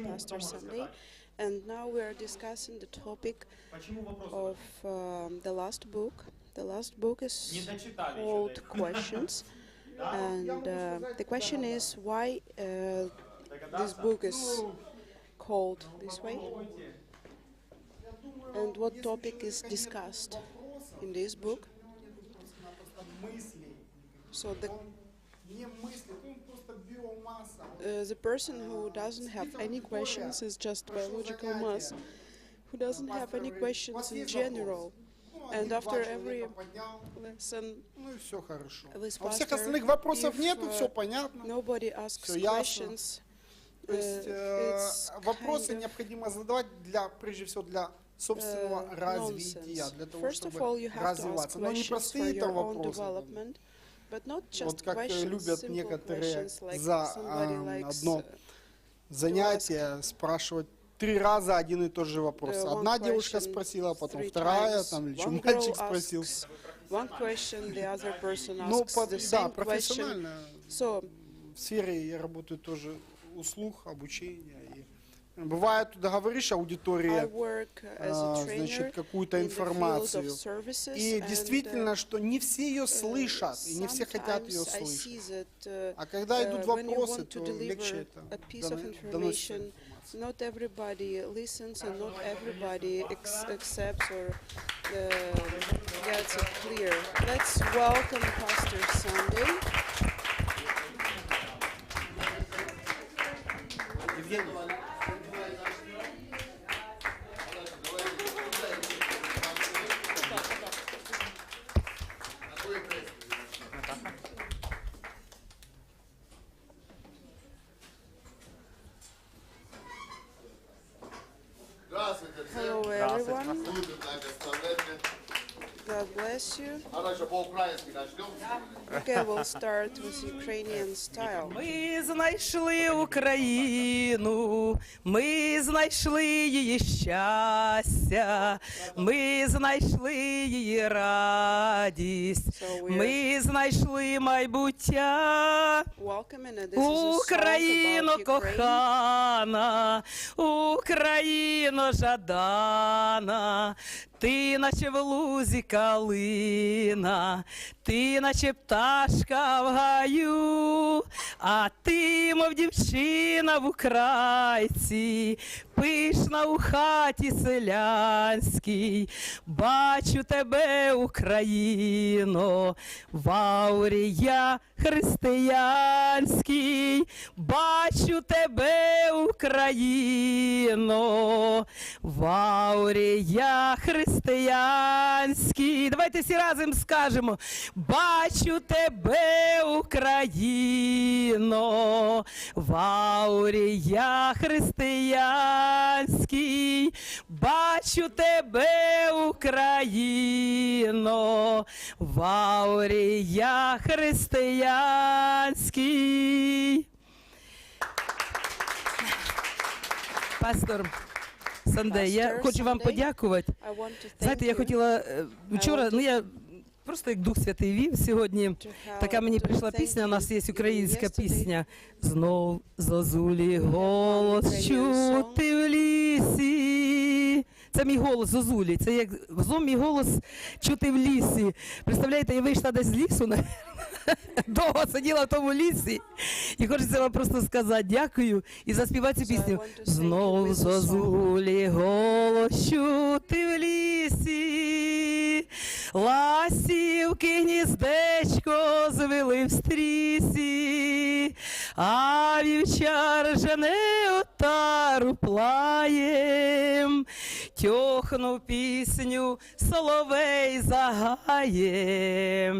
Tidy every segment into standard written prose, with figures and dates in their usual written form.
Pastor Sunday, and now we are discussing the topic of the last book. The last book is called Questions, and the question is why this book is called this way, and what topic is discussed in this book. So the person who doesn't have any questions is just biological mass, who doesn't have any questions in general. And after every lesson, this pastor, nobody asks questions, вопросы необходимо задавать прежде всего для собственного развития, для того, чтобы развиваться. Но не простые там вопросы. Вот как любят некоторые за одно занятие спрашивать 3 раза один и тот же вопрос. Одна девушка спросила, потом вторая, там, или что, мальчик спросил. Ну, да, профессионально. В сфере я работаю тоже услуг, обучения. Бывает, туда говоришь аудитории, значит, какую-то информацию, и действительно, что не все ее слышат, и не все хотят ее слышать. А когда идут вопросы, то легче это доносится. Not everybody listens and not everybody accepts or gets it clear. Let's welcome Pastor Sunday. Hello everyone. God bless you. Okay, we'll start with Ukrainian style. Ми знайшли Україну, ми знайшли її щастя, ми знайшли її радість, ми знайшли майбуття. Україно кохана, Україно жадана, ти наче в лузі калина, ти наче пташка в гаю, а ти, мов дівчина в Україці, пишна у хаті селянській. Бачу тебе, Україно, в аурі я християнській. Бачу тебе, Україно, в аурі я християнській. Давайте всі разом скажемо. Бачу тебе, Україно, в аурі я християнський. Бачу тебе, Україно, в аурі я християнський. Пастор Сандей, я хочу вам подякувати. Знаєте, я хотіла вчора, я просто як Дух Святий вів сьогодні, така мені прийшла пісня, у нас є українська пісня. Знов зозулі голос чути в лісі. Це мій голос зозулі, це як знов мій голос чути в лісі. Представляєте, я вийшла десь з лісу, довго сиділа в тому лісі, і хочеться вам просто сказати дякую і заспівати цю пісню. Знов зозулі голос чути в лісі, ластівки гніздечко звели в стрісі, а вівчар жене отару плаєм, тьохну пісню соловей загає.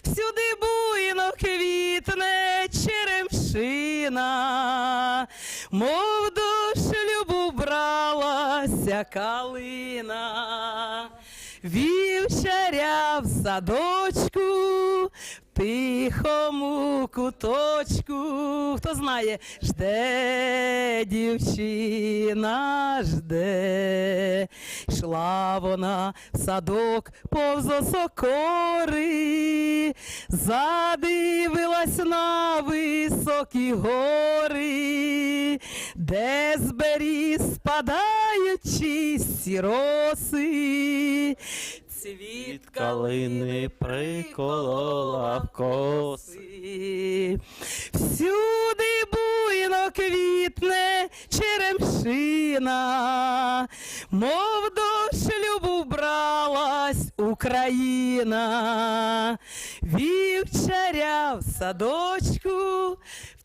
Всюди буйно квітне черемшина, мов до шлюбу бралася калина. Вівчаря в садочку тихому куточку, хто знає, жде дівчина, жде. Йшла вона в садок повз осокори, задивилась на високі гори, де з беріз спадають чисті роси. Цвіт калини приколола в коси. Всюди буйно квітне черемшина, мов до шлюбу вбралась Україна. Вівчаря в садочку, в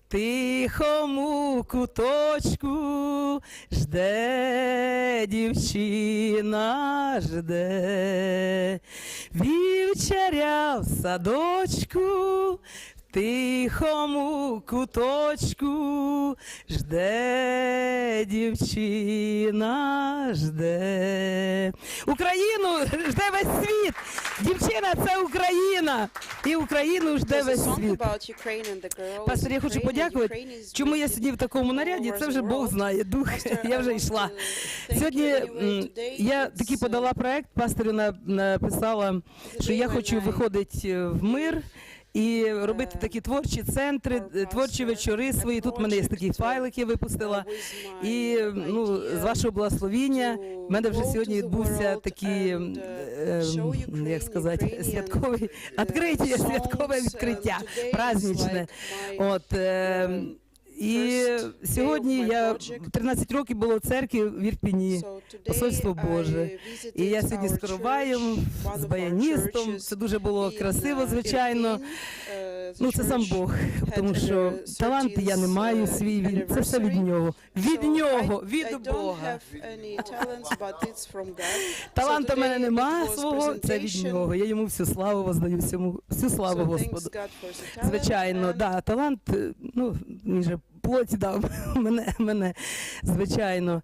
тихому куточку, жде дівчина, жде. Вівчаря в садочку, в тихому куточку, жде дівчина, жде. Україну жде весь світ. Дівчина – це Україна. І Україну жде весь світ. Пастор, я хочу подякувати. Чому я сьогодні в такому наряді? Це вже Бог знає, дух. Я вже йшла. Сьогодні я таки подала проект, пастору написала, що я хочу виходити в мир і робити такі творчі центри, творчі вечори свої. Тут в мене є такий файлик, я випустила. І з вашого благословіння в мене вже сьогодні відбувся такий, як сказати, святкове відкриття, праздничне. І сьогодні я 13 років було в церкві в Ірпіні, посольство Боже. І я сьогодні з короваєм, з баяністом. Це дуже було красиво, звичайно. Це сам Бог, тому що таланти я не маю свій, це все від нього. Від нього, від Бога. Таланта в мене немає свого, це від нього. Я йому всю славу воздаю, всю славу Господу. Звичайно, да, талант, він же плоті дав мене, звичайно.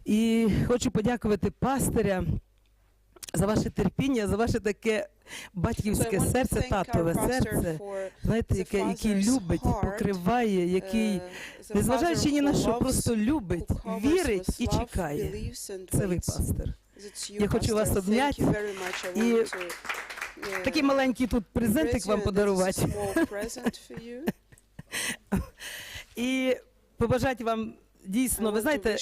І хочу подякувати пастиря за ваше терпіння, за ваше таке батьківське серце, татове серце, знаєте, який любить, покриває, який, незважаючи ні на що, просто любить, вірить і чекає. Це ви, пастир. Я хочу вас обняти і такий маленький тут презентик вам подарувати. І побажати вам дійсно, ви знаєте,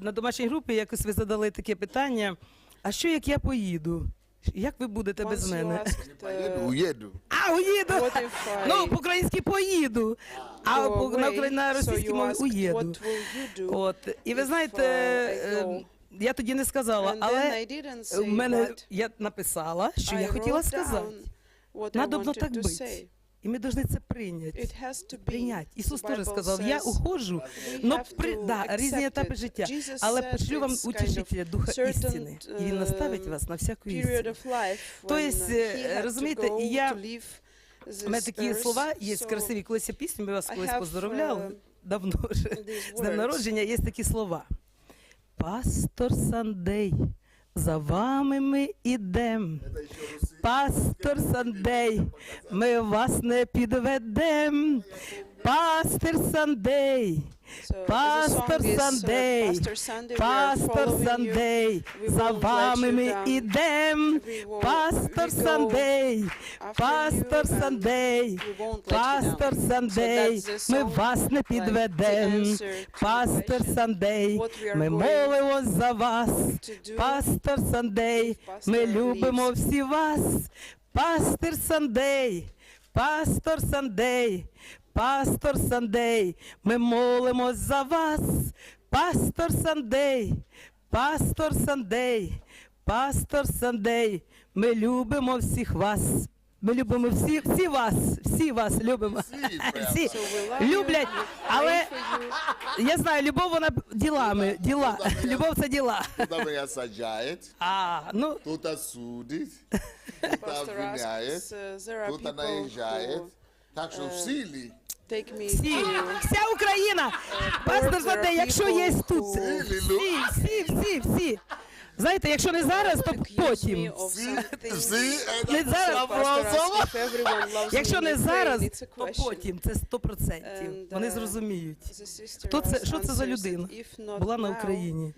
на домашній групі якось ви задали таке питання, а що як я поїду? Як ви будете без мене? Уїду. Уїду! По-українськи поїду, а на російській мові уїду. І ви знаєте, я тоді не сказала, але я написала, що я хотіла сказати. Надобно так бути. І ми повинні це прийняти. Ісус теж сказав, я уходжу, різні етапи життя, але пошлю вам утішителя, Духа істини, і Він наставить вас на всяку істину. Тобто, розумієте, у мене такі слова є красиві, колись я пісню, ми вас колись поздоровляли, давно вже, з днем народження, є такі слова. Пастор Сандей, за вами ми ідем. Пастор Сандей, ми вас не підведем. Пастор Сандей, Пастор Сандей, Пастор Сандей, за вами ми ідем. Пастор Сандей, Пастор Сандей, Пастор Сандей, ми вас не підведем. Пастор Сандей, ми молимось за вас. Пастор Сандей, ми любимо всі вас. Пастор Сандей, Пастор Сандей, Пастор Сандей, ми молимось за вас. Пастор Сандей, Пастор Сандей, Пастор Сандей, ми любимо всіх вас. Ми любимо всі вас любимо. Всі люблять, але я знаю, любов вона ділами, любов це діла. Тут мене саджають, тут судить, тут обвиняють, тут наїжджають, так що в силі. Вся Україна, пастор Сандей, якщо є тут, всі. Знаєте, якщо не зараз, то потім. Не зараз, якщо не зараз, то потім. Це 100%. Вони зрозуміють. Що це за людина? Була на Україні.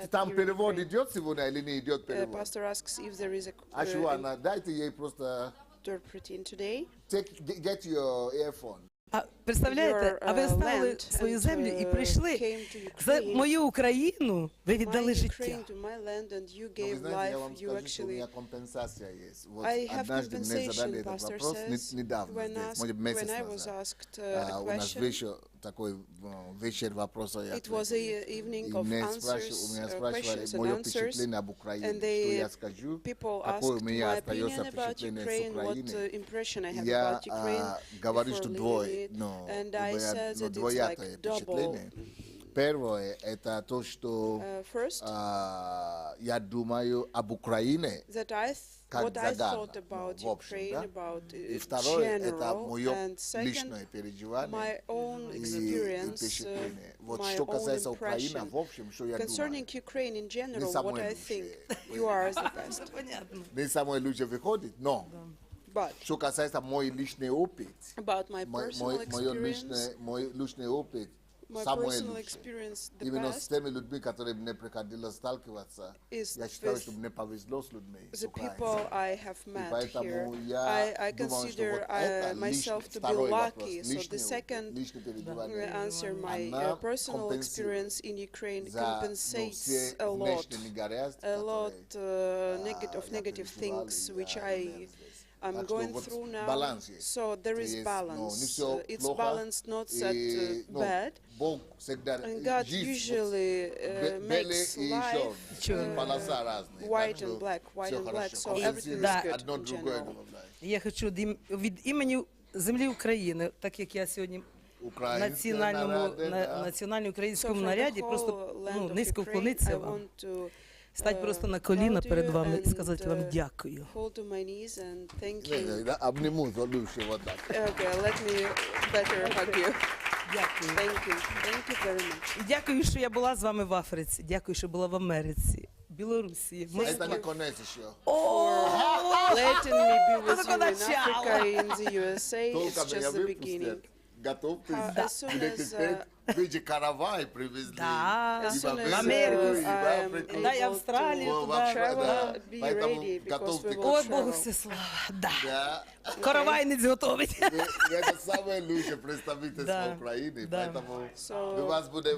Там перевод идет сегодня или не идет перевод? Ашуана, дайте ей просто get your earphone. А представляєте, а ви стали свою землю і прийшли за мою Україну, ви віддали життя. Ви знаєте, я вам скажу, що у мене компенсація є. Вот однажды мне задали этот вопрос недавно, здесь, может, месяц назад. У нас вышел такой вечер вопросов и ответов. И меня спрашивали мое впечатление об Украине, что я скажу, какое у меня остается впечатление с Украины. Я говорю, что двоякое впечатление. Первое, это то, что я думаю об Украине как загадка, в общем, да? И второе, это мое личное переживание и впечатление. Вот что касается Украины, в общем, что я думаю, не самое лучшее. Не самое лучшее выходит, но что касается мой личный опыт, мой личный опыт, самое лучшее. Именно с теми людьми, которые мне приходилось сталкиваться, я считаю, что мне повезло с людьми. И поэтому я думаю, что вот это второй вопрос, личное переживание, она компенсирует за все внешние негаразды, которые I'm going through now, so there is balance. It's balanced, not that bad. And God usually makes life white and black, so everything is good in general. Я хочу від імені землі України, так як я сьогодні в національному українському наряді, просто низько вклонитися вам. Стать просто на коліна перед вами і сказати вам дякую. Обниму, задуши вот так. Okay, let me better hug you. Дякую. Thank you very much. Дякую, що я була з вами в Африці. Дякую, що була в Америці, Білорусі. Это не конец еще. Letting me be with you in Africa, in the USA, it's just the beginning. Готовьтесь. As soon as Видите, каравай привезли. Да, в Америку, да, и Австралию туда. Поэтому готовьте. Ой, Богу все слава. Да. Каравайниц готовить. Это самое лучшее представительство Украины, поэтому мы вас будем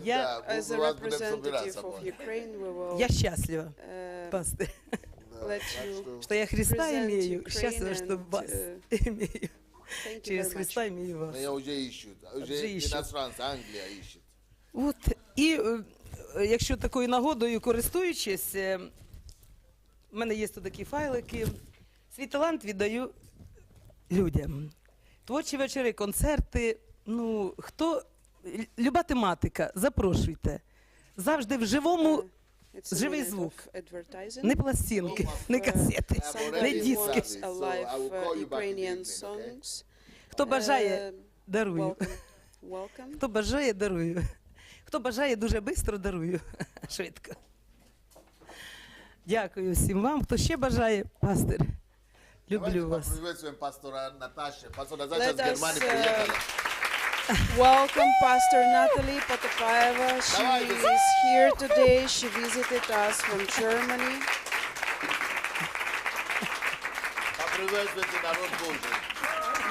собираться. Я счастлива, пастырь, что я Христа имею, счастлива, что вас имею. Через Христа имею вас. Меня уже ищут. Уже иностранцы, Англия ищет. От, і якщо такою нагодою користуючись, в мене є тут такі файлики, свій талант віддаю людям. Творчі вечори, концерти, люба тематика, запрошуйте. Завжди в живому, живий звук, не пластинки, не касети, не диски. Хто бажає, дарую. Хто бажає, дарую. Хто бажає, дуже швидко дарую. Швидко. Дякую всім вам. Хто ще бажає, пастир, люблю вас. Welcome Pastor Natalie Potapaeva. She is here today. She visited us from Germany.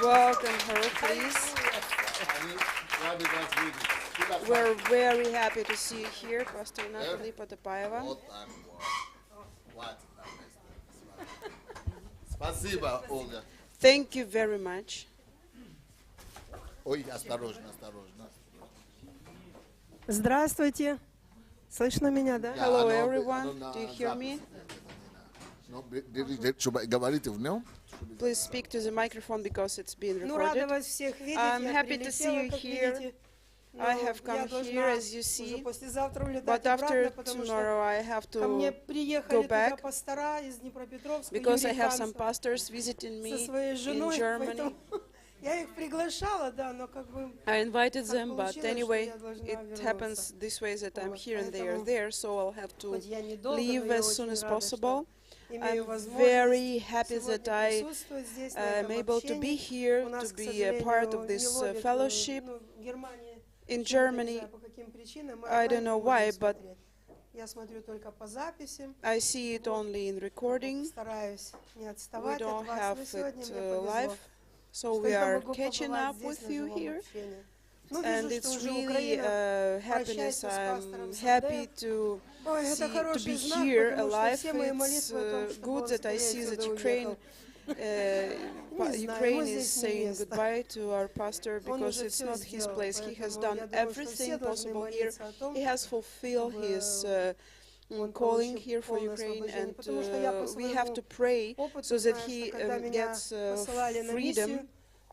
Welcome her, please. We're very happy to see you here, Pastor Natalie Potapaeva. Спасибо, Ольга. Thank you very much. Ой, осторожно, осторожно. Здравствуйте. Слышно меня, да? Hello, everyone. Do you hear me? Говорите в нем. Please speak to the microphone because it's being Ну, рада recorded. вас всех видеть. I'm Я happy to see you прилетела, как here. видите. I Но have come я должна here, as you уже see, послезавтра улетать but after обратно, потому что tomorrow I have ко мне to приехали go туда back пастора из Днепропетровска, because I Юрий have some Хансов, pastors visiting со me своей in женой, Germany. поэтому Я их приглашала, да, но как бы I invited так them, but получилось, что anyway, я должна it вернуться. happens this way that I'm Вот, here and they are поэтому, there, so I'll have to хоть я недолго, но leave я as soon очень as рада, что possible. имею I'm возможность very happy сегодня that I присутствовать здесь, на am этом able to be общении. here, У нас, to к be a part of сожалению, this не ловит, fellowship. ну, Германия In почему-то, не Germany, знаю, по каким причинам, мы I онлайн don't know не можем why, but смотреть. Я смотрю только по записи. I see it only in recording. Стараюсь не We отставать don't от вас, have но сегодня it мне повезло, live, so что we я are могу catching побывать up здесь with на you живом here. общении. Ну, And вижу, что it's уже really Украина happiness. прощается с I'm пастором happy Сандеем. to Ой, это to be хороший знак, here потому что alive. все мои It's молитвы о том, чтобы good он that I скорее see that отсюда Ukraine, уехал. Не знаю, Ukraine ему is здесь не saying место. goodbye to our pastor Он because уже it's все not his сделал, place. He has поэтому done я думаю, что everything все должны possible here. молиться о том, He has fulfilled his он calling получил here for полное Ukraine, освобождение. and Потому что я по we have to своему pray опыту so that знаю, he что когда меня gets посылали на freedom миссию,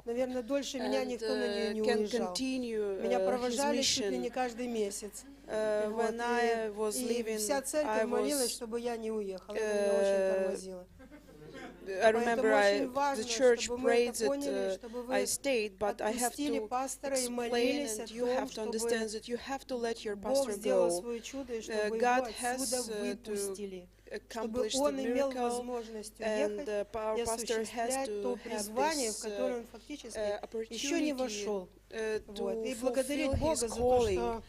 наверное, дольше меня and никто на нее не can уезжал. continue Меня his провожали чуть ли не mission. каждый месяц. When I was И leaving, вся I церковь молилась, was. чтобы я не уехала. Это меня очень тормозило. I remember Поэтому очень the важно, church чтобы мы prayed это that поняли, чтобы I вы stayed, but I have отпустили to пастора и explain, молились о and you том, have to understand чтобы that you have to let your Бог pastor сделал go, свое чудо, и чтобы God его has отсюда to выпустили. Чтобы accomplish the он имел miracle, возможность and уехать our и pastor has осуществлять to то have призвание, в this которое он фактически еще не opportunity вошел. Вот. to И fulfill благодарить his Бога за то, calling. что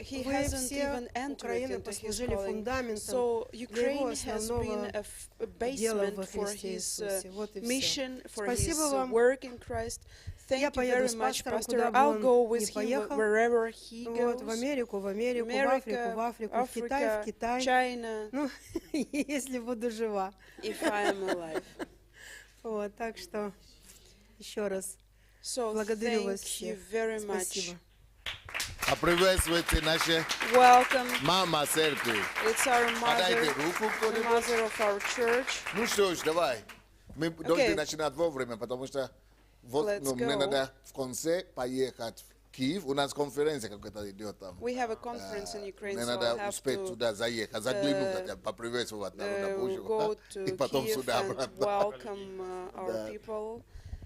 He вы hasn't все even entered Украины into his послужили calling. фундаментом So для его Ukraine has been основного a дела basement во for Христе his Иисусе. Вот и все. mission, for Спасибо his вам. work in Christ. Я Thank you поеду very с much, пастором, Pastor. куда бы I'll он go ни with him поехал. wherever he Вот, в goes. Америку, в Африку, в Африку, в Китай, в Китай. China, Ну, если буду жива. if I am alive. Вот, так что еще раз So благодарю вас thank всех. you very much. Спасибо. Поприветствуйте наши Welcome. мама церкви. It's our Подайте mother, руку the кто-нибудь. mother of our church. Ну что ж, давай. Мы должны начинать вовремя, потому что вот, Let's мне go. надо в конце поехать в Киев. У нас конференция какая-то идет там. We have a conference in Ukraine, Мне so I'll надо have успеть to туда заехать, заглянуть, хотя бы поприветствовать народа go Божьего. to И потом Kiev сюда and обратно. welcome our Да. people.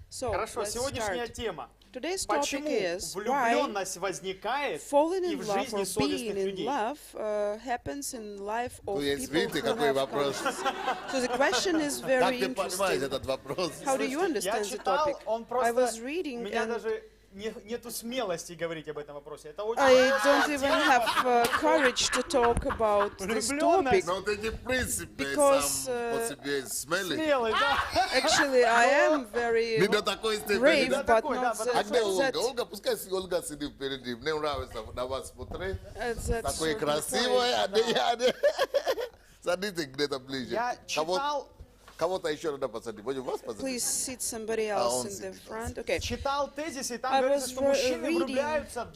So Хорошо, let's сегодняшняя start. тема. Today's topic Почему is why влюбленность возникает falling и in в love жизни or совестных being in людей? love happens in life of То есть, people видите, who какой have вопрос. conscience. So the question is Как very ты понимаешь interesting. этот вопрос? How do you Слушайте, я understand the читал, topic? он I просто... was reading У меня and даже нету смелости говорить об этом вопросе. Это очень... I don't even have courage to talk about this topic. Но ты не в принципе Because, сам по себе смелый. Смелый, да. Actually, I am very Не до такой степени. brave, да? but такой, да, not потому А где that, Ольга? Ольга, пускай Ольга сидит впереди. Мне нравится на вас смотреть. that's Такое certain красивое, point. а не я. не. Садитесь где-то ближе. Я читал... Кого-то еще надо посадить. Будем вас посадить? Please sit somebody А else он in the сидит. front. Okay. Читал тезисы, и там I говорится, was что мужчины reading влюбляются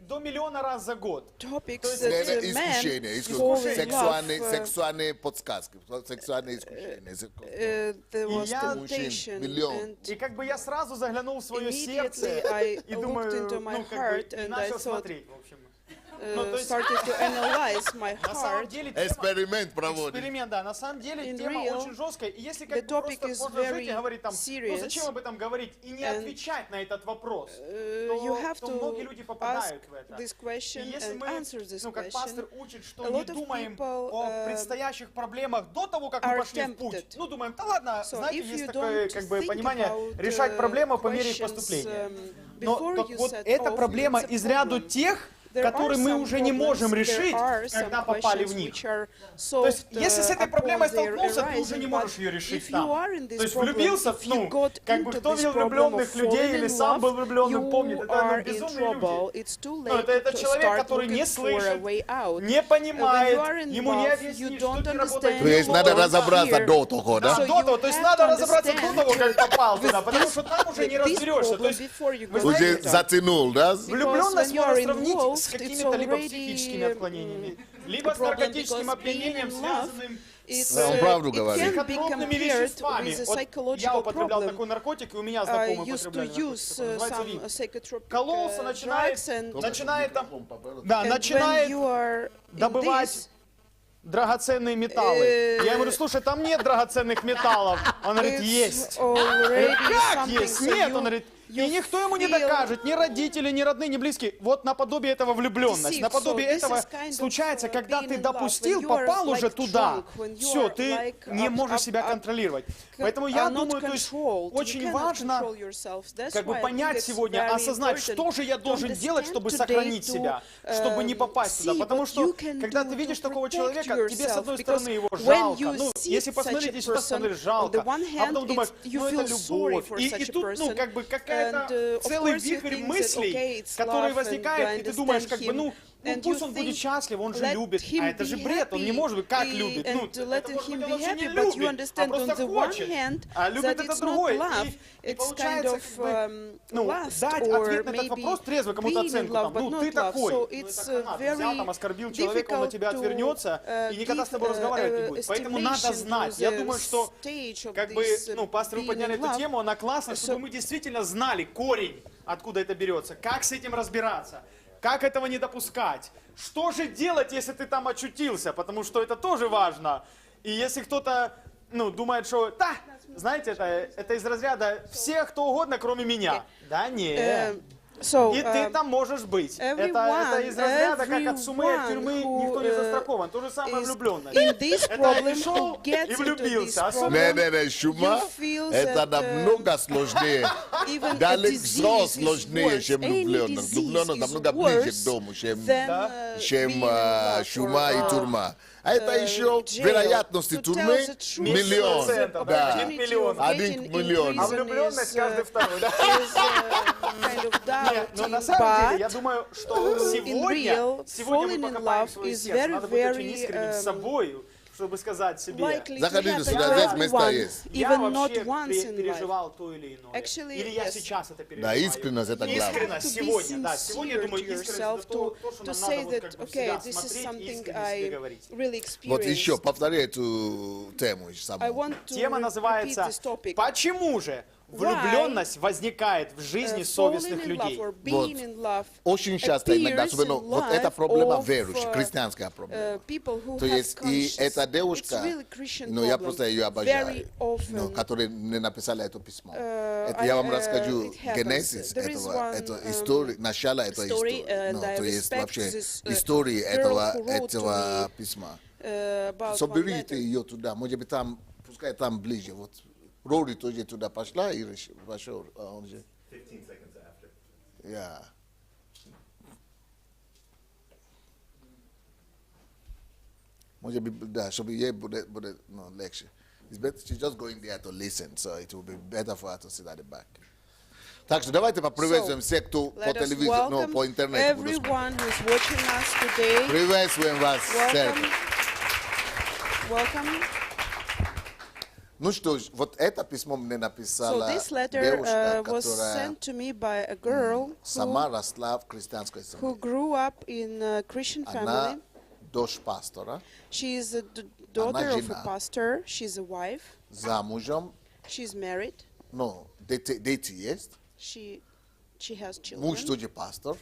до миллиона раз за год. Topics есть that Это men искушение. fall in Сексуальные, love. сексуальные подсказки. Сексуальные искушения. There was я- temptation, миллион. and И как бы я сразу заглянул в свое immediately сердце I и looked думаю, into my ну, как бы, heart и and I начал thought, смотреть, в общем. Ну, то есть, started to analyze my на самом heart. деле тема... Эксперимент проводит. Эксперимент, да. На самом деле In тема real, очень жесткая. И если the как бы topic просто is можно жить very и говорить там, ну serious, зачем об этом говорить и не and, отвечать на этот вопрос, You have то многие to люди ask попадают в это. this И question если and мы, answer this ну как пастор учит, A что не lot of думаем people, о предстоящих проблемах до того, как мы are пошли в путь. tempted. Ну думаем, да ладно, So знаете, if есть you такое don't как бы think понимание, about, решать проблему по мере их questions, поступления. before Но you вот set эта off, проблема it's a из ряду problem. тех, There которые are мы some уже не можем problems, решить, there are some когда попали в questions них. which are То есть, solved, если с этой upon проблемой their столкнулся, ты уже arising, не but можешь ее решить if you сам. are in this То есть problem, влюбился, if you ну, got как бы into кто this видел problem влюбленных of людей falling или in сам был love, влюбленным, помнит, you это are ну, in безумные trouble. люди. It's too Ну, late это to человек, start который не looking for a слышит, way out. не When понимает, you are in ему не love, объяснишь, you что don't ты understand. работаешь. То есть надо разобраться Here. до того, Да, да? So до you того, то есть have надо to разобраться до understand того, как попал with туда, потому this- что там уже не with this разберешься. То problem есть before you go Уже into it. затянул, да? влюбленность when you are можно сравнить с involved, какими-то it's либо already, психическими отклонениями, либо с problem, наркотическим because опьянением, being in love связанным It's, с Он правду it говорит. can be психотропными compared веществами. with a Вот я psychological употреблял problem. такой наркотик, и у меня I знакомый used to употребляли наркотик. use такой, называется some ВИП. psychotropic Кололся, drugs, and начинает, when да, you are in начинает this, добывать драгоценные металлы. Я ему говорю, слушай, там нет драгоценных металлов. Он говорит, есть. Я говорю, как есть? Нет. Он говорит, и никто ему не докажет, ни родители, ни родные, ни близкие. Вот наподобие этого влюбленность. Наподобие этого случается, когда ты допустил, попал уже туда. Все, ты не можешь себя контролировать. Поэтому я думаю, то есть очень важно как бы понять сегодня, осознать, что же я должен делать, чтобы сохранить себя, чтобы не попасть туда. Потому что, когда ты видишь такого человека, тебе с одной стороны его жалко. Ну, если посмотреть, если посмотреть, жалко. А потом думаешь, ну это любовь. И тут, ну, как бы какая-то целый вихрь мыслей, который возникает, и ты думаешь, как бы, ну пусть он будет счастлив, он же любит. А это же бред, он не может быть, как любит. Ну, это может быть, он вообще не любит, а просто хочет. А любит это другое. И получается, как бы, ну, дать ответ на этот вопрос трезво кому-то оценку. Там, ну, ты такой. Ну, это канат. Взял, там, оскорбил человека, он на тебя отвернется и никогда с тобой разговаривать не будет. Поэтому надо знать. Я думаю, что, как бы, ну, пастор, вы подняли эту тему, она классная, чтобы мы действительно знали корень, откуда это берется, как с этим разбираться. Как этого не допускать? Что же делать, если ты там очутился? Потому что это тоже важно. И если кто-то, ну, думает, что, да, знаете, это из разряда всех, кто угодно, кроме меня. Да нет. И ты там можешь быть. Это из разряда, как от сумы, от тюрьмы никто не застрахован. То же самое влюбленность. Это пришел и влюбился. Не, чума, это намного сложнее. Далеко сложнее, чем влюбленность. Влюбленность намного ближе к дому, чем чума и тюрьма. А это еще вероятности тюрьмы миллион. Да, 1 миллион. А влюбленность каждый второй, да? Нет, но на самом деле, я думаю, что сегодня мы покопаем свое сердце. Надо быть очень искренним с собой, чтобы сказать себе, заходите сюда, здесь место есть. Я вообще переживал то или иное. Или я сейчас это переживаю. Да, искренность это главное. Искренность сегодня, да. Сегодня, я думаю, искренность это то, что нам надо вот как бы всегда смотреть и искренне себе говорить. Вот еще, повтори эту тему. Тема называется «Почему же влюбленность возникает в жизни совестных людей?» Вот. Очень часто, иногда, особенно, вот эта проблема верующих, христианская проблема. То есть, и эта девушка, ну, я просто ее обожаю, ну, которые мне написали это письмо. Это я вам расскажу генезис этого истории, начало этой истории. Ну, то есть, вообще, истории этого письма. Соберите ее туда, может быть, там, пускай там ближе, вот. Рори тоже туда пошла и пошел, он же. 15 seconds after. Yeah. Может быть, да, чтобы ей будет легче. It's better, she's just going there to listen, so it will be better for her to sit at the back. Так что давайте поприветствуем всех, кто по телевизору, ну, по интернету. Everyone who's watching us today. Приветствуем вас, церковь. Welcome. Ну что ж, вот это письмо мне написала So this letter девушка, was которая sent to me by a girl сама росла в христианской who семье. grew up in a Christian Она family. дочь пастора, She is a daughter of a pastor. She's a wife. замужем, She's married. ну, дети есть, She has муж children. тоже пастор,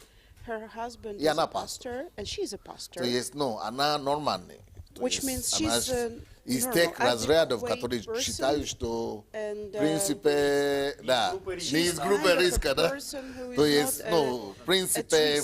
Her husband И is она a pastor, and she's a pastor. то есть, ну, она нормальная. То Which есть means она she's из normal, тех разрядов, adequate которые person, считают, что, and, в принципе, да, не из группы риска, да? То есть, ну, в принципе,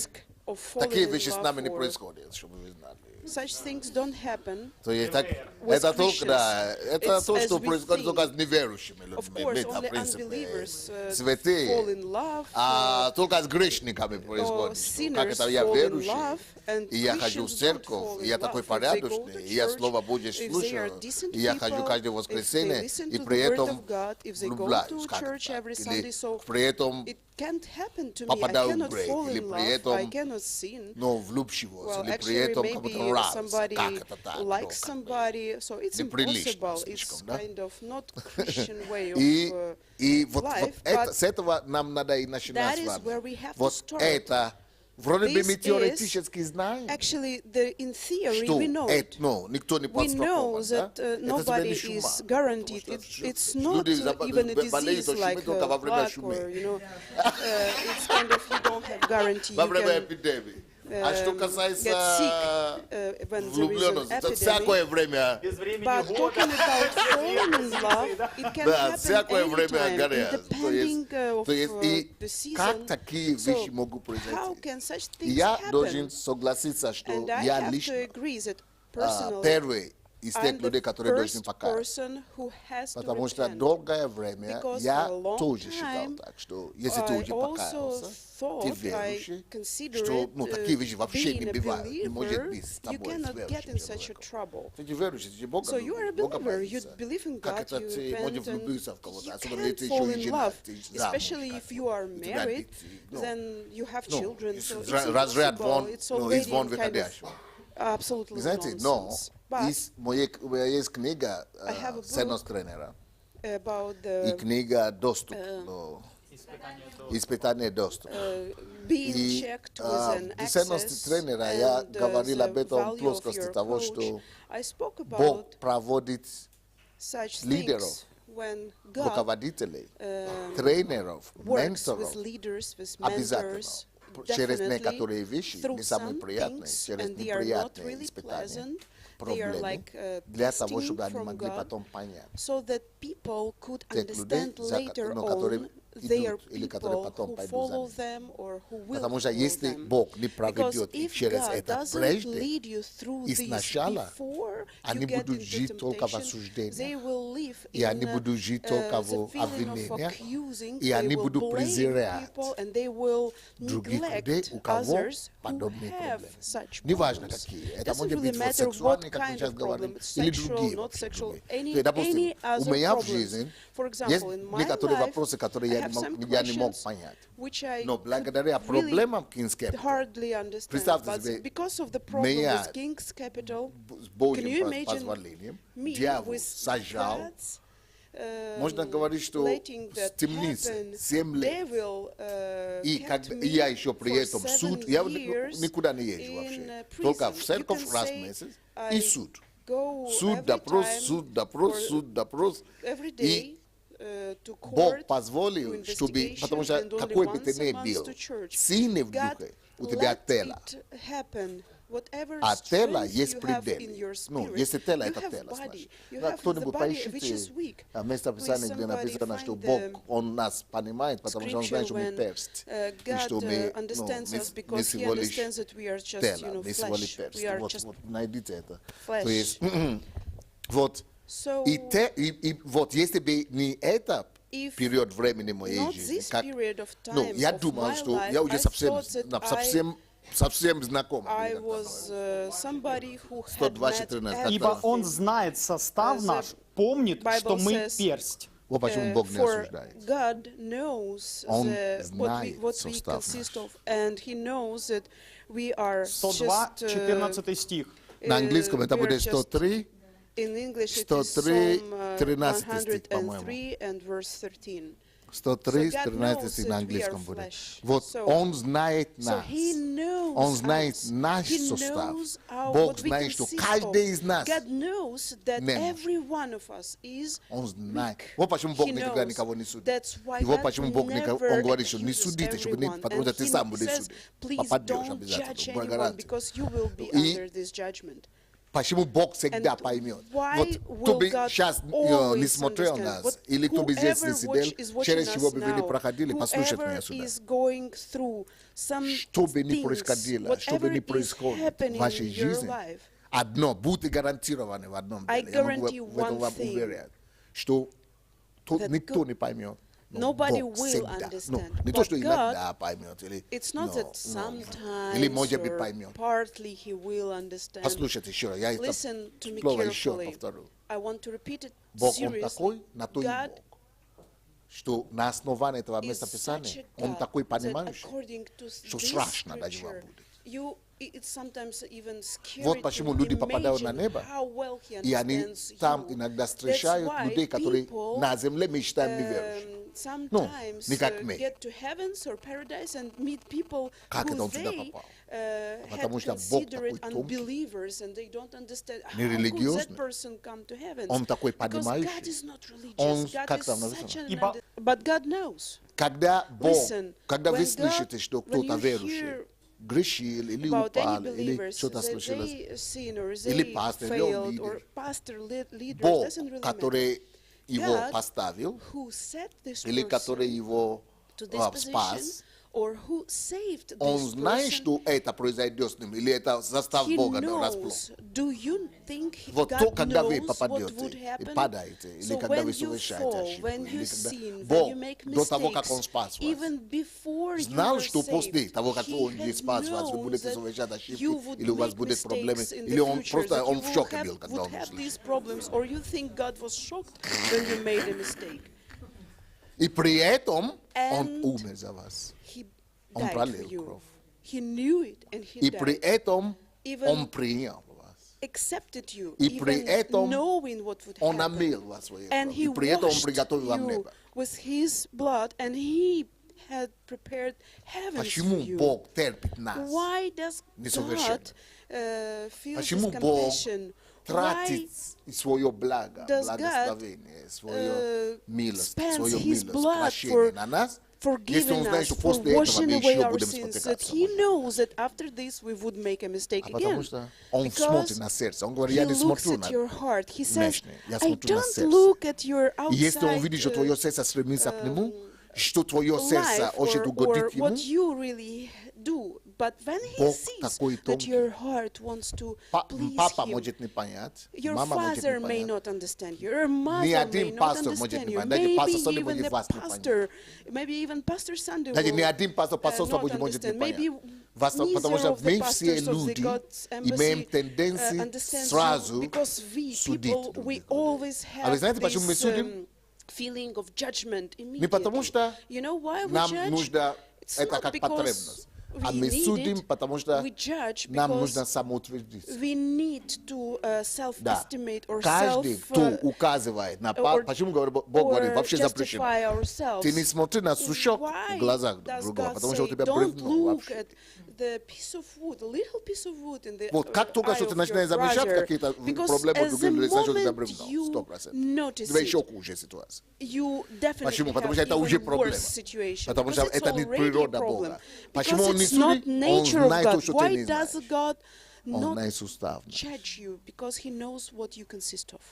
такие вещи с нами не происходят, чтобы вы знали. Such things don't happen. То есть, так, with это только, Christians. да, это It's то, as что we происходит think. только с неверующими Of людьми. course, Это, в only принципе, unbelievers fall святые. in love. А только с грешниками Or происходит. Что, как sinners это я fall in верующий, love, and и я хожу в Christians don't церковь, fall и я in такой love. If they go порядочный, to и я church, Слово Божье if they are слушаю, decent и я хожу people, каждое if they воскресенье, listen и to при the word этом of God, if they go влюбляюсь, to как church это every так, Sunday, или so при этом it can't happen to me. I попадаю в cannot грех, fall или in при love. этом, I cannot sin. ну, влюбчивость, Well, или при actually, этом maybe как-то нравится, somebody как это так, likes ну, как бы. somebody, so it's Неприлично impossible. It's слишком, да? kind of not Christian way of И вот life, это, but с этого нам надо и начинать that с is where вами. we have to Вот start. это, вроде бы This мы is теоретически знаем, Actually, in theory, что we know это, it. ну, никто не We know подстрахован, да? that Это тебе nobody не чума. is guaranteed. Потому что It's not люди even a болеют disease от чумы like только во время plaque чумы. or, it's kind of you don't have guarantee. Во You время can, эпидемии. А что get касается sick when there is an влюбленности, это всякое epidemic. время, Без времени But года. talking about falling in love, it can да, happen всякое время anytime, горят. independing of То есть и the как season. такие вещи могут So how произойти? can such И things я happen? должен согласиться, что And I я have to лично agree that personally, первый из I'm тех людей, the которые должны first покаяться. person who has to Потому что repent. долгое время Because я for a long тоже считал time, так, что если ты I уже also покаялся, ты thought, I верующий, considered что такие вещи вообще being не a бывают. Не может believer, быть с you тобой, с cannot get in верующим such a человеком. trouble. Ты не верующий, ты Бога So you are a любишь, Бога believer, you боишься. believe in Как God, это you ты можешь repent, and влюбиться в кого-то, you особенно если ты can't fall еще и in женат, love, ты замуж, especially if you are у тебя married, дети. then you have Ну, children, so it's разряд impossible, вон, it's ну, из already вон kind of выходящего. absolutely Знаете, но nonsense. But у меня есть книга I have a «Ценность book тренера» about и the книга «Доступ», «Испытание доступа». being И checked with an в ценности access тренера я and говорил об the этом в value of плоскости your того, coach. что I spoke Бог about проводит such лидеров, things when God руководителей, тренеров, works менторов with leaders, with обязательно mentors, через definitely некоторые вещи, through не самые some приятные, things, через and they are not неприятные really испытания, pleasant. They are проблемы, like для того, testing чтобы они from могли God, потом понять. so that people could Тех людей, understand later которые on they are идут или которые people потом who пойдут follow за ним. them or who will Потому что follow если them. Бог не Because проведет их if через God это doesn't прежде, lead you through и this сначала before you они get будут into жить только в temptation, осуждении. they will live И они in будут жить только the в feeling of обвинениях, accusing, и they они will будут blame презирать people, and they will других людей, neglect у кого others who подобные have проблемы. such Неважно problems. какие. Это Doesn't может really быть вот matter what сексуальные, как мы kind сейчас of говорим, problem, it's или sexual, другие not вообще sexual, проблемы. any То есть, допустим, any у other меня в problems. жизни For есть example, in my некоторые life, вопросы, которые I я have some не мог questions понять. which I Но could благодаря really проблемам King's Capital, hardly understand. представьте But себе, because of the problem меня with King's Capital, с can you Божьим imagine позволением, me дьявол with сажал, God's, можно говорить, что letting в that темнице happen, 7 лет. devil И kept когда me я еще при for этом 7 суд, я years никуда не езжу in вообще. prison. Только в You церковь can раз в say месяц I и суд. go Суд, every допрос, time суд, допрос, for суд, допрос. every И day to Бог court, позволил, to чтобы, investigation, потому что and only какой бы ты once a ни month был, to church. сильный в God духе, у тебя let тело. it happen. Whatever А тело strength есть you have in пределы. your Ну, spirit, если тело, you это have тело, body. значит. You Да, have the кто-нибудь body which is поищите weak. место Писания, где написано, что Бог, Он нас понимает, потому что Он знает, что мы перст. И что мы, understands us мы because He всего лишь understands that we are just, тело, мы всего лишь flesh. перст. We are Вот, just найдите это. flesh. То есть, вот, So, и вот, если бы не это if период времени моей not жизни, this как, period of ну, time я of думал, my что life, я уже I thought that совсем знаком. I was somebody who had 124 met Ибо Он everything. знает состав The наш, помнит, Bible что мы says, персть. Вот почему Бог не For осуждает. God knows Он what знает we состав consist наш. of, and He knows that we are 102, just 14 стих. На английском это we are будет just- 103, In English it is 103, Psalm 13 стих, по-моему. 103 and verse 13. 103, So God 13 knows стих на that we английском are будет. flesh. Вот So- Он знает So нас. He knows Он знает us. наш He состав. knows Бог what we знает, что consist каждый of. из нас God knows that немощ. every one of us is Он знает. weak. Вот почему Бог He никогда knows. никого не судит. That's why И вот God почему Бог never Он говорит, что не accuses судите, чтобы не, everyone. потому что And ты He сам будешь says, судить. please Попадешь don't обязательно. judge Бог anyone гарантирует. because you will be И under this judgment. Почему Бог всегда And поймет. why Вот кто will бы God сейчас не always смотрел understand? нас, What- или кто бы здесь не whoever сидел, is watching через чего us бы вы не now, проходили, послушать whoever меня сюда. is going through some Что бы ни things, происходило, что бы whatever ни is происходит в happening вашей in your жизни, life, одно, будьте гарантированы в одном I деле. Я могу guarantee в этом one вам thing, уверять, что тут that никто не поймет. Но nobody Бог will всегда. understand. Не то, But что God, иногда поймет, или, it's not that или sometimes может быть or поймет. partly He will understand. Послушайте еще раз, я это Listen to me слово еще carefully. повторю. I want to repeat it Бог, Он seriously. такой, на то и God Бог. Что на основании этого is места such Писания, a Он God такой that понимающий, according to что this страшно для него scripture, будет. it's sometimes even scary Вот почему to люди попадают на imagine небо, how well He и они understands там you. иногда That's встречают why людей, которые people, на земле мы считаем неверующими. sometimes не как мы. get to heavens or paradise and meet people Как это who он сюда they попал? had Потому что Бог considered такой тонкий, unbelievers and they don't understand how could that нерелигиозный. person come to heaven. Он такой Because God понимающий. is not religious. Он, God как is там such написано? an Ибо- but God knows. Когда Бог, Listen, когда вы when слышите, God, что when кто-то you верующий, hear грешил, или about any упал, или believers что-то that случилось, they sin or или they пастор, или он failed or лидер. pastor leader Бог, doesn't really matter. который его God, поставил, who set this или который person его to this position спас, or who saved он this знает, person, что это произойдет с ним, или это застав he Бога knows. расплох. Do you think Вот то, God когда вы knows what would попадете и happen? падаете, или So когда when вы you совершаете fall, ошибку, when you или когда sin, when Бог you make до того, как Он mistakes, спас вас, even before you знал, were что после saved, того, как He Он не had спас вас, вы known будете that совершать ошибки, you would или у вас make будут проблемы, mistakes in или the Он future, просто that you Он в шоке был, would когда Он have these услышал. problems, or you think God was shocked when you made a mistake. И при этом Он And умер за вас. He Он died for пролил you. кровь. He knew it and he И при died. этом Even Он принял вас. accepted you, И при even этом knowing what would Он happen. омыл вас своей And кровью. he И при этом Он washed приготовил вам you небо. with his blood, and he had prepared heavens for Почему you. Бог терпит нас? Why does Несовершенно? God feel this Почему Бог compassion? тратит свое благо, does благословение, свою милость, spends свою his милость, blood прощение на нас, если Он forgiving знает, us, что for после этого washing мы away еще our будем sins, that спотыкаться? he knows that after this we would make a mistake А потому again. что Он Because смотрит на сердце. Он говорит, He я не looks смотрю at your на heart. He says, внешнее, я I смотрю на don't сердце. look at your И если Он outside видит, что твое сердце стремится к Нему, что твое life сердце хочет or угодить Ему, what you really do. But when he Бог sees такой that тонкий. your heart wants to please папа him, может не понять, your мама может father не may понять. not understand you, your mother may один not пастор может understand не you, понять, даже maybe пастор Sunday even может the вас не понять. pastor, maybe even Pastor Sunday Даже ни will один пастор посольства not может не understand. Maybe понять. Потому neither что of the мы все pastors of the люди God's имеем embassy тенденции understands you, сразу because we судить people, друг we друга. always А вы have знаете, почему мы this судим? feeling of judgment Не потому immediately. что You know why we нам judge? нужно It's это not как because потребность. А we мы need судим, it, потому что we judge нам because нужно самоутвердиться. we need to Да. self-estimate or Каждый, кто указывает на or- почему Бог говорит, or вообще запрещено. justify ourselves. Ты не смотри на сушок Why в глазах does другого, God потому что у say, тебя don't бревно look вообще. at the piece of wood, a little piece of wood in the Вот как только eye что ты of начинаешь your замечать brother, какие-то because проблемы as другим, the или значит, у тебя moment бревно, you 100%. notice Тебе еще it, хуже ситуация. you definitely Почему? Потому что have это уже even проблема. worse situation. Потому что Because it's это не already a природа problem. Бога. Почему Because Он не it's not судит? Он nature of знает то, God. что ты Why не does знаешь. God Он not знает суставность. judge you? Because He knows what you consist of.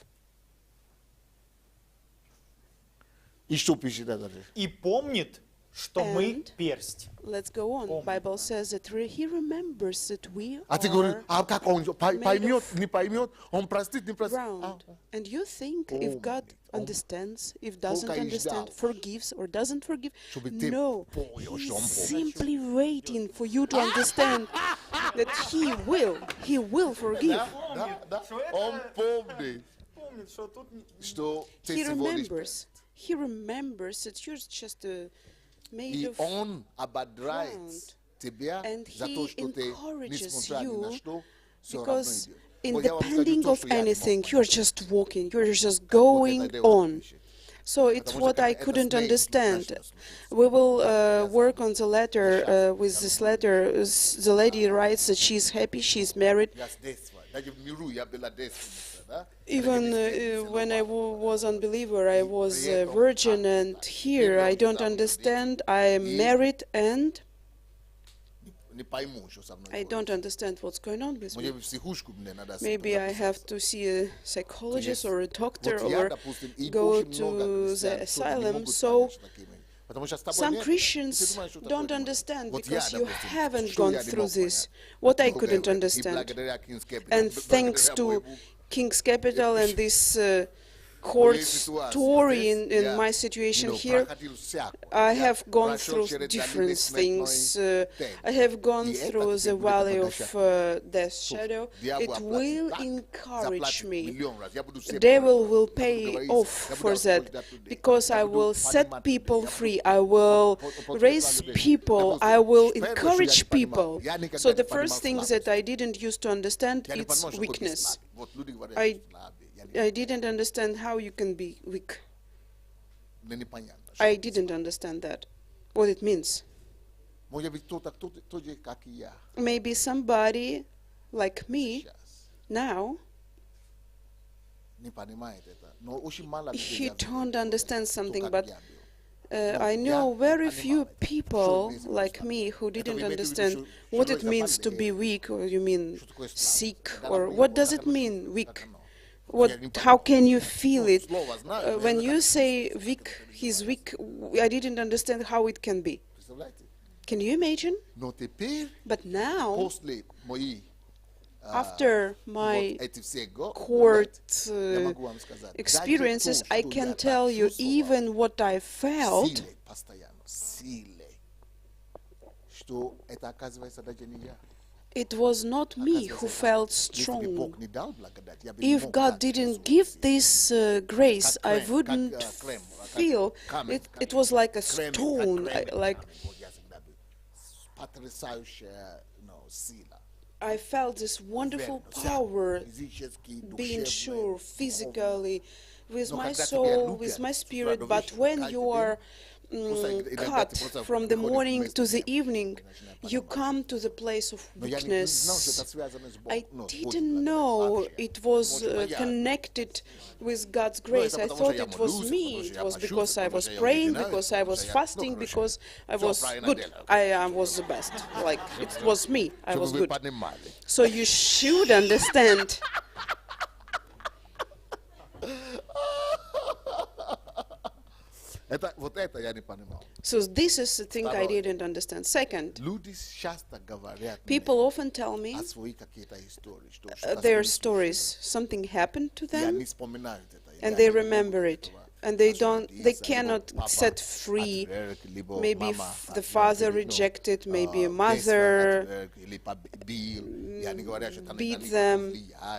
И что пишет это? И помнит, что мы And персть. let's go on. Bible says that He remembers that we А ты говоришь, are а как Он поймет, не поймет, Он простит, не простит. ground. And you think if Oh God my. understands, if doesn't Только и understand, ждал. forgives or doesn't forgive, Чтобы ты no, понял, что He's Он помнит. simply waiting for you to understand that He will forgive. Да, да. Он помнит, Помнит, что тут что ты He всего лишь remembers that you're just made И of Он ободряет тебя and за то, He что ты, encourages несмотря ни на you что, все равно because идешь. Вот я вам скажу independent то, of что я не мог anything, понять. you're just walking, you're just Вот going это дело on. пишет. So it's Потому what что I это couldn't с ней understand. начнется. We will work on the letter. With this letter, the lady writes that she's happy, she's married. Я с детства, даже в миру я была девственница, да? Even when I was unbeliever, I was a virgin, and here I don't understand. I am married, and Не пойму, что со мной I don't understand what's going on with Мне me. в психушку мне надо Maybe I have to see a psychologist or a doctor Вот я, or допустим, и go очень много to the христиан, которые не asylum. могут So понять, что такими. Потому что с тобой some нет, ты Christians думаешь, что такое don't понимаешь. understand Вот я, because you допустим, haven't что gone я не through мог this. понять. What I Благодаря- couldn't и understand. благодаря King's Capital, And thanks благодаря to моему King's Capital and this court story in my situation here, I have gone through different things. I have gone through the valley of death shadow. It will encourage me. The devil will pay off for that because I will set people free. I will raise people. I will encourage people. So the first thing that I didn't used to understand is weakness. I didn't understand how you can be weak. I didn't understand that, what it means. Maybe somebody like me now, he don't understand something, but I know very few people like me who didn't understand what it means to be weak, or you mean sick, or what does it mean, weak? How can you feel it? When you say weak, he's weak, I didn't understand how it can be. Can you imagine? But now, after my court experiences, I can tell you even what I felt. It was not me who felt strong. If God didn't give this grace, I wouldn't feel it. It was like a stone, like I felt this wonderful power, being sure physically, with my soul, with my spirit. But when you are cut from the morning to the evening, you come to the place of weakness. I didn't know it was connected with God's grace. I thought it was me. It was because I was praying, because I was fasting, because I was good. I was the best. Like, it was me. I was good. So you should understand. So this is the thing I didn't understand. Second, people often tell me their stories. Something happened to them, and they remember it. And they cannot set free. Maybe the father rejected, maybe a mother beat them,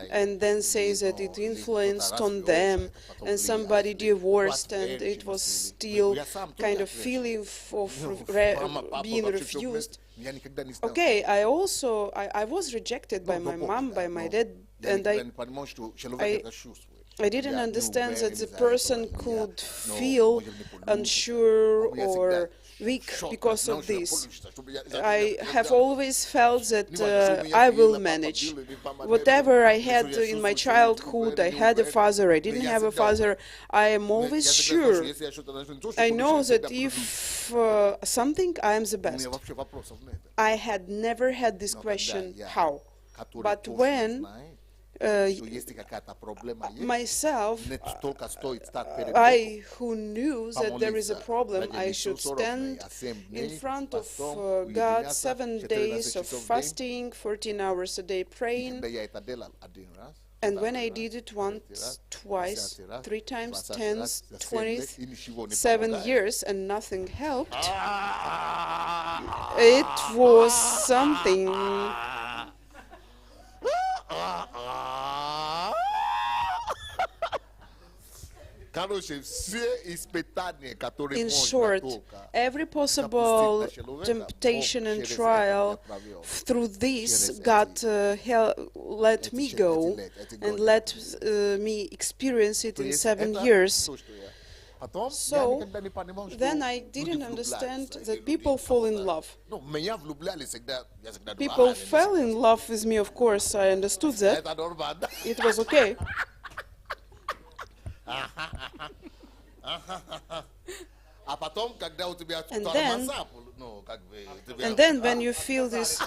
and then says that it influenced on them, and somebody divorced, and it was still kind of feeling of being refused. Okay, I was rejected by my mom, by my dad, and I didn't understand that the person could feel unsure or weak because of this. I have always felt that I will manage. Whatever I had in my childhood, I had a father, I didn't have a father, I am always sure. I know that if something, I am the best. I had never had this question, how? But when myself, I who knew that there is a problem, I should stand in front of God 7 days of fasting, 14 hours a day praying. And when I did it once, twice, 3 times, 10, 27 years, and nothing helped, it was something. In short, every possible temptation and trial, through this, God let me go and let me experience it in 7 years. So then I didn't understand that people fall in love. People fell in love with me, of course, I understood that. It was okay. And then when you feel this,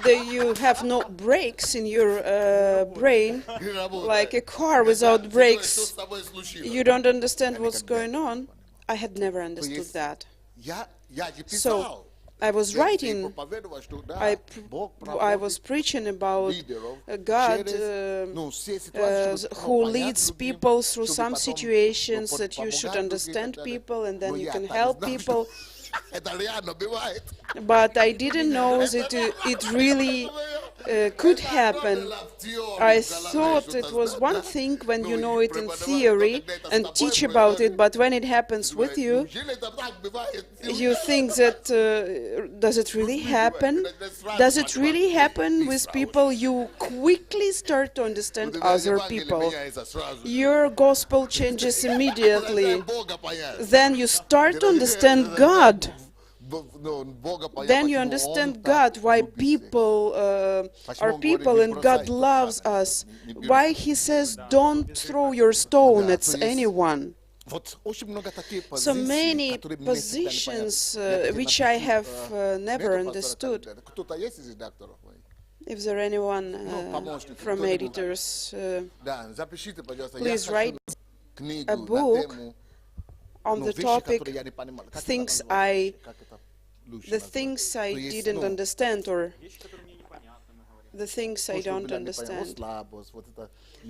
that you have no brakes in your brain, like a car without brakes, you don't understand what's going on. I had never understood that. So I was writing, I was preaching about God who leads people through some situations, that you should understand people and then you can help people. But I didn't know that it really could happen. I thought it was one thing when you know it in theory and teach about it, but when it happens with you, you think that, does it really happen? Does it really happen with people? You quickly start to understand other people. Your gospel changes immediately. Then you start to understand God. Then you understand God, why people are people and God loves us. Why He says, don't throw your stone at anyone. So many positions which I have never understood. If there anyone from editors, please write a book on the topic the things I didn't understand, or the things I don't understand.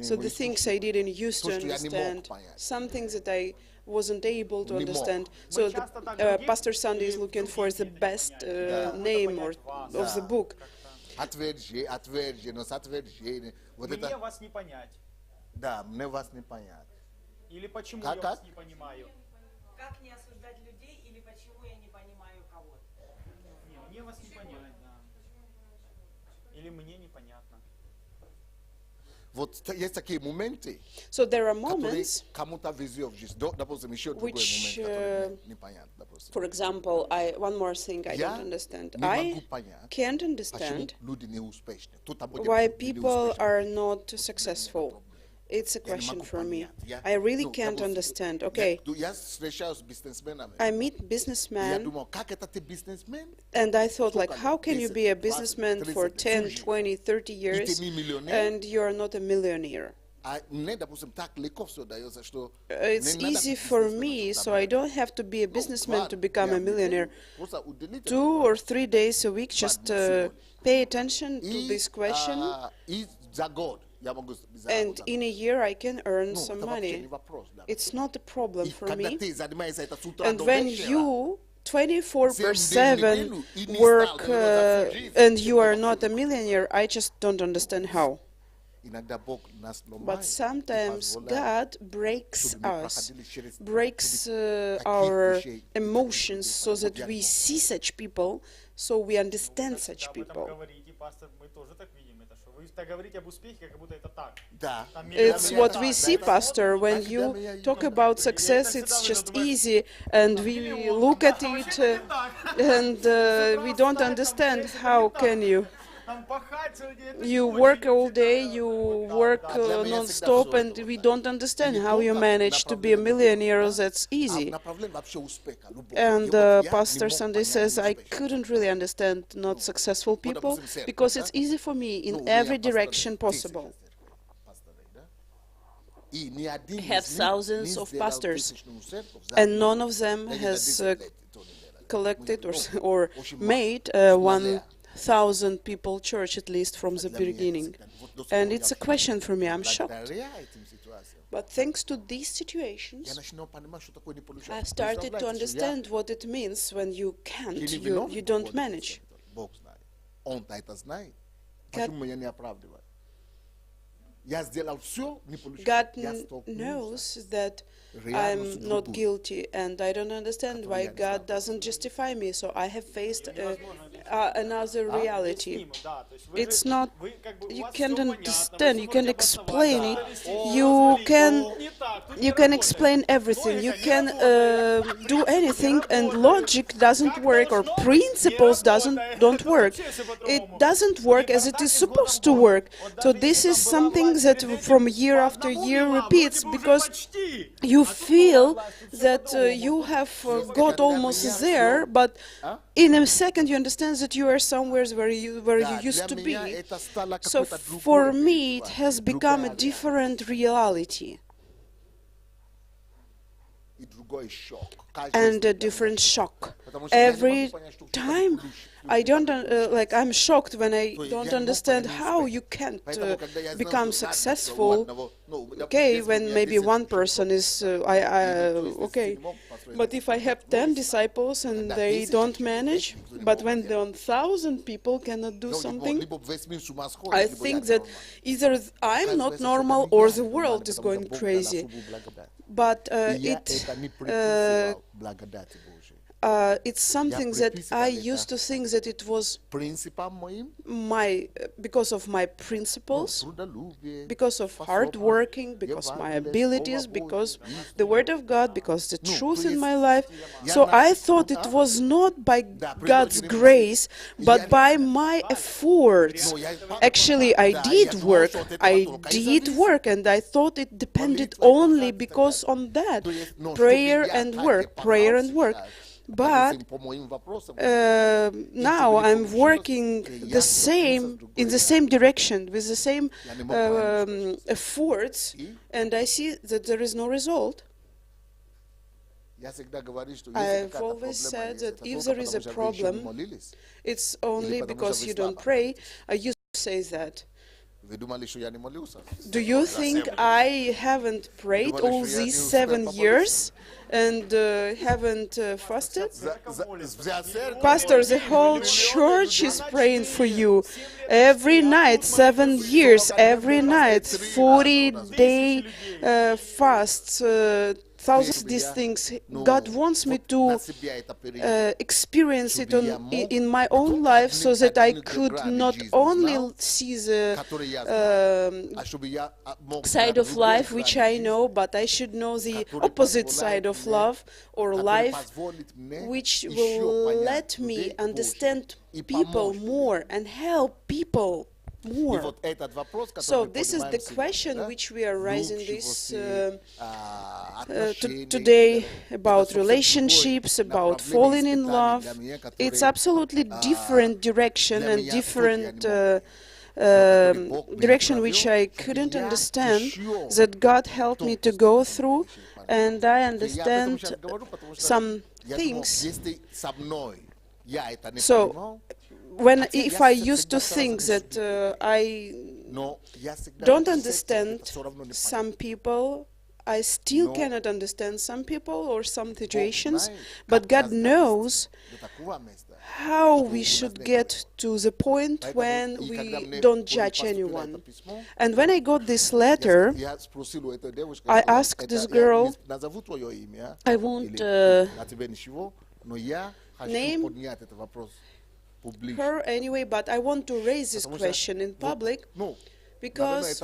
So the things I didn't used to understand, some things that I wasn't able to understand. So Pastor Sandy is looking for the best name of the book. Мне вас не понять. Да, мне вас не понять. Или почему я вас не понимаю. Как не осуждать людей, или почему я не понимаю кого-то. Мне вас не понять, да. Или мне непонятно. Вот есть такие моменты, so there are moments кому-то везет в жизни. Допустим, еще другой which, момент, который непонятно. for example, one more thing I don't understand. I can't understand why people are not successful. It's a question for me. I really can't understand. Okay, I meet businessmen, and I thought, like, how can you be a businessman for 10, 20, 30 years, and you're not a millionaire? It's easy for me, so I don't have to be a businessman to become a millionaire. 2 or 3 days a week, just pay attention to this question, and in a year I can earn some money. It's not a problem for me. And when you 24/7 work and you are not a millionaire, I just don't understand how. But sometimes God breaks us, breaks our emotions so that we see such people, so we understand such people. It's what we see, Pastor. When you talk about success, it's just easy, and we look at it and we don't understand. How can you? You work all day, you work non-stop, and we don't understand how you manage to be a millionaire. That's easy. And Pastor Sunday says, I couldn't really understand not successful people because it's easy for me in every direction possible. I have thousands of pastors, and none of them has collected or made 1,000 people church, at least from the beginning. And it's a question for me. I'm shocked. But thanks to these situations, I started to understand what it means when you can't, you don't manage. God knows that I'm not guilty, and I don't understand why God doesn't justify me. So I have faced another reality. It's not, you can't understand, you can explain it, you can explain everything, you can do anything, and logic doesn't work, or principles don't work. It doesn't work as it is supposed to work. So this is something that from year after year repeats, because you feel that you have got almost there, but in a second you understand that you are somewhere where you used to be. So for me it has become a different reality and a different shock. Every time I don't I'm shocked when I don't understand how you can't become successful. Okay, when maybe one person is okay, but if I have 10 disciples and they don't manage, but when 1,000 people cannot do something, I think that either I'm not normal or the world is going crazy. But it's something that I used to think that it was because of my principles, because of hard working, because my abilities, because the Word of God, because the truth in my life. So I thought it was not by God's grace, but by my efforts. Actually, I did work, and I thought it depended only because on that, prayer and work, prayer and work. But now I'm working in the same direction, with the same efforts, and I see that there is no result. I've always said that if there is a problem, it's only because you don't pray. I used to say that. Do you think I haven't prayed all these 7 years and haven't fasted? Pastor, the whole church is praying for you. Every night, 7 years, every night, 40-day fasts, thousands of these things. God wants me to experience it in my own life, so that I could not only see the side of life which I know, but I should know the opposite side of love or life, which will let me understand people more and help people more. So this is the question which we are raising this today about relationships, about falling in love. It's absolutely different direction and different direction which I couldn't understand, that God helped me to go through, and I understand some things. So if I used to think that I don't understand some people, I still cannot understand some people or some situations, but God knows how we should get to the point when we don't judge anyone. And when I got this letter, I asked this girl, I won't name her anyway, but I want to raise this question in public, because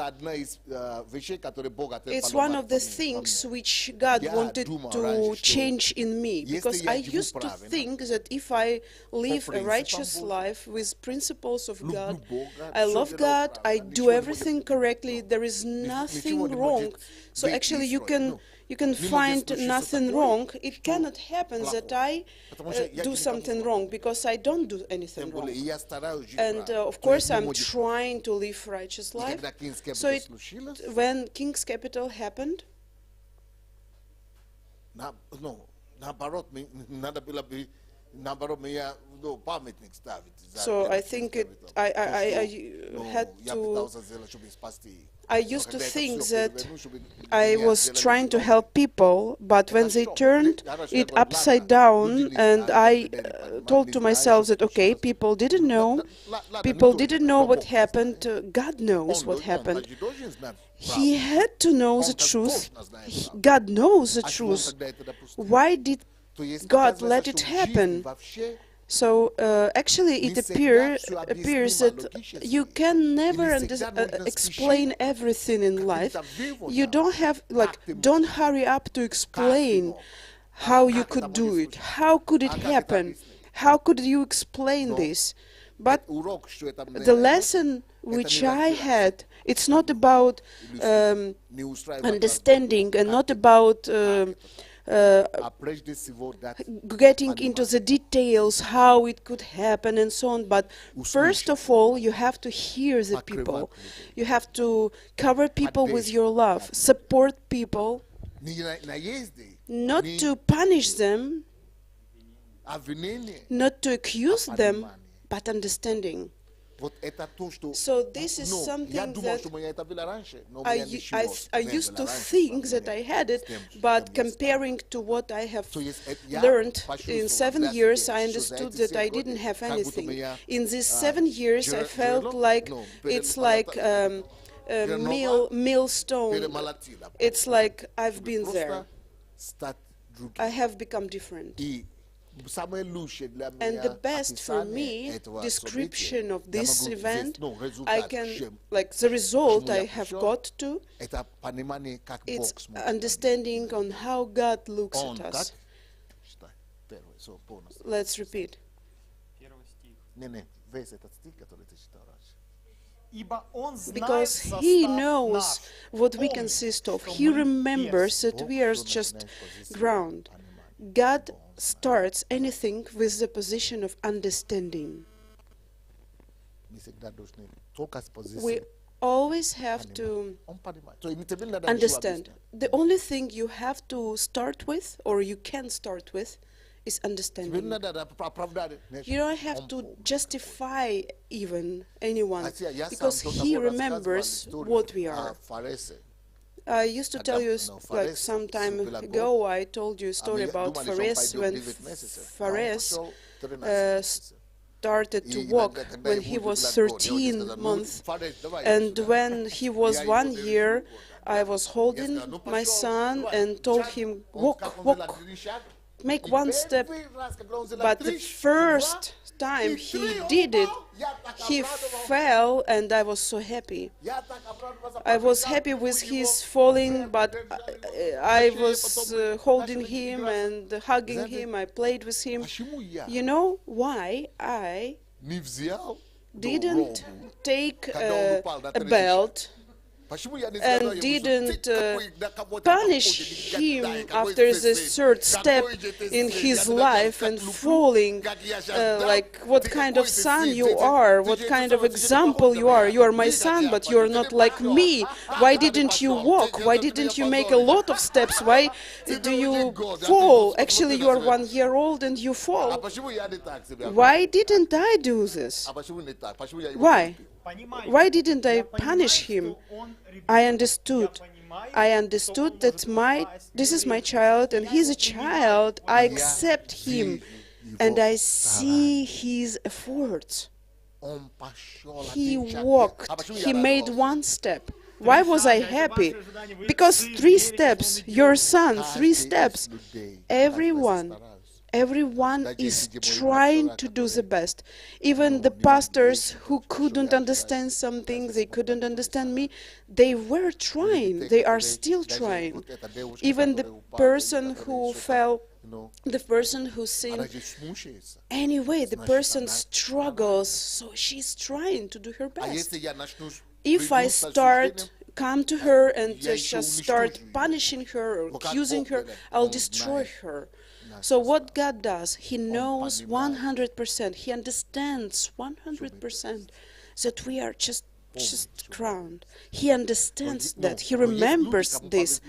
it's one of the things which God wanted to change in me. Because I used to think that if I live a righteous life with principles of God, I love God, I do everything correctly, there is nothing wrong. So actually you can find nothing wrong. It cannot happen that I do something wrong, because I don't do anything wrong. And of course I'm trying to live righteous life. So when King's Capital happened, so I think I had to. I used to think that I was trying to help people, but when they turned it upside down, and I told to myself that, okay, people didn't know what happened, God knows what happened. He had to know the truth. God knows the truth. Why did God let it happen? So actually it appears that you can never explain everything in life. You don't have, don't hurry up to explain how you could do it. How could it happen? How could you explain this? But the lesson which I had, it's not about understanding and not about getting into the details how it could happen and so on, but first of all you have to hear the people, you have to cover people with your love, support people, not to punish them, not to accuse them, but understanding. So this is something that I used to think that I had it, but comparing to what I have learned in 7 years, I understood that I didn't have anything. In these 7 years, I felt like it's like a millstone. It's like I've been there. I have become different. And the best for me description of this event, I can, like the result I have got to, it's understanding on how God looks at us. Let's repeat. Because He knows what we consist of. He remembers that we are just ground. God starts anything with the position of understanding. We always have to understand. The only thing you have to start with, or you can start with, is understanding. You don't have to justify even anyone, because He remembers what we are. I used to tell you, like some time ago, I told you a story about Fares, when Fares started to walk when he was 13 months, and when he was 1 year, I was holding my son and told him, walk, walk, make one step. But the first time he did it, he fell, and I was so happy. I was happy with his falling, but I was holding him and hugging him. I played with him. You know why I didn't take a belt and didn't punish him after the third step in his life and falling, like what kind of son you are, what kind of example you are. You are my son, but you are not like me. Why didn't you walk? Why didn't you make a lot of steps? Why do you fall? Actually, you are 1 year old and you fall. Why didn't I do this? Why? Why didn't I punish him? I understood. I understood that this is my child, and he's a child. I accept him, and I see his efforts. He walked. He made one step. Why was I happy? Because 3 steps, your son, 3 steps. Everyone is trying to do the best. Even the pastors who couldn't understand something, they couldn't understand me, they were trying. They are still trying. Even the person who fell, the person who sinned, anyway, the person struggles, so she's trying to do her best. If I come to her and just start punishing her or accusing her, I'll destroy her. So what God does, He knows 100%, He understands 100% that we are just crowned. He understands that, He remembers this.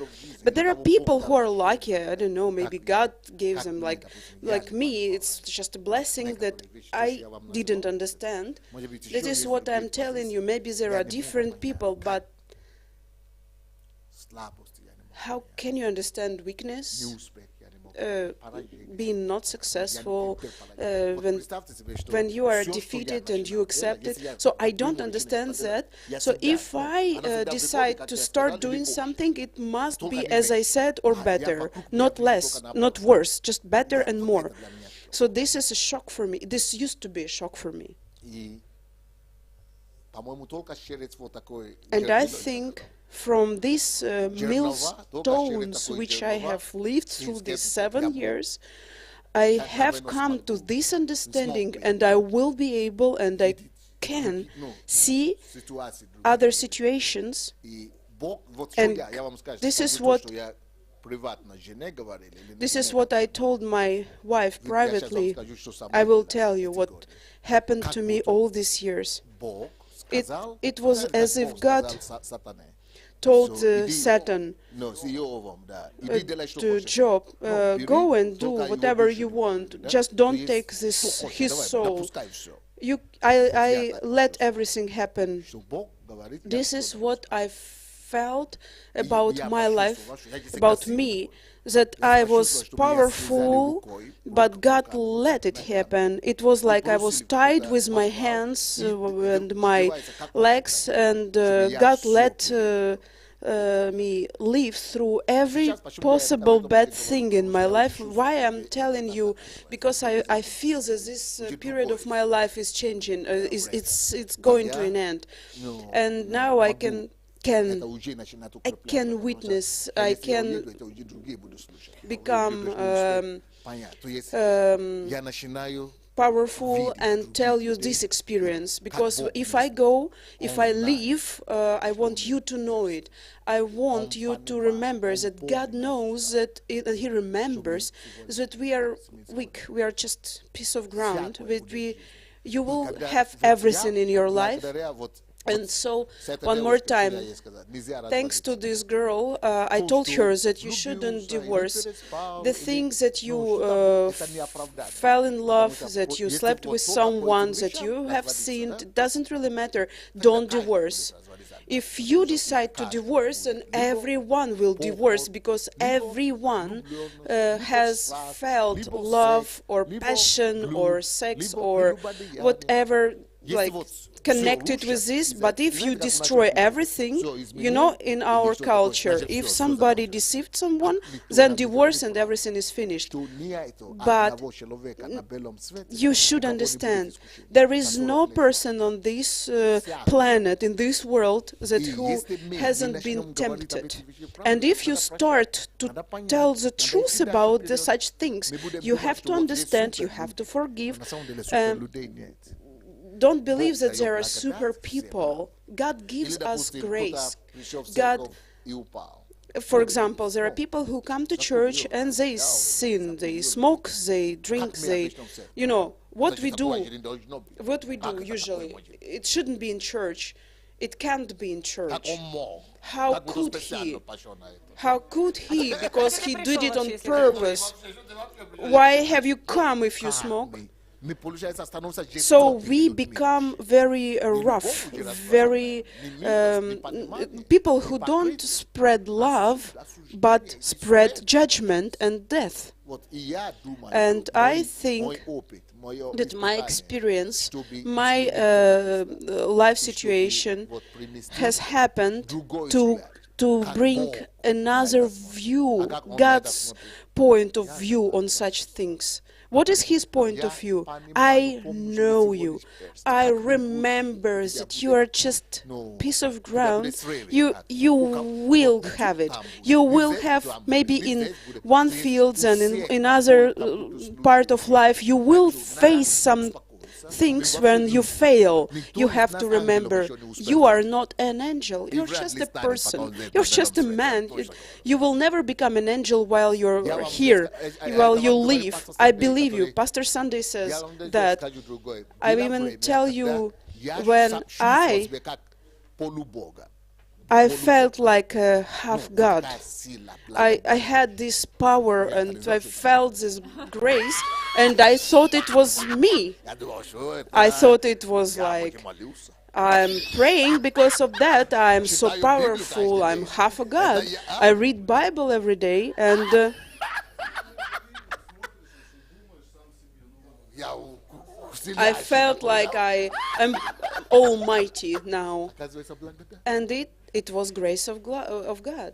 But there are people who are lucky, I don't know, maybe God gave them, like me, it's just a blessing that I didn't understand. That is what I'm telling you. Maybe there are different people, but how can you understand weakness? Being not successful, when you are defeated and you accept it. So I don't understand that. So if I decide to start doing something, it must be, as I said, or better, not less, not worse, just better and more. So this is a shock for me. This used to be a shock for me. And I think from these milestones which I have lived through these 7 years, I have come to this understanding, and I will be able, and I can see other situations. And this is what I told my wife privately. I will tell you what happened to me all these years. It was as if God told Satan to Job, go and do whatever you want, just don't take his soul. I let everything happen. This is what I felt about my life, about me, that I was powerful, but God let it happen. It was like I was tied with my hands and my legs, and God let me live through every possible bad thing in my life. Why I'm telling you? Because I feel that this period of my life is changing. It's going to an end, and now I can witness. I can become powerful and tell you this experience, because if I leave, I want you to know it. I want you to remember that God knows that He remembers that we are weak. We are just a piece of ground. You will have everything in your life. And so, one more time, thanks to this girl, I told her that you shouldn't divorce. The things that you fell in love, that you slept with someone, that you have sinned, it doesn't really matter. Don't divorce. If you decide to divorce, then everyone will divorce, because everyone has felt love or passion or sex or whatever, like, connected with this. But if you destroy everything, you know, in our culture, if somebody deceived someone, then divorce and everything is finished. But you should understand, there is no person on this planet, in this world, who hasn't been tempted. And if you start to tell the truth about such things, you have to understand, you have to forgive. Don't believe that there are super people. God gives us grace. God, for example, there are people who come to church and they sin, they smoke, they drink, you know, what we do usually, it shouldn't be in church. It can't be in church. How could he? How could he? Because he did it on purpose. Why have you come if you smoke? So we become very rough, very people who don't spread love, but spread judgment and death. And I think that my experience, my life situation has happened to bring another view, God's point of view on such things. What is His point of view? I know you. I remember that you are just a piece of ground. You will have it. You will have, maybe in one field and in another part of life, you will face some things when you fail. You have to remember, you are not an angel. You're just a person. You're just a man. You will never become an angel while you're here, while you live. I believe you. Pastor Sunday says that. I even tell you, when I felt like a half God. I had this power and I felt this grace, and I thought it was me. I thought it was like, I'm praying because of that. I'm so powerful. I'm half a God. I read Bible every day, and I felt like I am almighty now. And it was grace of God.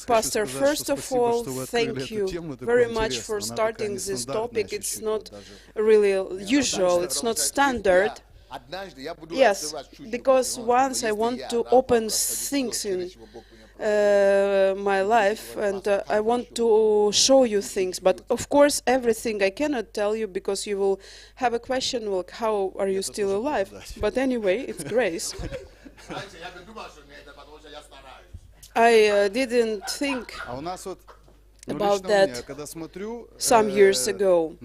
Pastor, first of all, thank you very much for starting this topic. It's not really usual, it's not standard. Yes, because once I want to open things in my life, and I want to show you things, but of course everything I cannot tell you, because you will have a question like, how are you still alive? But anyway, it's grace. I didn't think about that some years ago.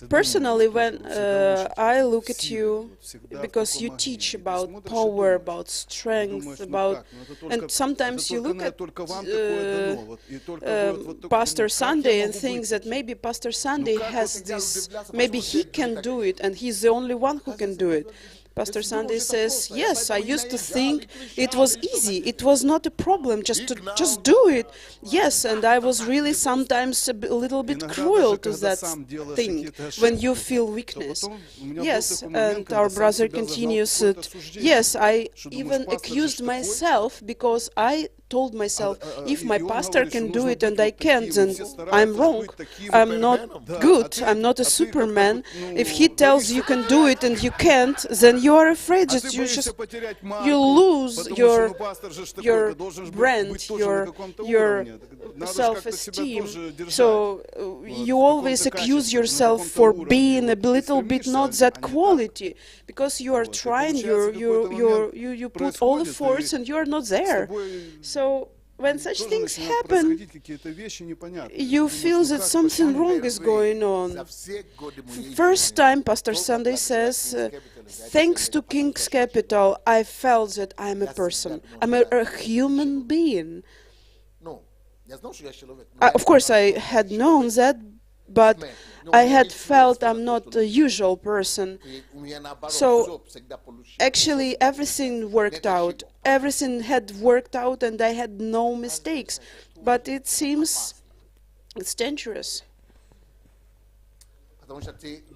Personally, when I look at you, because you teach about power, about strength, and sometimes you look at Pastor Sunday and think that maybe Pastor Sunday has this, maybe he can do it, and he's the only one who can do it. Pastor Sunday says, yes, I used to think it was easy. It was not a problem just to just do it. Yes, and I was really sometimes a little bit cruel to that thing when you feel weakness. Yes, and our brother continues that, yes, I even accused myself because I told myself, if my pastor can do it and I can't, then I'm wrong. I'm not good. I'm not a superman. If he tells you can do it and you can't, then you are afraid that you lose your brand, your self-esteem. So you always accuse yourself for being a little bit not that quality, because you are trying, you put all efforts and you are not there. So when such things happen, you feel that something wrong is going on. First time, Pastor Sunday says, thanks to King's Capital, I felt that I'm a person. I'm a human being. Of course, I had known that, but I had felt I'm not a usual person. So actually everything worked out. Everything had worked out and I had no mistakes. But it seems it's dangerous.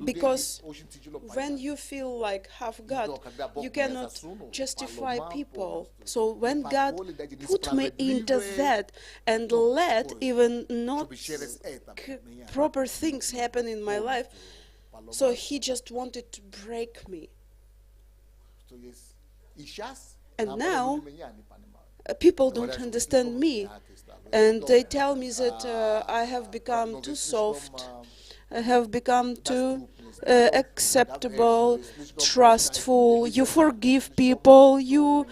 Because when you feel like half God, you cannot justify people. So when God put me into that and let even not proper things happen in my life, so He just wanted to break me. And now people don't understand me, and they tell me that I have become too soft, I have become too acceptable, trustful, you forgive people, you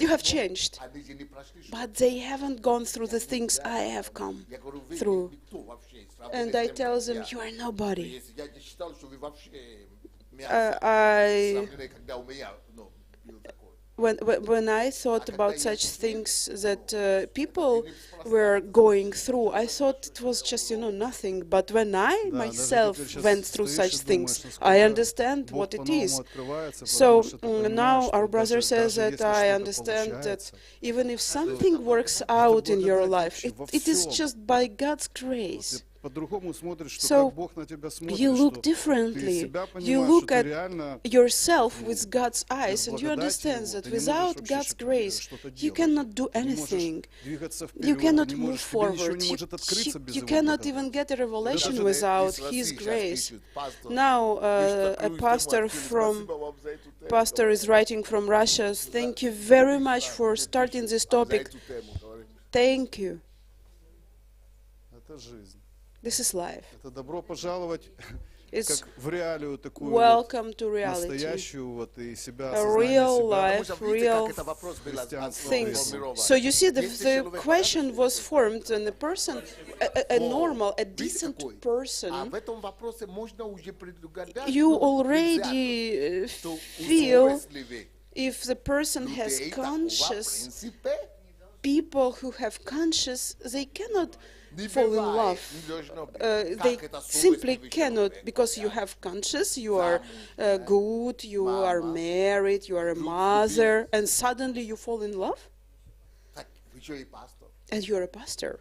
have changed. But they haven't gone through the things I have come through. And I tell them, you are nobody. When I thought about such things that people were going through, I thought it was just, nothing. But when I myself went through such things, I understand what it is. So now our brother says that I understand that even if something works out in your life, it is just by God's grace. So you look differently. You look at yourself with God's eyes, and you understand that without God's grace, you cannot do anything. You cannot move forward. You cannot even get a revelation without His grace. Now, a pastor is writing from Russia. Thank you very much for starting this topic. Thank you. This is life. It's welcome to reality. A real life, real things. So you see, the question was formed, and a person, a normal, a decent person, you already feel if the person has conscience. People who have conscience, they cannot fall in love. They simply cannot, because you have conscience, you are good, you are married, you are a mother, and suddenly you fall in love? And you're a pastor.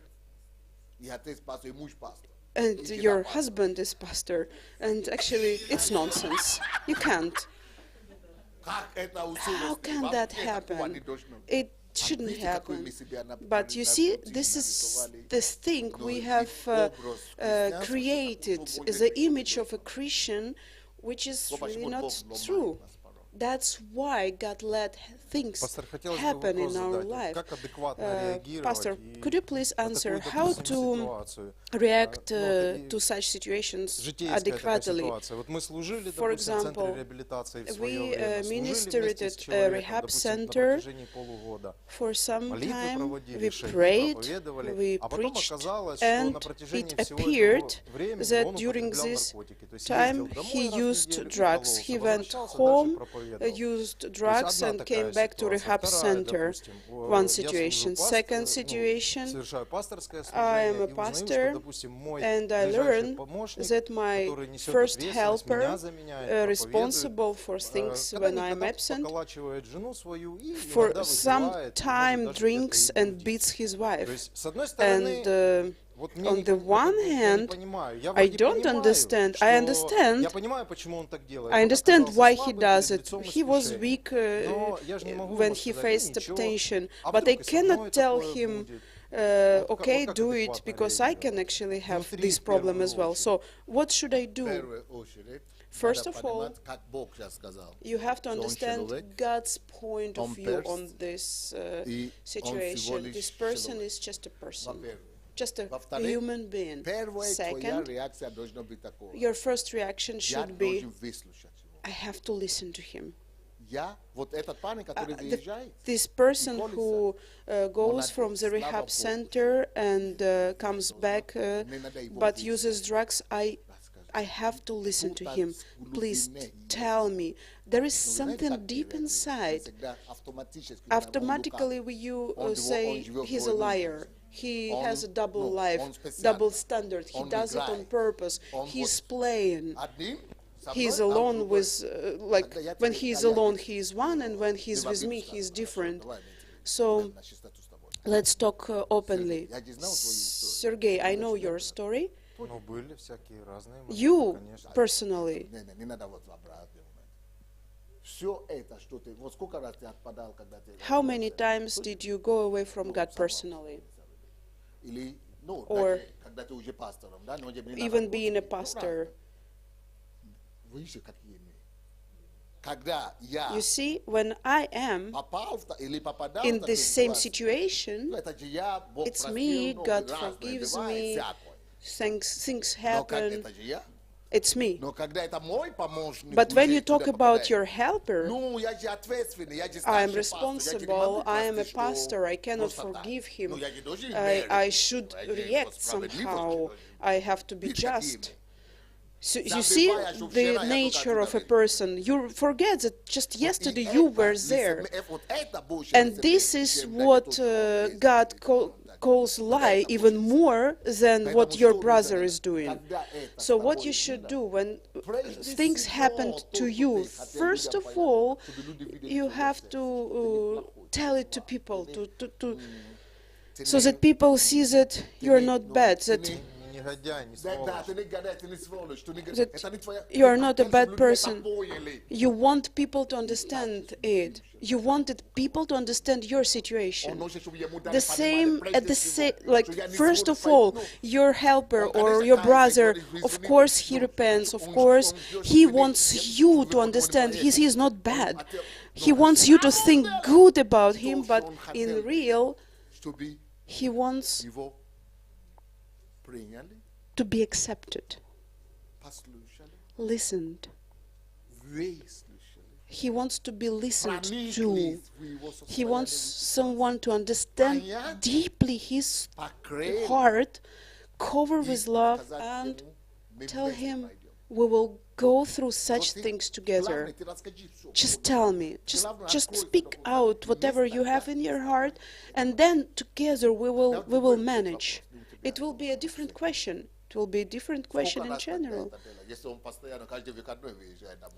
And your husband is pastor. And actually, it's nonsense. You can't. How can that happen? It shouldn't happen. But you see, this is this thing we have created, the image of a Christian, which is really not true. That's why God let things happen in our life. Pastor, could you please answer how to react to such situations adequately? For example, we ministered at a rehab center for some time. We prayed, we preached, and it appeared that during this time he used drugs. He went home used drugs and came back to rehab center. One situation. Second situation, I am a pastor and I learn that my first helper, responsible for things when I'm absent, for some time drinks and beats his wife. And on the one hand, I don't understand. I understand why he does it. He was weak when he faced temptation, but I cannot tell him, okay, do it, because I can actually have this problem as well. So what should I do? First of all, you have to understand God's point of view on this situation. This person is just a person. Just a human being. Second, your first reaction should be, I have to listen to him. This person who goes from the rehab center and comes back but uses drugs, I have to listen to him. Please tell me. There is something deep inside. Automatically you say he's a liar. He has a double life, double standard. He does it on purpose. He's playing. He's alone with, like, when he's alone, he's one, and when he's with me, he's different. So let's talk openly. Sergey, I know your story. You personally. How many times did you go away from God personally? Or even being a pastor? You see, when I am in this same situation, it's me, God forgives me, things happen, it's me. But when you talk about your helper, I am responsible, I am a pastor, I cannot forgive him, I should react somehow, I have to be just. So you see the nature of a person. You forget that just yesterday you were there. And this is what God calls lie even more than what your brother is doing. So what you should do when things happen to you, first of all, you have to tell it to people, so that people see that you're not bad, that you are not a bad person. You want people to understand it. You wanted people to understand your situation. The same, like, first of all, your helper or your brother, of course he repents, of course he wants you to understand he's not bad. He wants you to think good about him, but in real, he wants to be accepted, listened. He wants to be listened to. He wants someone to understand deeply his heart, cover with love, and tell him, we will go through such things together. Just tell me, just speak out whatever you have in your heart, and then together we will manage. It will be a different question. It will be a different question in general.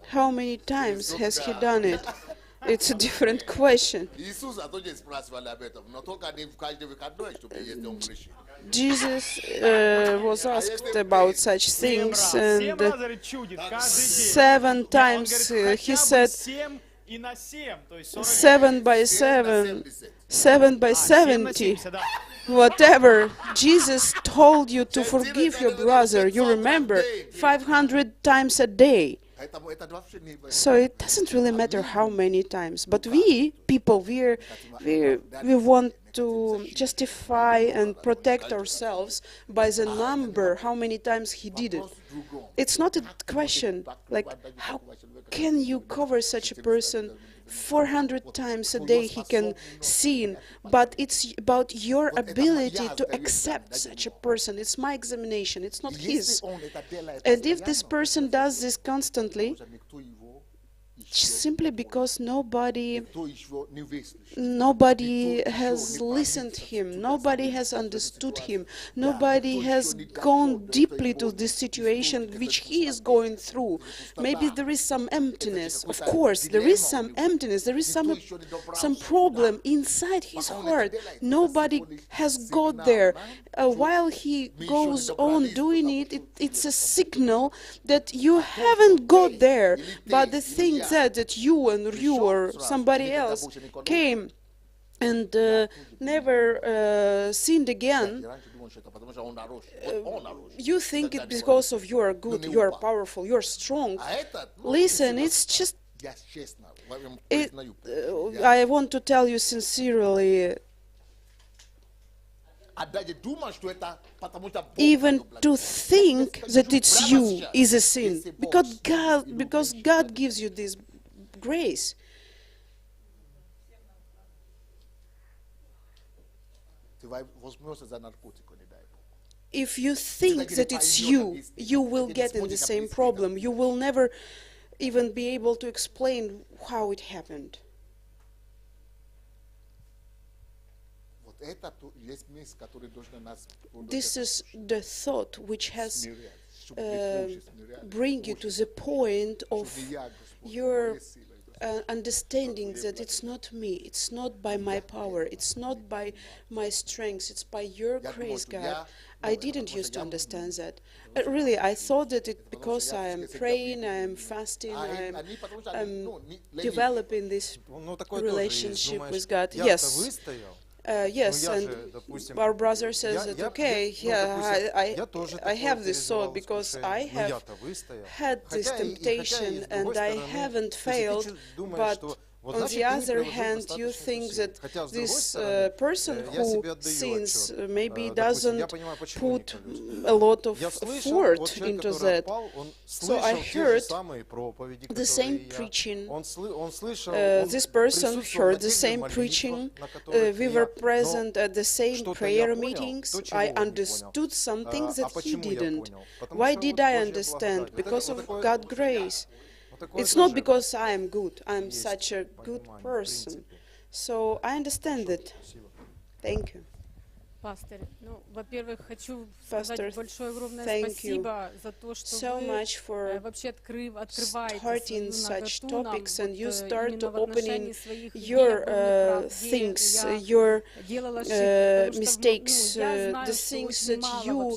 How many times has he done it? It's a different question. Jesus was asked about such things, and 7 times he said, 7 by 7, 7 by 70. Whatever Jesus told you to forgive your brother, you remember 500 times a day. So it doesn't really matter how many times. But we, people, we want to justify and protect ourselves by the number, how many times he did it. It's not a question, like, how can you cover such a person 400 times a day he can sin, but it's about your ability to accept such a person. It's my examination, it's not his. And if this person does this constantly, simply because nobody has listened to him, nobody has understood him, nobody has gone deeply to this situation which he is going through. Maybe there is some emptiness. Of course, there is some emptiness. There is some problem inside his heart. Nobody has got there. While he goes on doing it, it's a signal that you haven't got there. But the thing that you or somebody else came and never sinned again, you think it's because of you are good, you are powerful, you are strong. Listen, it's just, I want to tell you sincerely, even to think that it's you is a sin, because God gives you this grace. If you think that it's you, you will get in the same problem. You will never even be able to explain how it happened. This is the thought which has bring you to the point of your understanding that it's not me, it's not by my power, it's not by my strength, it's by your grace, God. I didn't used to understand that. Really, I thought that it because I am praying, I am fasting, I'm developing this relationship with God. Yes. Yes, and our brother says that, okay, yeah, I have this thought because I have had this temptation and I haven't failed, but on the other hand, you think that this person who sins maybe doesn't put a lot of effort into that. So I heard the same preaching. This person heard the same preaching. We were present at the same prayer meetings. I understood something that he didn't. Why did I understand? Because of God's grace. It's not because I am good. I'm such a good person. So I understand it. Thank you. Pastor, во-первых, хочу сказать большое огромное спасибо за то, что вы вообще открываете such topics and you start opening your things, your mistakes, the things that you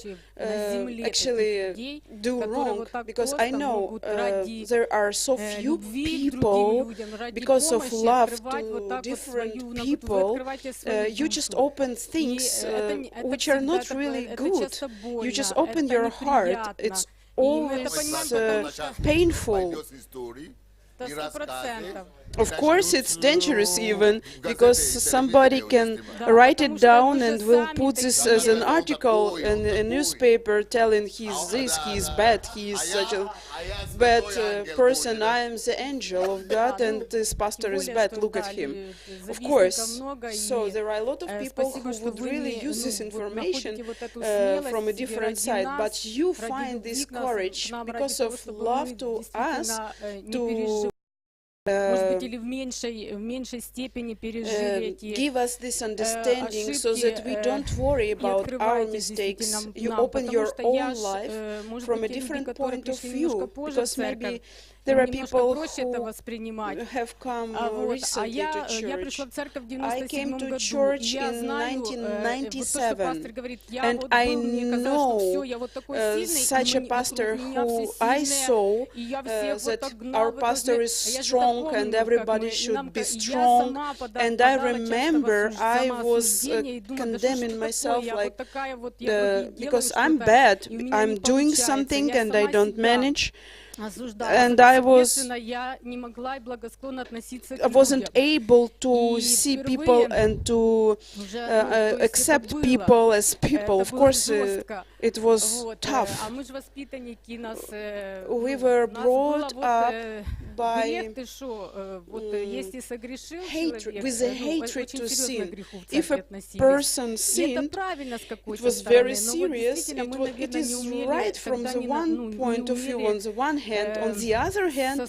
actually do wrong. Because I know there are so few people, because of love to different people, you just open things which are not really good. You just open your heart. It's always painful. Of course, it's dangerous even, because somebody can write it down and will put this as an article in a newspaper telling he's this, he's bad, he is such a bad person. I am the angel of God and this pastor is bad, look at him. Of course. So there are a lot of people who would really use this information from a different side, but you find this courage because of love to us, to give us this understanding so that we don't worry about our mistakes. You open your own life from a different point of view, because maybe there are people who have come recently to church. I came to church in 1997, and I know such a pastor who I saw that our pastor is strong and everybody should be strong. And I remember I was condemning myself like, because I'm bad, I'm doing something and I don't manage. And I wasn't able to see people and to accept people as people. Of course, it was tough. We were brought up by hatred, with a hatred to sin. If a person sinned, it was very serious. It is right from the one point of view. On the one the other hand,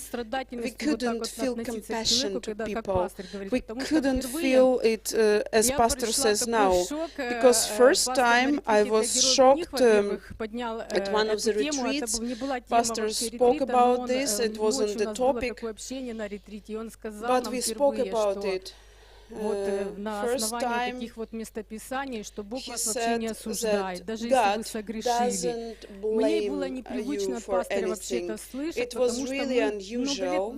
we couldn't feel compassion to people. We couldn't feel it as Pastor says now. Because first time I was shocked at one of the retreats. Pastor spoke about this. It wasn't the topic, but we spoke about it. First time, he said that God doesn't blame you for anything. It was really unusual,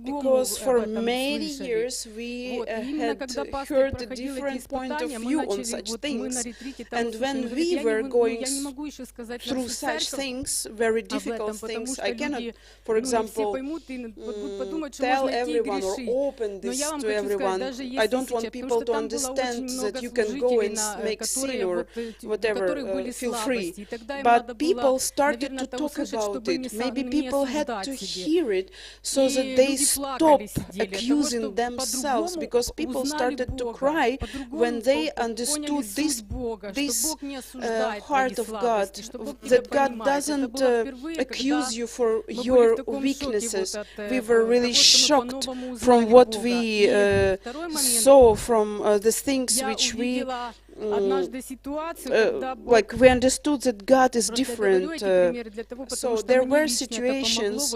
because for many years we had heard a different point of view on such things. And when we were going through such things, very difficult things, I cannot, for example, tell everyone or open this to everyone. I don't want people to understand that you can go and make sin or whatever, feel free. But people started to talk about it. Maybe people had to hear it so that they stop accusing themselves, because people started to cry when they understood this heart of God, that God doesn't accuse you for your weaknesses. We were really shocked from what we saw, from the things which we like we understood that God is different. So there were situations,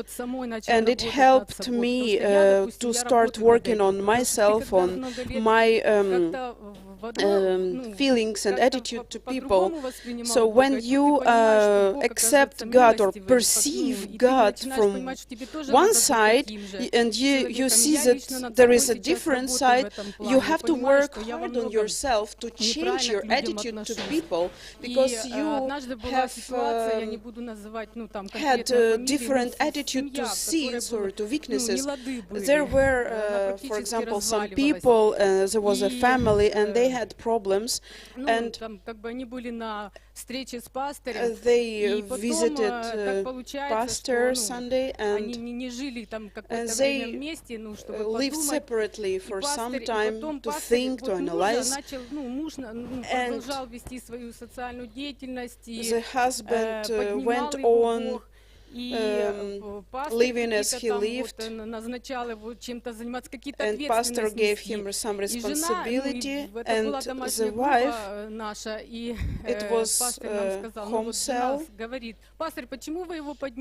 and it helped me to start working on myself, on my feelings and attitude to people. So when you accept God or perceive God from one side, and you see that there is a different side, you have to work hard on yourself to change your attitude to people, because you have had a different attitude to sins or to weaknesses. There were, for example, some people, there was a family, and they had problems, and they visited pastor Sunday, and they lived separately for some time to think, to analyze, and the husband went on living as he lived, and pastor gave him some responsibility, and the wife, it was home cell,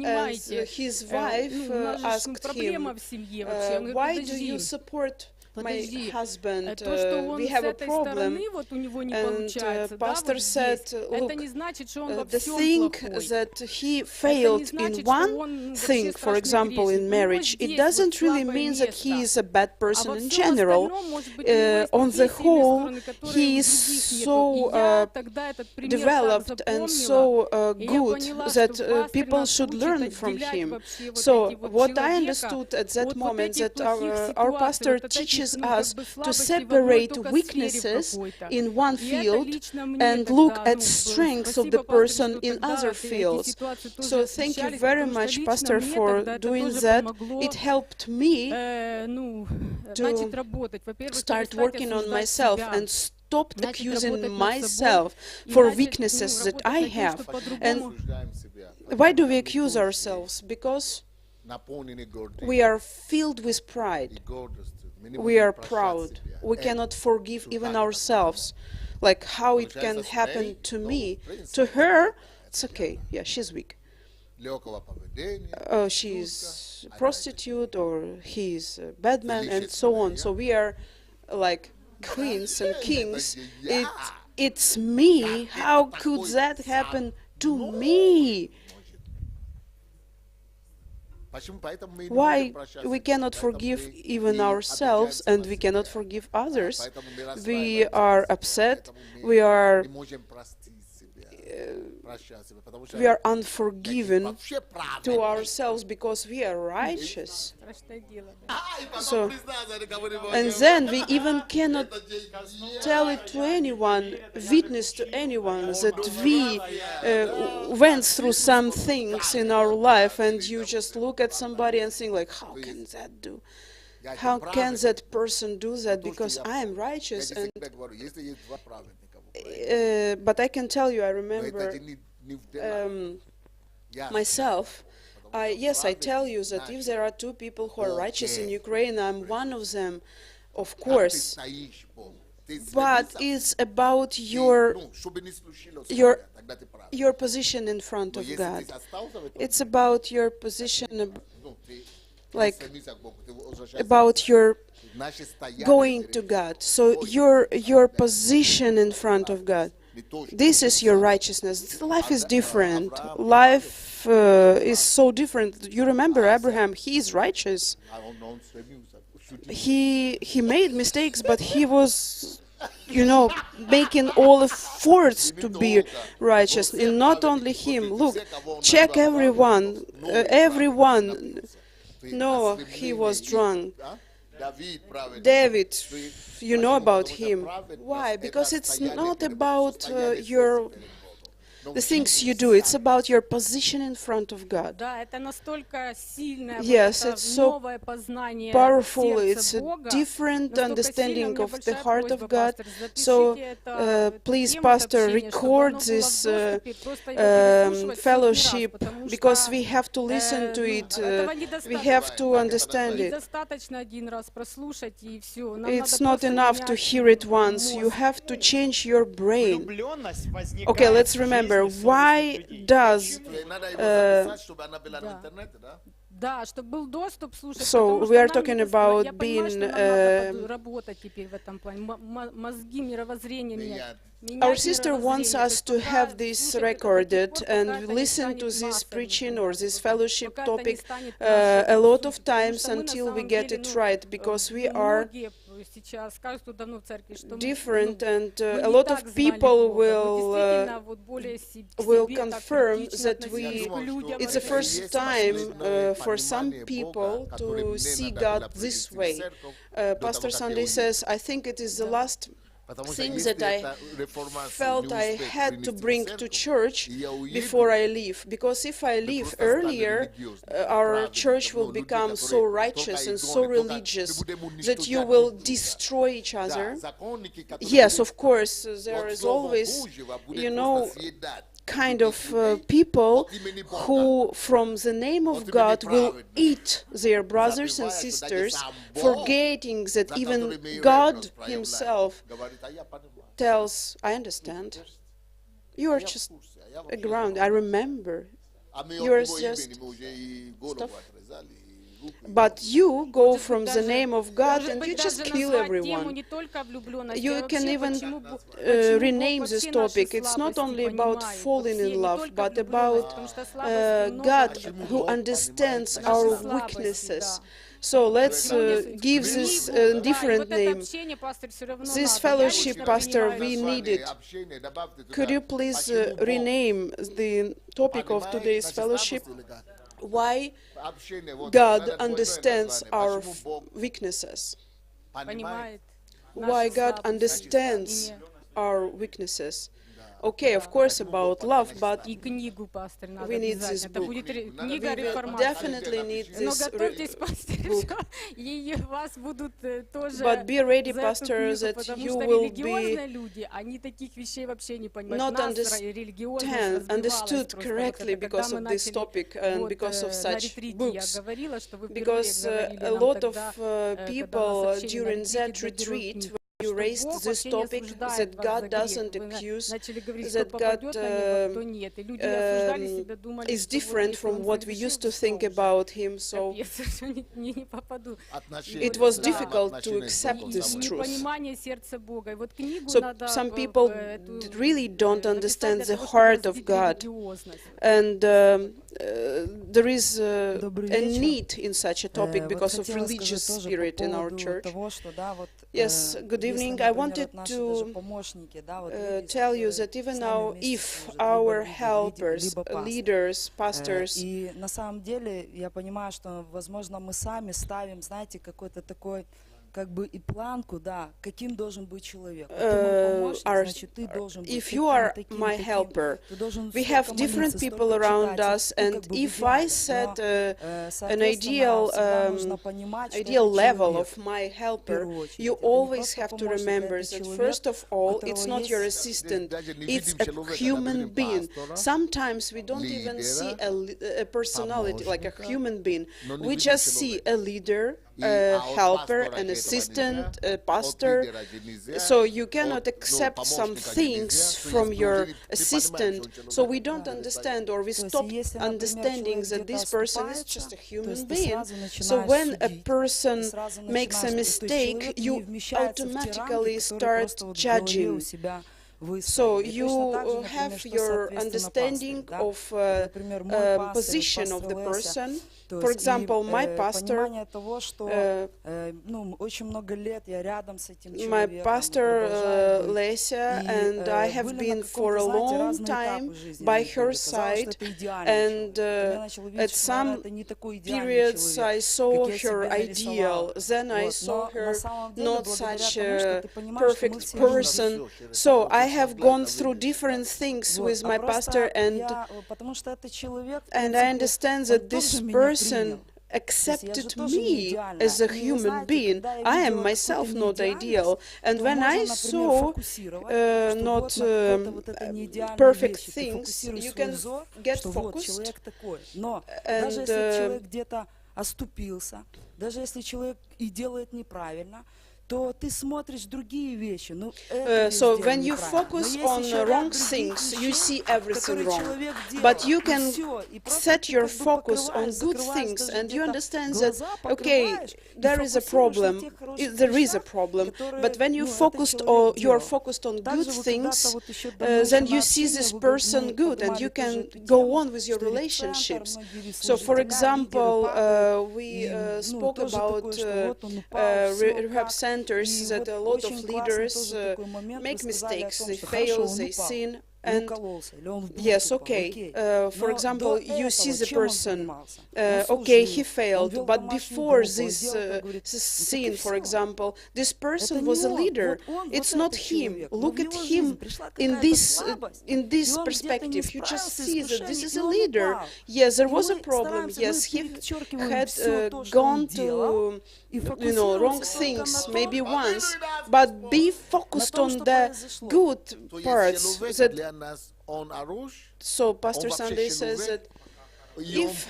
and his wife asked him, why do you support my husband, we have a problem. And pastor said, look, the thing that he failed in one thing, for example, in marriage, it doesn't really mean that he is a bad person in general. On the whole, he is so developed and so good that people should learn from him. So what I understood at that moment, that our pastor teaches us to separate weaknesses in one field and look at strengths of the person in other fields. So thank you very much, Pastor, for doing that. It helped me to start working on myself and stopped accusing myself for weaknesses that I have. And why do we accuse ourselves? Because we are filled with pride. We are proud. We cannot forgive even ourselves. Like how it can happen to me. To her, it's okay. Yeah, she's weak. She's a prostitute, or he's a bad man, and so on. So we are like queens and kings. It's me. How could that happen to me? Why we cannot forgive even ourselves, and we cannot forgive others? We are upset, we are unforgiven to ourselves because we are righteous. So, and then we even cannot tell it to anyone, witness to anyone that we went through some things in our life, and you just look at somebody and think like, how can that do? How can that person do that? Because I am righteous. And but I can tell you, I remember myself Yes, I tell you that if there are two people who are righteous in Ukraine, I'm one of them, of course. But it's about your position in front of God. It's about your position, like about your going to God. So your position in front of God. This is your righteousness. Life is different. Life is so different. You remember Abraham, he is righteous. He made mistakes, but he was, making all efforts to be righteous. And not only him. Look, check everyone. No, he was drunk. David, you know about him. Why? Because it's not about the things you do. It's about your position in front of God. Yes, it's so powerful. It's a different understanding of the heart of God. So please, Pastor, record this fellowship, because we have to listen to it. We have to understand it. It's not enough to hear it once. You have to change your brain. Okay, let's remember. Why does so we are talking about being our sister wants us to have this recorded and listen to this preaching or this fellowship topic a lot of times until we get it right, because we are different, and a lot of people will confirm that it's the first time for some people to see God this way. Pastor Sunday says, I think it is the last thing that I felt I had to bring to church before I leave. Because if I leave earlier, our church will become so righteous and so religious that you will destroy each other. Yes, of course, there is always, kind of people who, from the name of God, will eat their brothers and sisters, forgetting that even God himself tells, I understand. You are just aground. I remember. You are just stuff. But you go from the name of God and you just kill everyone. You can even rename this topic. It's not only about falling in love, but about God who understands our weaknesses. So let's give this a different name. This fellowship, Pastor, we need it. Could you please rename the topic of today's fellowship? Why God understands our weaknesses. Why God understands our weaknesses. Okay, of course, about love, but we need this book. We definitely need this book. But be ready, Pastor, that you will be not understood correctly because of this topic and because of such books. Because a lot of people during that retreat, you raised this topic that God doesn't accuse, that God is different from what we used to think about Him, so it was difficult to accept this truth. So some people really don't understand the heart of God, and there is a need in such a topic because of religious spirit in our church. Yes, good evening. I wanted to tell you that even now, if our helpers, leaders, pastors, на самом деле, я понимаю, что, возможно, мы сами ставим, знаете, какой-то такой, как бы и планку, да, каким должен быть человек. are, значит, ты должен быть if you are таким, my таким, helper, ты должен we столько have different молиться, people столько around читать, us, ну, and как бы в if I идеале. set Но, an соответственно, всегда нужно понимать, что ideal это level человек. of my helper, первую очередь. you Это не always просто have to помощник, а remember это that человек, first of у all, которого it's not your есть assistant, Даже не it's видим a человека, когда human видим being. пастора, Sometimes we don't even see a personality, like a помощника, human being. но не We видим just see человека. a leader, И a от helper, пастора an этого assistant, нельзя, a от pastor. лидера же нельзя, So you cannot от, accept some помощника же things нельзя, то from есть your должен, ты понимаешь, assistant. что он So человек. we don't understand, or we То есть, stop если, например, understanding человек that где-то this person is оступается, just a то human есть ты being. сразу So начинаешь when a судить, person ты сразу makes a начинаешь, то есть mistake, человек не you вмещается в те рамки, automatically которые start просто вот в голове у judging. себя So выстроены. И точно так же, you например, have что your соответственно understanding пастырь, да? of Например, мой пастырь, position of пастор the Леся, person. то For есть, example, и, my pastor, понимание того, что ну, очень много лет я рядом с этим my человеком, pastor продолжаю быть. Lesia, И and I have были на been for a каком-то, знаете, long разные time этапы жизни by у них her были. Казалось, что side, это идеальный and человек. Я начала at видеть, что, наверное, some это не такой идеальный periods человек, I saw как я her себе ideal, нарисовала. then I Вот. saw Но на her самом деле, not благодаря such тому, что a ты понимаешь, что мы perfect все люди. person. So I have gone through different things Вот. with А my pastor, просто я, потому что этот человек, в and I принципе, understand он that this тоже меня person принял. accepted тоже не me идеальная. as a И human знаете, being. когда я I am видела myself какую-то not неидеальность, ideal. And то when можно, I например, saw фокусировать, что not вот на какой-то вот этой неидеальной perfect вещи, ты things, фокусируешь you свой can взор, get что вот focused. человек такой. Но And, даже если человек где-то оступился, даже если человек и делает неправильно, то ты смотришь другие вещи. Ну, so when you focus on wrong things, you see everything wrong. But you can set your focus on good things, and you understand that, okay, there is a problem. There is a problem. But when you focused or you are focused on good things, then you see this person good, and you can go on with your relationships. So, for example, we spoke about rehab centers that a lot of leaders make mistakes, they fail, they sin, and yes, okay, for example, you see the person, okay, he failed, but before this sin, for example, this person was a leader. It's not him. Look at him in this perspective. You just see that this is a leader. Yes, there was a problem. Yes, he had gone to wrong things maybe once, but be focused on the good parts. That so Pastor Sunday says that if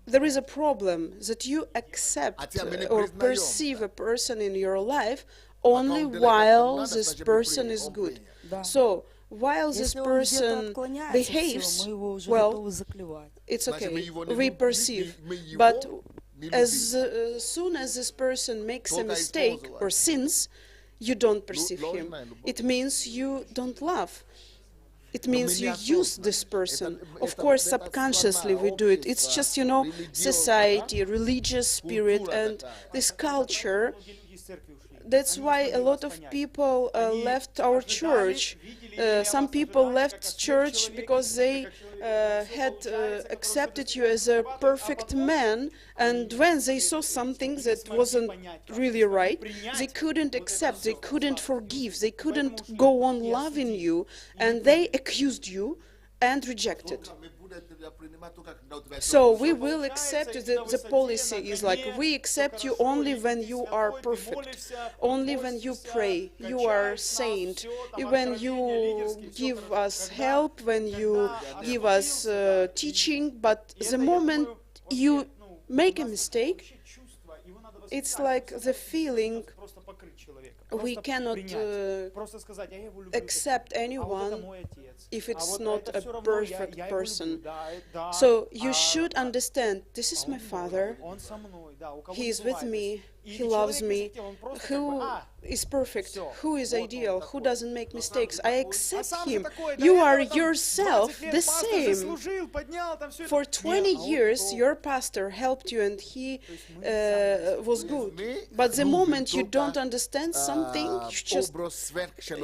there is a problem, that you accept or perceive a person in your life only while this person is good. So while this person behaves well, it's okay, we perceive. But as soon as this person makes a mistake or sins, you don't perceive him. It means you don't love. It means you use this person. Of course, subconsciously we do it. It's just, society, religious spirit, and this culture. That's why a lot of people left our church. Some people left church because they had accepted you as a perfect man, and when they saw something that wasn't really right, they couldn't accept, they couldn't forgive, they couldn't go on loving you, and they accused you and rejected. So we will accept that the policy is like, we accept you only when you are perfect, only when you pray, you are saint, when you give us help, when you give us teaching, but the moment you make a mistake, it's like the feeling we cannot accept anyone if it's not a perfect person. So you should understand, this is my father, he is with me, he loves me, who is perfect, who is ideal, who doesn't make mistakes. I accept him. You are yourself the same. For 20 years, your pastor helped you and he was good. But the moment you don't understand something,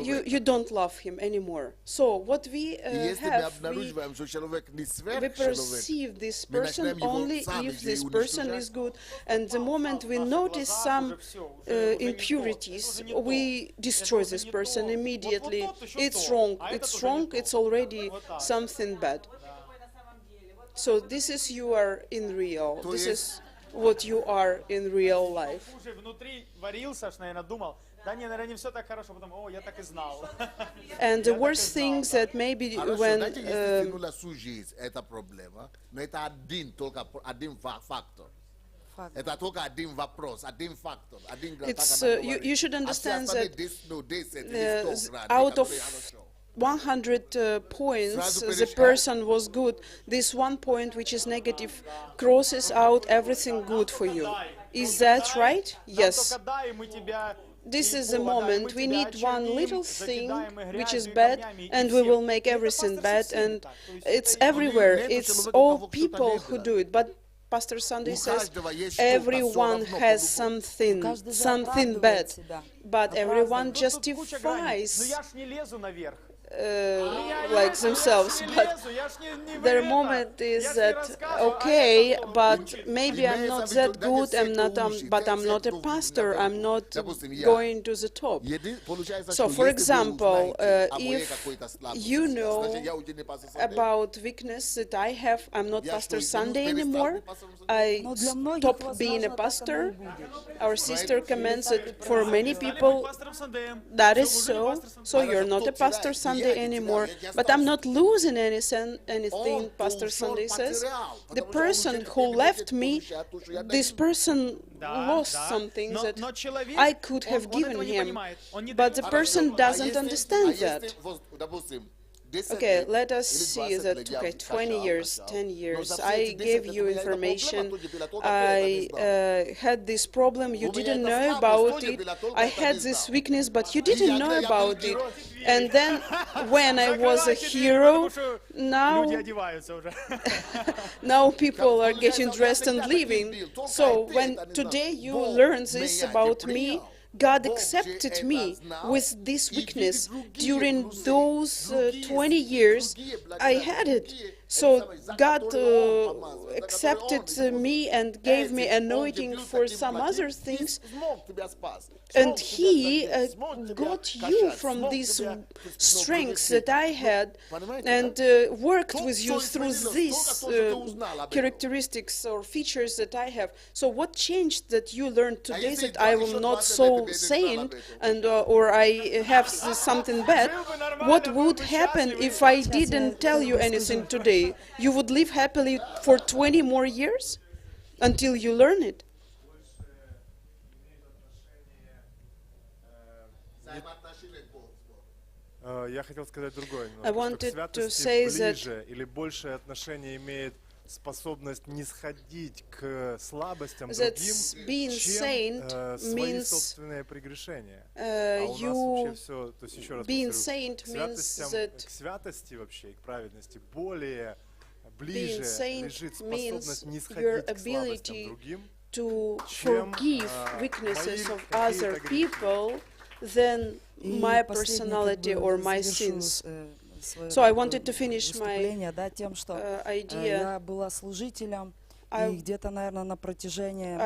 you don't love him anymore. So what we have, we perceive this person only if this person is good. And the moment we notice some impurities, we destroy this person immediately. It's wrong, it's already something bad. So this is you are in real. This is what you are in real life. And the worst things that maybe when it's you should understand that out of 100 points, the person was good. This one point, which is negative, crosses out everything good for you. Is that right? Yes. This is the moment. We need one little thing which is bad, and we will make everything bad. And it's everywhere. It's all people who do it. But Pastor Sunday says everyone has something bad, but everyone justifies like themselves, but their moment is that okay, but maybe I'm not that good, but I'm not a pastor, I'm not going to the top. So for example, if you know about weakness that I have, I'm not Pastor Sunday anymore, I stop being a pastor. Our sister comments that for many people that is so you're not a Pastor Sunday anymore, but I'm not losing anything, Pastor Sunday says. The person who left me, this person lost something that I could have given him, but the person doesn't understand that. Okay, let us see that, okay, 20 years, 10 years, I gave you information, I had this problem, you didn't know about it, I had this weakness, but you didn't know about it, and then when I was a hero, now people are getting dressed and leaving. So when today you learn this about me, God accepted me with this weakness. During those 20 years, I had it. So God accepted me and gave me anointing for some other things. And He got you from these strengths that I had and worked with you through these characteristics or features that I have. So what changed that you learned today that I am not so sane and or I have something bad? What would happen if I didn't tell you anything today? You would live happily for 20 more years until you learn it. I wanted to say that способность не сходить к слабостям другим, being saint means собственное прегрешение. А у нас вообще все, то есть еще раз being повторю, saint к святости вообще, к праведности более ближе лежит способность не сходить к слабостям другим, to forgive weaknesses of other people than my personality or my sins. So I wanted to finish my idea. I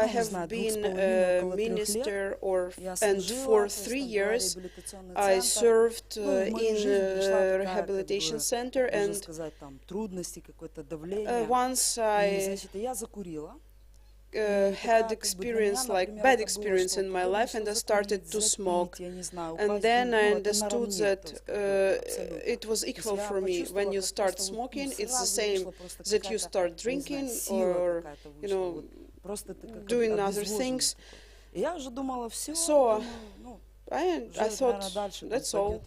have been a minister and for 3 years I served in a rehabilitation center, and once I had experience, like bad experience in my life, and I started to smoke, and then I understood that it was equal for me. When you start smoking, it's the same that you start drinking or doing other things. So I thought that's all.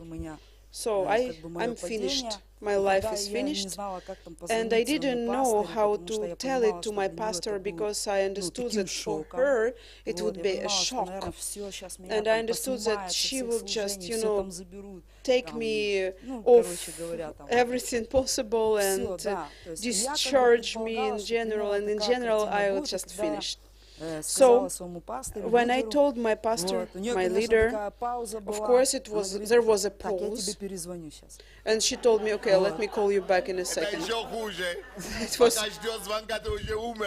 So I'm finished. My life is finished. And I didn't know how to tell it to my pastor, because I understood that for her it would be a shock. And I understood that she would just, take me off everything possible and discharge me in general. And in general, I was just finished. So when I told my pastor, my leader, of course there was a pause, and she told me, okay, let me call you back in a second. It was,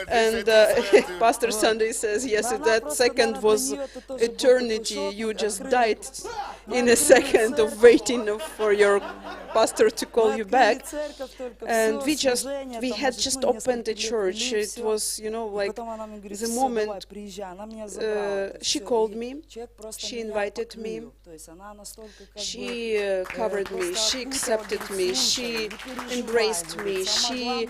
and Pastor Sunday says, yes, that second was eternity. You just died in a second of waiting for your pastor to call you back. And we had just opened the church. It was, like the moment she called me, she invited me, she covered me, she accepted me, she embraced me, she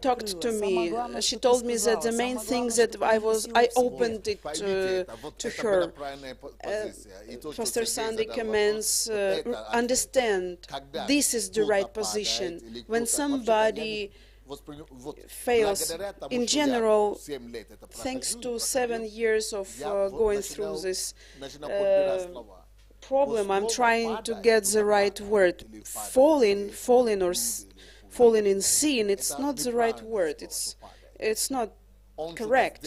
talked to me. She told me that the main thing that I opened it to her. Pastor Sandy commends, understand this is the right position. When somebody fails, in general, thanks to 7 years of going through this problem, I'm trying to get the right word. Falling in sin, it's not the right word. It's not correct.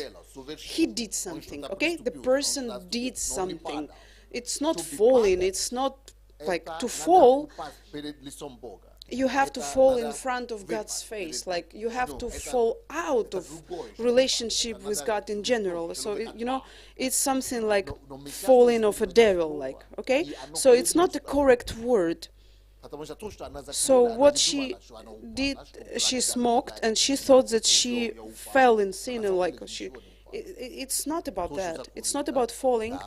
He did something, okay? The person did something. It's not falling, it's not like to fall. You have to fall in front of God's face, like you have to fall out of relationship with God in general. So, it's something like falling of a devil, like, okay? So it's not the correct word. So what she did, she smoked, and she thought that she fell in sin, and like it's not about that. It's not about falling.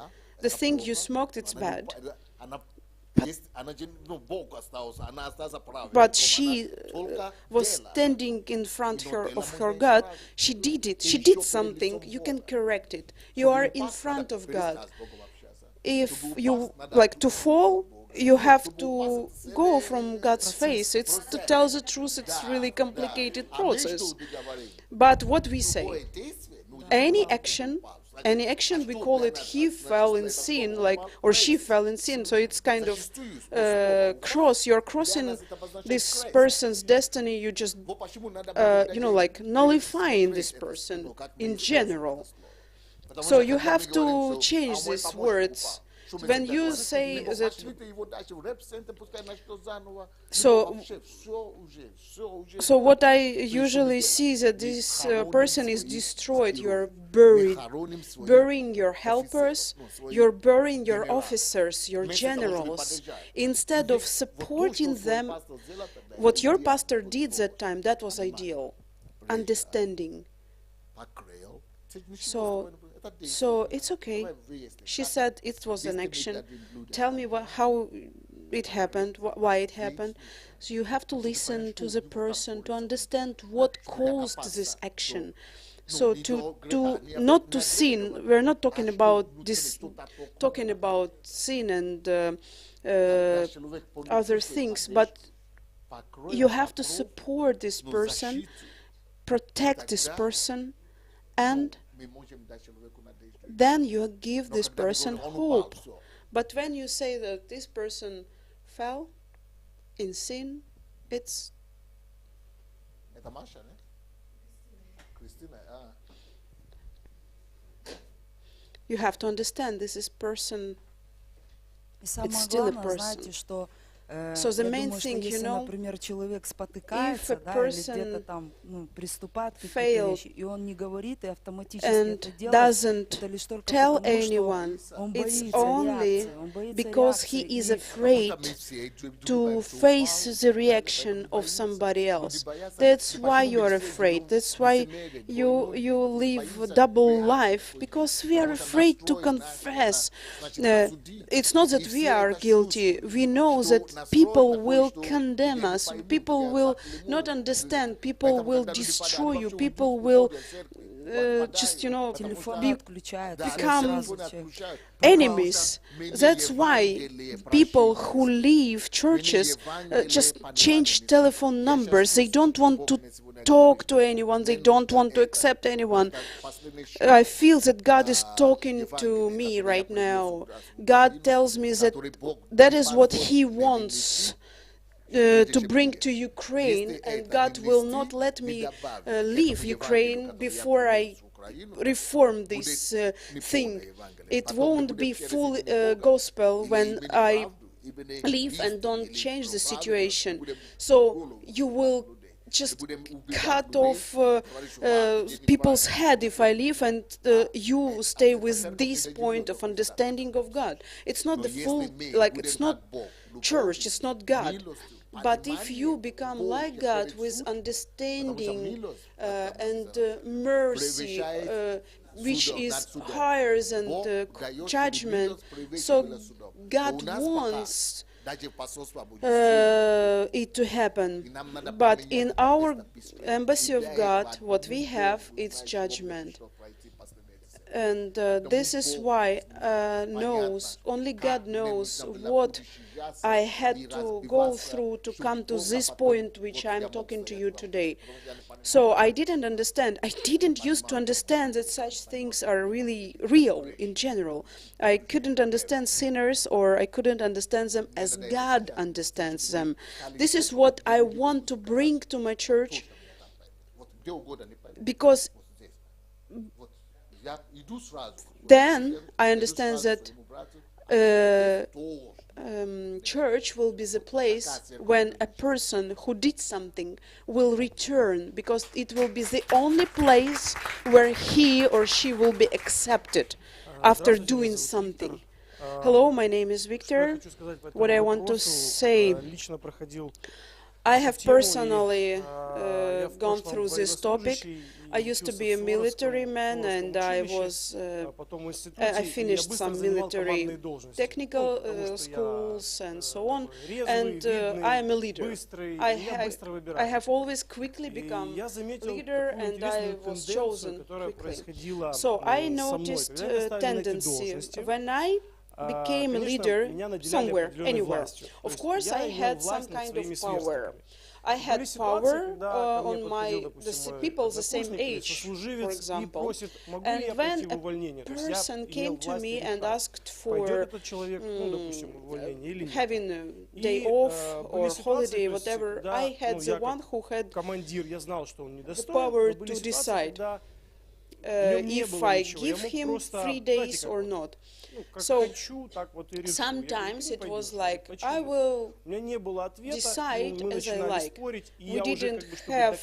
The thing you smoked, it's bad. But she was standing in front of her God. She did it. She did something. You can correct it. You are in front of God. If you like to fall, you have to go from God's face. It's to tell the truth. It's really complicated process. But what we say, any action, we call it he fell in sin, like, or she fell in sin. So it's kind of you're crossing this person's destiny. You just, like nullifying this person in general. So you have to change these words. When you say that, so what I usually see is that this person is destroyed. You are burying your helpers, you're burying your officers, your generals. Instead of supporting them, what your pastor did that time, that was ideal. Understanding. So it's okay. She said it was an action. Tell me how it happened, why it happened. So you have to listen to the person to understand what caused this action. So not to sin. We're not talking about this. Talking about sin and other things, but you have to support this person, protect this person, and then you give this person hope. But when you say that this person fell in sin, you have to understand this is person, it's still a person. So the main thing, if a person failed and doesn't tell anyone, it's only because he is afraid to face the reaction of somebody else. That's why you are afraid. That's why you live a double life, because we are afraid to confess. It's not that we are guilty. We know that people will condemn us. People will not understand. People will destroy you. People will become enemies. That's why people who leave churches just change telephone numbers. They don't want to talk to anyone. They don't want to accept anyone. I feel that God is talking to me right now. God tells me that is what He wants to bring to Ukraine, and God will not let me leave Ukraine before I reform this thing. It won't be full gospel when I leave and don't change the situation. So you will just cut off people's head if I leave and you stay with this point of understanding of God. It's not the full, like, it's not church, it's not God. But if you become like God with understanding and mercy, which is higher than judgment, so God wants it to happen. But in our embassy of God, what we have is judgment. And this is why only God knows what I had to go through to come to this point which I'm talking to you today. So I didn't understand. I didn't used to understand that such things are really real in general. I couldn't understand sinners, or I couldn't understand them as God understands them. This is what I want to bring to my church, because then I understand that church will be the place when a person who did something will return, because it will be the only place where he or she will be accepted after doing something. Hello, my name is Victor. What I want to say, I have personally gone through this topic. I used to be a military man, and I finished some military technical schools and so on, and I am a leader. I have always quickly become leader, and I was chosen quickly. So I noticed a tendency when I became a leader somewhere, anywhere. Of course, I had some kind of power. I had power on the people the same age, for example. And when a person came to me and asked for having a day off or holiday, whatever, I had the one who had the power to decide if I give him 3 days or not. So sometimes it was like, I will decide as I like. We didn't have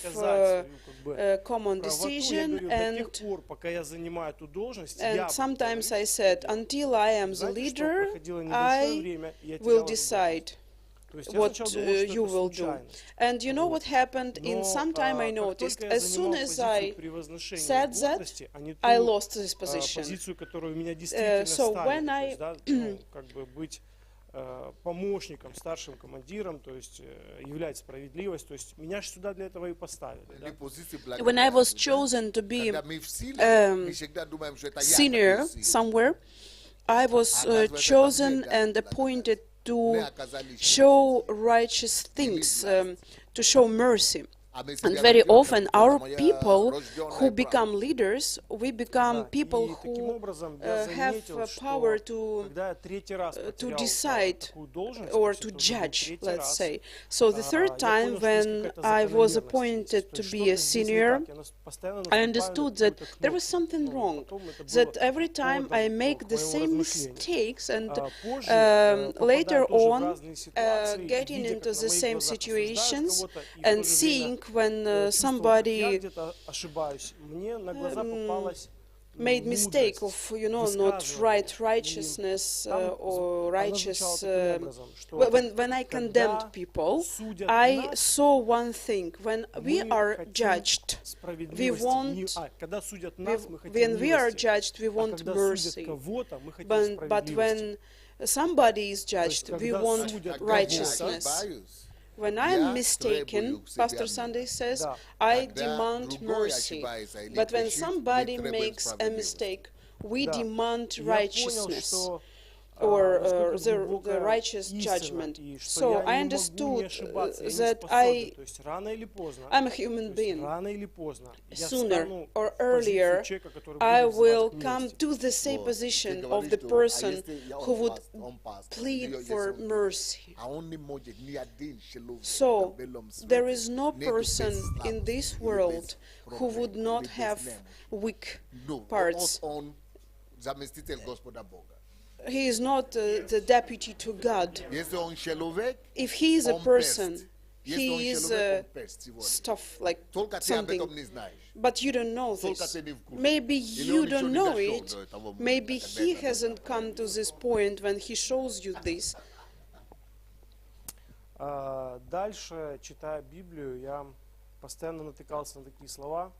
a common decision, and sometimes I said, until I am the leader, I will decide what you will do. And you know what happened? In some time I noticed, as soon as I said that, I lost this position. So when I помощником, старшим командиром, то есть являть справедливость, то есть меня же сюда для этого и поставили. When I was chosen to be senior somewhere, I was chosen and appointed to show righteous things, to show mercy. And very often our people who become leaders, we become people who have power to decide or to judge, let's say. So the third time when I was appointed to be a senior, I understood that there was something wrong, that every time I make the same mistakes, and later on getting into the same situations and seeing when somebody made mistake of, not righteousness or righteous. When I condemned people, I saw one thing: when we are judged, we want. When we are judged, we want mercy. But when somebody is judged, we want righteousness. When I am mistaken, Pastor Sunday says, I demand mercy. But when somebody makes a mistake, we demand righteousness. or the righteous judgment. So I understood that I'm a human being. Sooner or earlier, I will come to the same position of the person who would plead for mercy. So there is no person in this world who would not have weak parts. He is not the deputy to God. If he is a person, he is stuff like something, but you don't know this. Maybe you don't know it. Maybe he hasn't come to this point when he shows you this. Дальше, читая Библию, я постоянно натыкался на такие слова,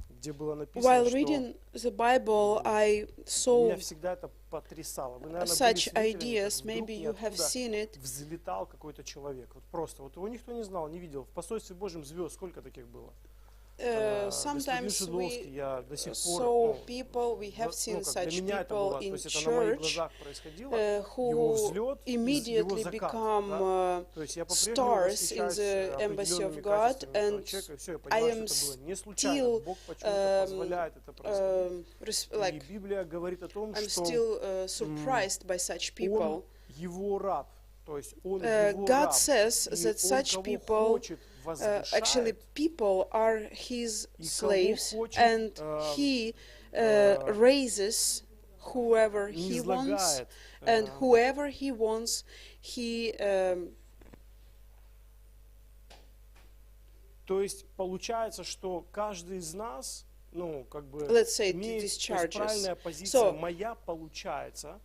где было написано, While reading the Bible, I saw меня всегда это потрясало. Вы, наверное, such ideas. Maybe you have seen it. Взлетал какой-то человек. Вот просто. Вот его никто не знал, не видел. В посольстве Божьем звезд сколько таких было? Sometimes we saw people, we have seen such people in church who immediately become stars in the embassy of God, and I am still surprised by such people. God says that such people, actually people are his slaves, and he raises whoever he wants, and whoever he wants, he То есть получается, что каждый из нас, ну, как бы, имеет правильная позиция, моя получается,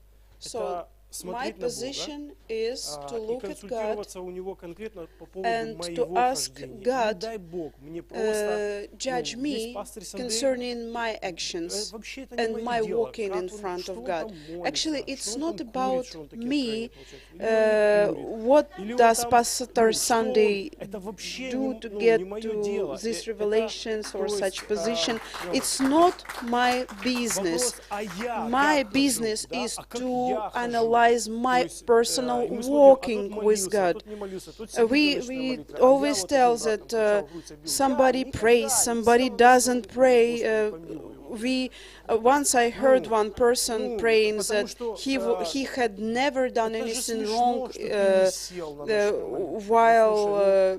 это my position is to look at God and to ask God, judge me concerning my actions and my walking in front of God. Actually, it's not about me, what does Pastor Sunday do to get to these revelations or such position. It's not my business. My business is to analyze my personal walking with God. We always tell that somebody prays, somebody doesn't pray. Once I heard one person praying that he had never done anything wrong while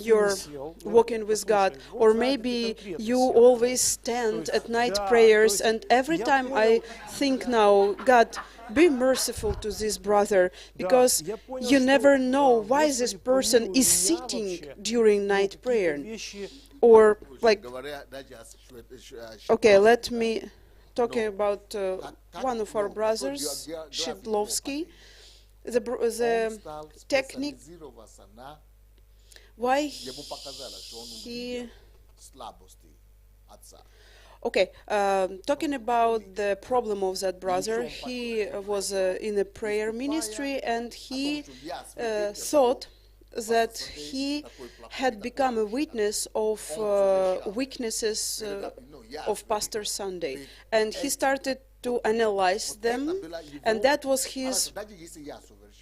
you're walking with God, or maybe you always stand at night prayers, and every time I think now, God, be merciful to this brother, because you never know why this person is sitting during night prayer. Or like, okay, let me talking about one of our brothers, Shidlovsky, the technique, why he. Okay, talking about the problem of that brother, he was in a prayer ministry, and he thought that he had become a witness of weaknesses of Pastor Sunday, and he started to analyze them, and that was his,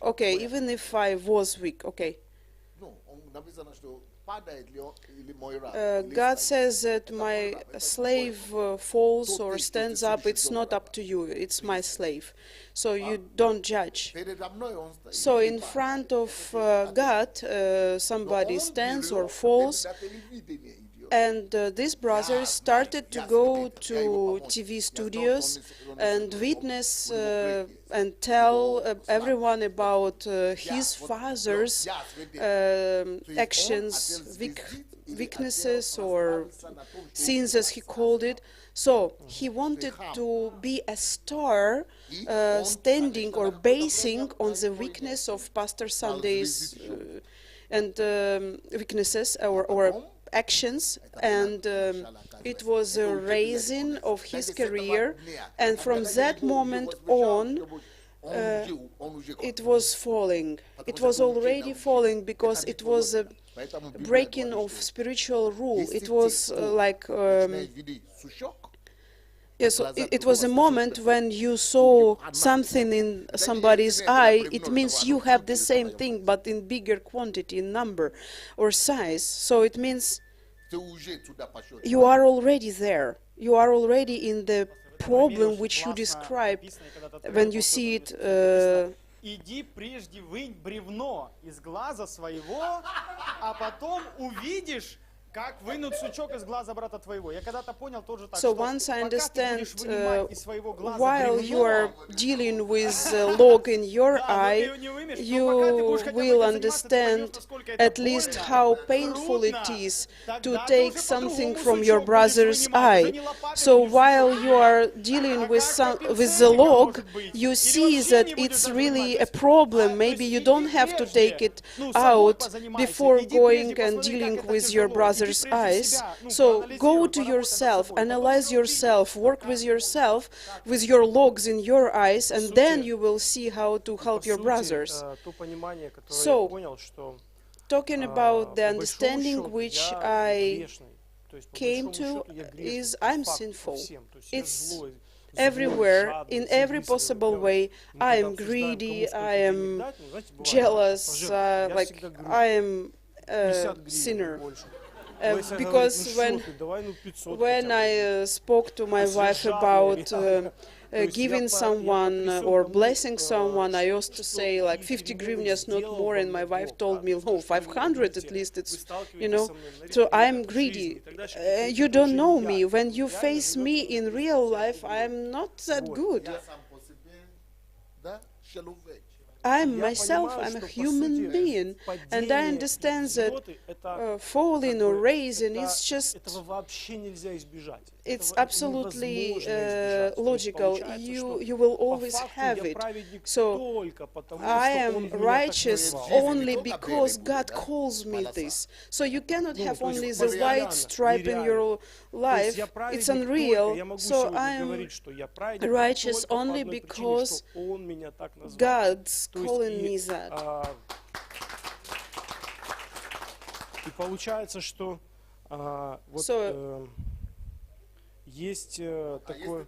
okay, even if I was weak, okay. God says that my slave falls or stands up, it's not up to you, it's my slave. So you don't judge. So in front of God, somebody stands or falls, and this brother started to go to TV studios and witness and tell everyone about his father's actions, weaknesses or sins, as he called it. So he wanted to be a star, standing or basing on the weakness of Pastor Sunday's and weaknesses or actions, and it was a raising of his career, and from that moment on it was falling. It was already falling because it was a breaking of spiritual rule. It was like Yes, it was a moment when you saw something in somebody's eye. It means you have the same thing, but in bigger quantity, in number or size. So it means you are already there. You are already in the problem which you describe when you see it. Иди прежде вынь бревно из глаза своего, а потом увидишь, как вынуть сучок из глаза брата твоего. Я когда-то понял тоже так, So once I understand, while you are dealing with a log in your eye, you will understand at least how painful it is to take something from your brother's eye. So while you are dealing with the log, you see that it's really a problem. Maybe you don't have to take it out before going and dealing with your brother's eyes. So go to yourself, analyze yourself, work with yourself, with your logs in your eyes, and then you will see how to help your brothers. So, talking about the understanding which I came to is I'm sinful. It's everywhere, in every possible way. I am greedy, I am jealous, like I am a sinner. Because when I spoke to my wife about giving someone or blessing someone, I used to say like 50 hryvnias, not more, and my wife told me, no, 500 at least, it's, you know, so I'm greedy. You don't know me. When you face me in real life, I'm not that good. I'm myself, I'm a human being, and I understand that falling or raising is just, it's absolutely logical. You will always have it. So I am righteous only because God calls me this. So you cannot have only the white stripe in your life. It's unreal. So I am righteous only because God's calling me that. И получается, что есть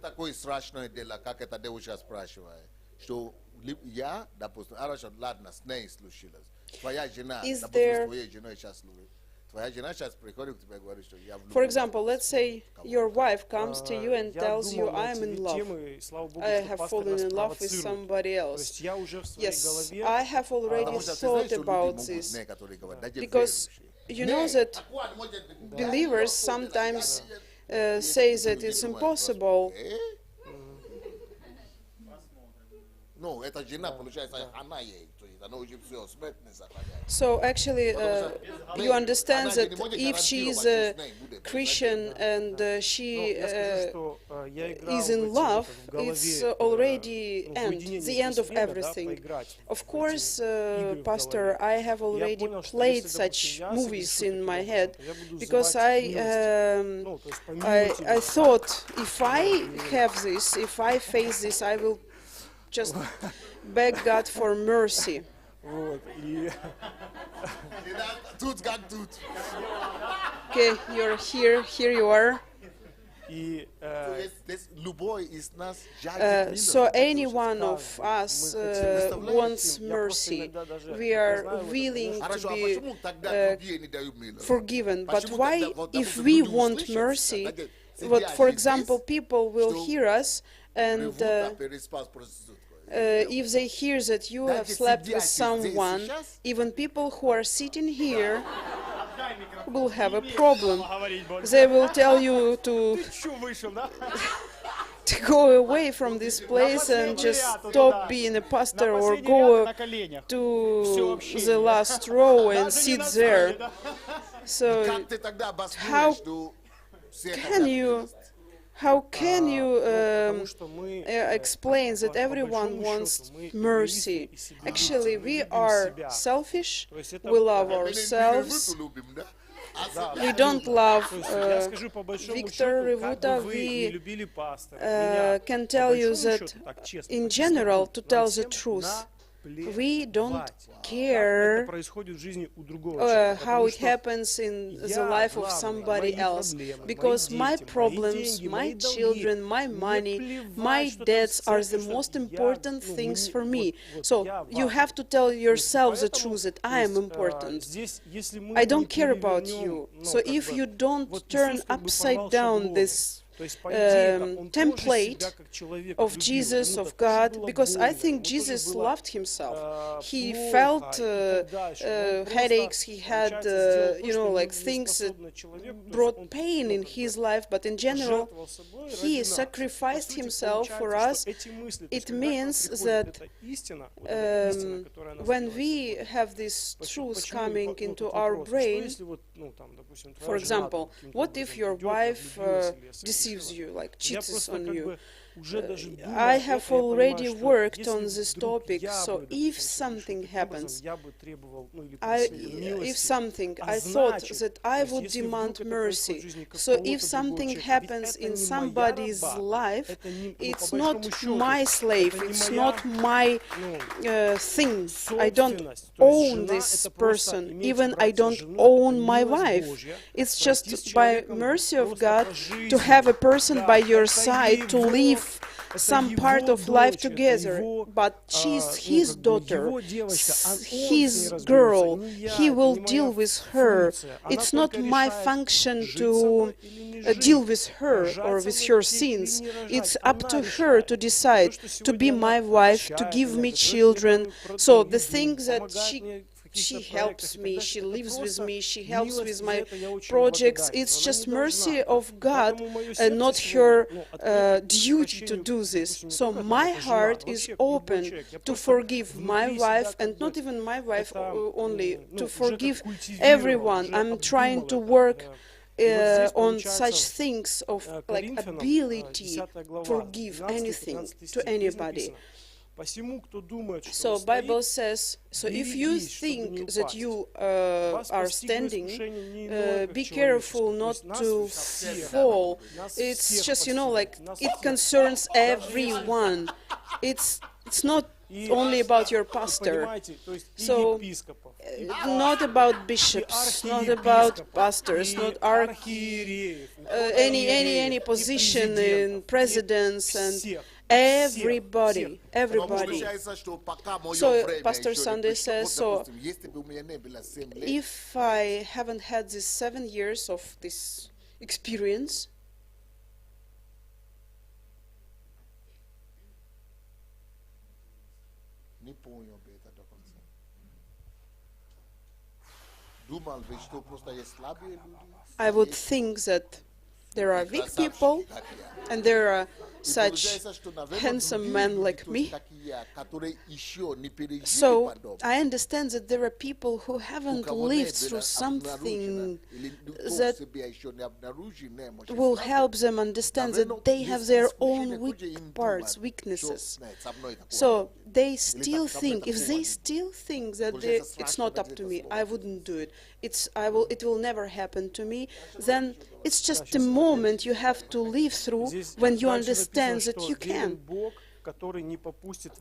такое страшное дело, как эта девушка спрашивает, что я, допустим, ладно, с ней случилось. Твоя жена, допустим, с твоей женой сейчас твоя жена сейчас приходит к тебе и говорит, что я влюблен. For example, let's say your wife comes to you and tells you, I'm in love. I have fallen in love with somebody else. Yes, I have already thought about this. Because you know that believers sometimes say that it's impossible. So actually, you understand that if she is a Christian and she is in love, it's already the end of everything. Of course, Pastor, I have already played such movies in my head because I thought if I have this, if I face this, I will just beg God for mercy. Okay, you're here, here you are. So any one of us wants mercy. We are willing to be forgiven. But why, if we want mercy, what, for example, people will hear us and if they hear that you have slept with someone, even people who are sitting here will have a problem. They will tell you to go away from this place and just stop being a pastor or go to the last row and sit there. So how can you explain that everyone wants mercy? Actually, we are selfish, we love ourselves, we don't love Victor Revuta. We can tell you that, in general, to tell the truth, We don't care how it happens in the life of somebody else, because my problems, my children, my money, my debts are the most important things for me. So you have to tell yourself the truth that I am important. I don't care about you. So if you don't turn upside down this template of Jesus, of God, because I think Jesus loved himself. He felt headaches, he had, like things that brought pain in his life, but in general, he sacrificed himself for us. It means that when we have this truth coming into our brain, for example, what if your wife deceives you, like cheats on you? I have already worked on this topic, so if something happens, I thought that I would demand mercy. So if something happens in somebody's life, it's not my slave, it's not my thing. I don't own this person, even I don't own my wife. It's just by mercy of God to have a person by your side to live some part of life together, but she's his daughter, his girl, he will deal with her. It's not my function to deal with her or with her sins. It's up to her to decide to be my wife, to give me children. So the thing that she helps me, she lives with me, she helps with my projects. It's just mercy of God and not her duty to do this. So my heart is open to forgive my wife, and not even my wife only, to forgive everyone. I'm trying to work on such things of like ability to forgive anything to anybody. So Bible says, so if you think that you are standing, be careful not to fall. It's just, like it concerns everyone. It's not only about your pastor. So not about bishops, not about pastors, not any position in presidents and everybody. So Pastor Sunday says, so if I haven't had these 7 years of this experience, I would think that there are weak people and there are such handsome men like me. So I understand that there are people who haven't lived through something that will help them understand that they have their own weak parts, weaknesses. So they still think, if they still think that it's not up to me, I wouldn't do it, it will never happen to me, then it's just a moment you have to live through when you understand that you can.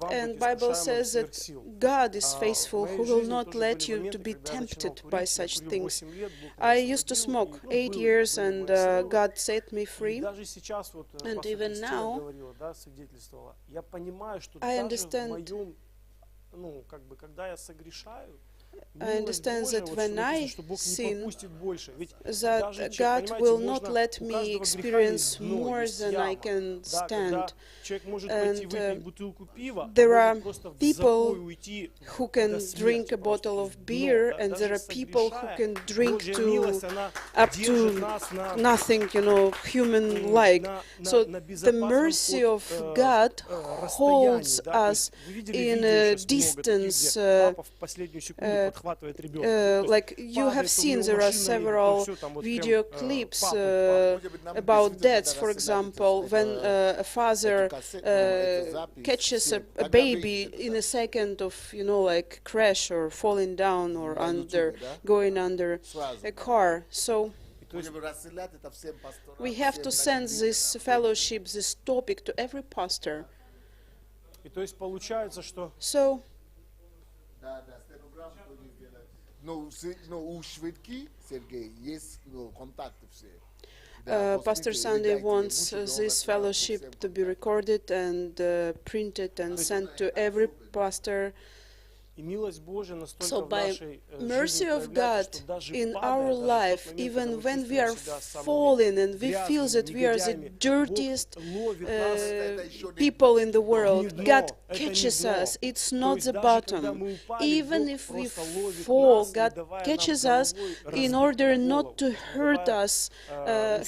And Bible says that God is faithful, who will not let you to be tempted by such things. I used to smoke 8 years, and God set me free. And even now, I understand that when I sin, that God will not let me experience more than I can stand. And there are people who can drink a bottle of beer, and there are people who can drink up to nothing, human-like. So the mercy of God holds us in a distance. Like you have seen, there are several video clips about deaths. For example, when a father catches a baby in a second of, like crash or falling down or going under a car. So we have to send this fellowship, this topic to every pastor. So Pastor Sunday wants this fellowship to be recorded and printed and sent to every pastor. So by mercy of God in our life, even when we are falling and we feel that we are the dirtiest people in the world, God catches us. It's not the bottom. Even if we fall, God catches us in order not to hurt us,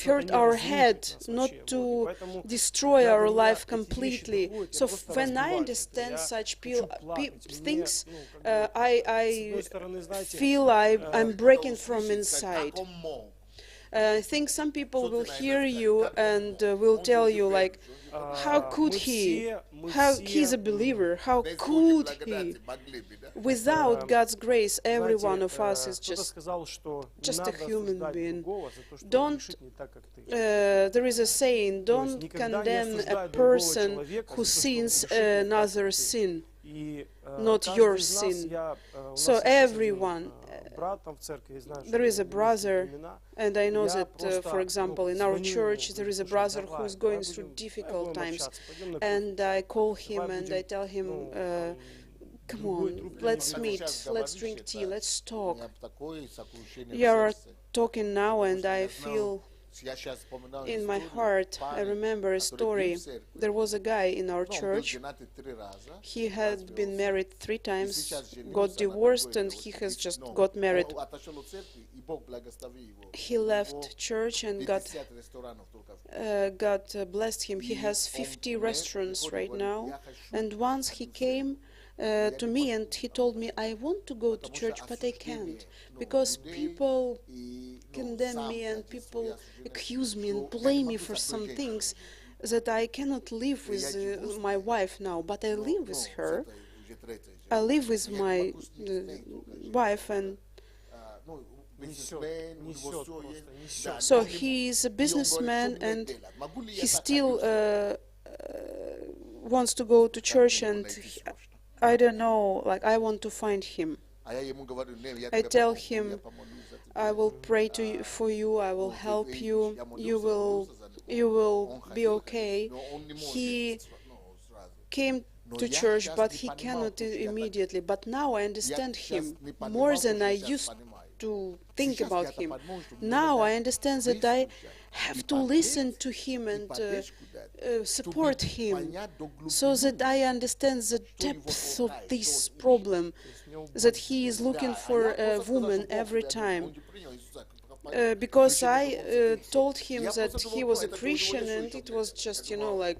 hurt our head, not to destroy our life completely. So when I understand such things, I feel I'm breaking from inside. I think some people will hear you and will tell you like, how could he? How he's a believer? How could he? Without God's grace, every one of us is just a human being. There is a saying, don't condemn a person who sins another sin, not your sin. So everyone, there is a brother, and I know that, for example, in our church, there is a brother who is going through difficult times, and I call him and I tell him, come on, let's meet, let's drink tea, let's talk. We are talking now, and I feel in my heart, I remember a story. There was a guy in our church. He had been married 3 times, got divorced, and he has just got married. He left church and God blessed him. He has 50 restaurants right now. And once he came to me and he told me, I want to go to church, but I can't, because people condemn me and people accuse me and blame me for some things that I cannot live with my wife now, but I live with her. I live with my wife, and so he is a businessman and he still wants to go to church, and I don't know, like, I want to find him. I tell him, I will pray for you, I will help you, you will be okay. He came to church, but he cannot immediately. But now I understand him more than I used to think about him. Now I understand that I have to listen to him and support him, so that I understand the depth of this problem, that he is looking for a woman every time. Because I told him that he was a Christian, and it was just, you know, like,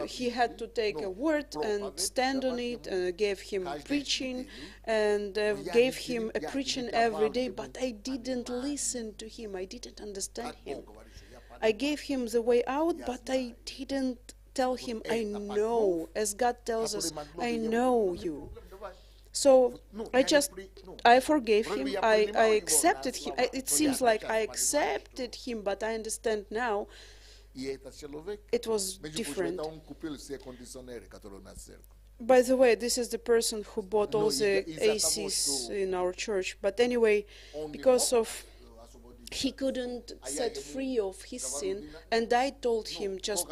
he had to take a word and stand on it, and gave him preaching, and gave him a preaching every day, but I didn't listen to him, I didn't understand him. I gave him the way out, but I didn't tell him, I know, as God tells us, I know you. So I forgave him, I accepted him. It seems like I accepted him, but I understand now it was different. By the way, this is the person who bought all the ACs in our church. But anyway, because of he couldn't set free of his sin, and I told him just,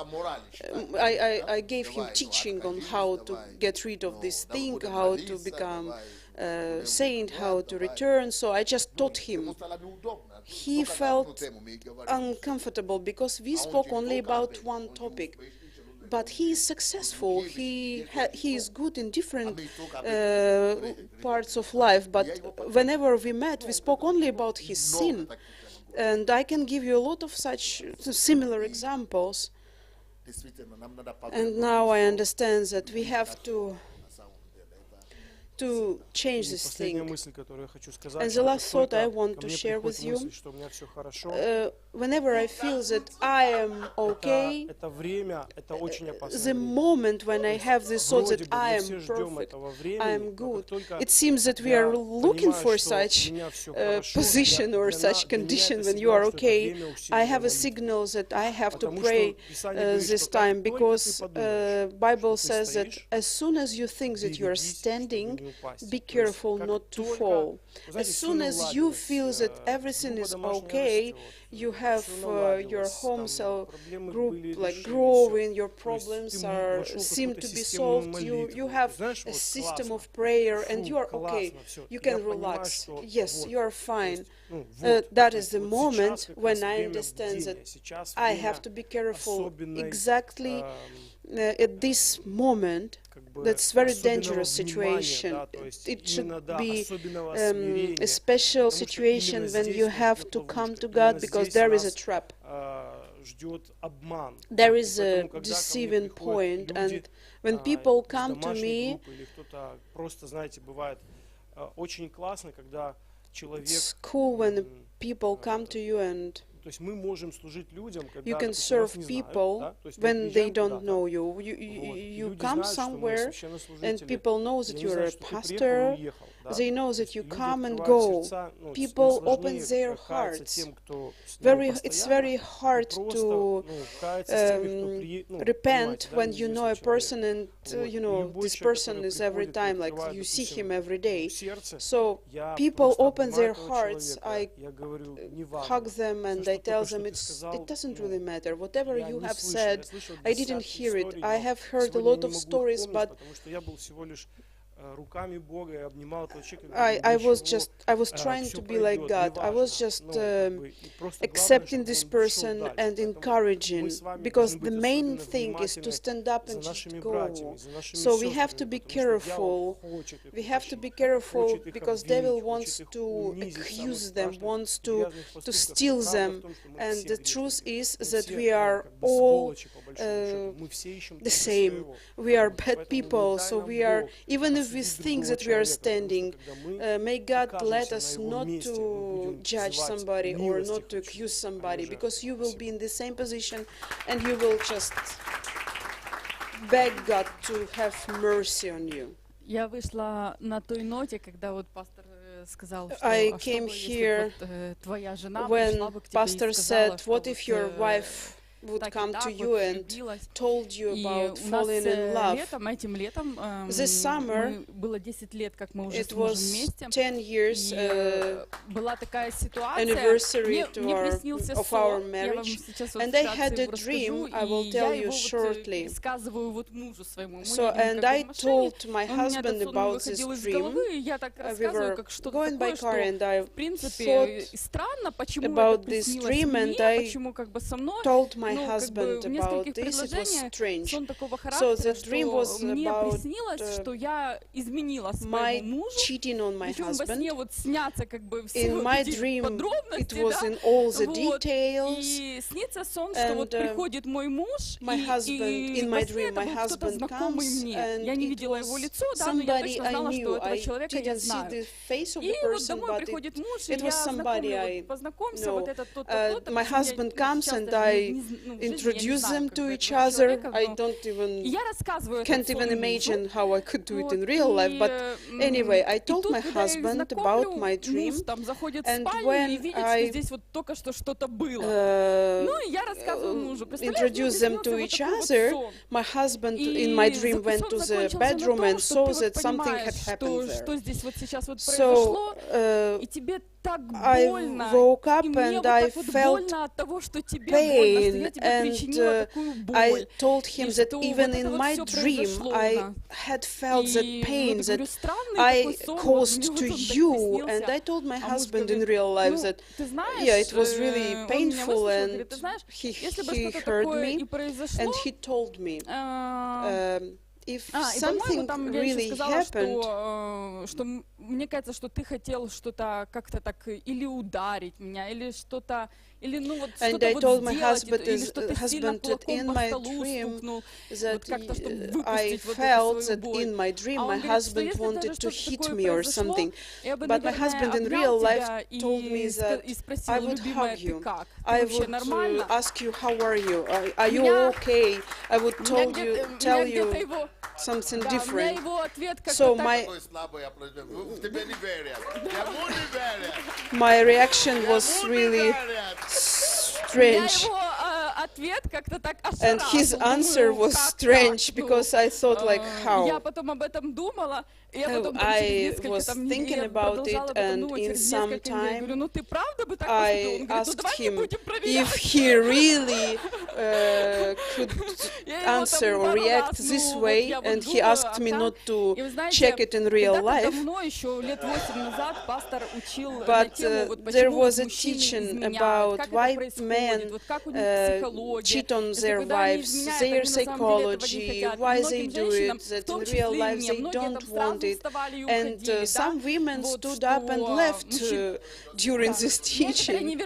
I gave him teaching on how to get rid of this thing, how to become saint, how to return, so I just taught him. He felt uncomfortable because we spoke only about one topic. But he is successful, he is good in different parts of life, but whenever we met, we spoke only about his sin. And I can give you a lot of such similar examples. And now I understand that we have to to change И this последняя thing. мысль, которую я хочу And сказать, the что last thought I как want только to ко мне share with приходит you, мысль, что у меня все хорошо, whenever I feel that I am okay, это время, это очень the опасное время. moment when I have this thought Вроде that бы I мы все am ждем perfect, этого I времени, am но как good, только it seems that we я are looking понимаю, for что such у меня все хорошо, position or such для меня condition это when you are сигнал, что это okay, время I усиленной have a молитвы. signal that I have to Потому pray что Писание говорит, this что как time, только ты because подумаешь, Bible что ты says that стоишь, as soon as you think that you are берегись, чтобы standing, не упасть. be То есть, careful как not to только, fall. вы знаете, As всё soon as you наладилось, feel that everything группа is домашней okay, растет, you have всё your наладилось, home там cell проблемы group были, like решились, growing, your всё. То есть problems ты are вошел в seem какую-то to be системную solved. молитву. You Ты have знаешь, a вот system классно. of prayer, and Фу, you are okay. классно, всё. You Я can понимаю, relax. что Yes, вот, you are то fine. есть, ну, вот, That то is есть the вот moment сейчас как when раз I время understand that бдения, сейчас I время have to be careful особенной, exactly at this moment. как бы That's very особенного dangerous внимания, situation. да, то есть It should именно, да, be особенного a смирения, special потому что situation именно when здесь you нас have ждет to come ловушка, to God, именно because здесь there is a нас trap. ждет обман. There И is a поэтому, когда ко мне deceiving приходят point, люди, and when people из come to домашней me, группы или кто-то просто, знаете, бывает очень классно, когда человек it's cool when people come to you and то есть мы можем служить людям, когда you can допустим, нас serve не знают, people да? То есть мы when they приезжаем don't куда-то, know you. вот, и You люди come знают, что мы somewhere and священнослужители, people know и that они you're знают, a что ты приехал и pastor. уехал, да? They know То that есть you люди come and открывают go. сердца, ну, им People open сложнее their каяться hearts. тем, кто с ними It's постоянно, very и hard просто, to ну, каяться с теми, кто repent понимаете, да, when you know a неизвестный человек. person and Вот. you И know любой this человек, person который is every приходит и time, like открывает, you see допустим, him every day. сердце, So я people просто open обнимаю their этого hearts. человека, I я говорю, неважно, hug them and всё, I что tell только что them ты it сказал, doesn't ну, really matter. Whatever я you не have слышал, said, я слышал I didn't десятки hear it. историй, I но have heard a сегодня я lot не of могу их stories, помнить, but потому что я был всего лишь руками Бога и обнимал этого человека. I was Ничего, trying всё to be like пройдет, God. I was неважно. just Ну, как бы, и просто главное, accepting чтобы this он шел person дальше. and Поэтому encouraging, мы с вами because должны the быть main особенно thing is to внимательны stand up за and just нашими go. братьями, за нашими So we have to сестрами, be потому что дьявол careful. хочет их We have to be утащить, careful хочет их because обвинить, devil хочет wants их to унизить в самых accuse them, страшных wants и to грязных to поступках. steal Правда them. в том, что мы And все the truth грешники. is Мы that все, we ну, are как бы all сволочи, по большому счету. Мы все ищем the только same. своего. We are Вот. bad Поэтому people, дай so нам we are, Бог even if we осудить think другого that we are человека, потому что standing, когда мы may God let окажемся us на его not месте, мы to будем judge взывать somebody or милости not to к accuse Отцу, а не somebody, жертве. because you will be Спасибо. in the same position and you will just beg God to have mercy on you. Я вышла на той ноте, когда вот пастор сказал, что I а что came бы, если here вот твоя жена when пришла бы к тебе и pastor сказала, said, что what вот, if your wife would так и come так to вот you and влюбилась. told you И about у нас falling in love? этим летом This summer, было 10 лет, как мы уже it с мужем was вместе. 10 years И была такая ситуация, anniversary мне приснился of our сон, я вам marriage, сейчас вот and I вкратце had a его расскажу, dream. I will и tell я you его shortly. вот рассказываю вот мужу своему. Мы So, едем and как бы I в машине, told my у меня этот husband сон about this выходил из dream. головы, и я так We рассказываю, were как что-то going by такое, car, and I в принципе, thought странно, почему about это this приснилось dream, мне, and I почему как бы со мной. told my Ну, как бы husband в about нескольких this. It was предложениях strange. сон такого So характера, the dream что was мне about приснилось, что я изменила my своему мужу. cheating on my Причем во husband. сне вот снятся как бы все In вот my эти dream, подробности, it was да? in all the Вот. details. И снится сон, что вот And, приходит мой муж, my husband, и in во my сне dream, это my был кто-то husband знакомый comes, мне. and Я не it видела was его лицо, да, но я somebody точно I знала, что knew. этого I человека я didn't see знаю. the face of И the вот person, домой but приходит муж, и it was я somebody знакомлю, I вот, познакомься, know. вот этот то-то, My husband comes and I introduce them to each other. I don't even can't even imagine how I could do it in real life. But anyway, I told my husband about my dream, and when I introduced them to each other, my husband in my dream went to the bedroom and saw that something had happened there. So I woke up and I felt pain, and I told him that even in my dream I had felt that pain that I caused to you, and I told my husband in real life that yeah, it was really painful, and he heard me and he told me if something really happened. Что мне кажется, что ты хотел что-то как-то так или ударить меня, или что-то And I told my husband that in my dream that I felt that in my dream my husband wanted to hit me or something. But my husband in real life told me that I would hug you. I would ask you, how are you? Are you okay? I would tell you something different. So my reaction was really strange. And his answer was strange because I thought like, how? I was thinking about it, and in some time I asked him if he really could answer or react this way, and he asked me not to check it in real life. But there was a teaching about why men cheat on their wives, their psychology, why they do it, that in real life they don't want it. And some women stood up and left during this teaching.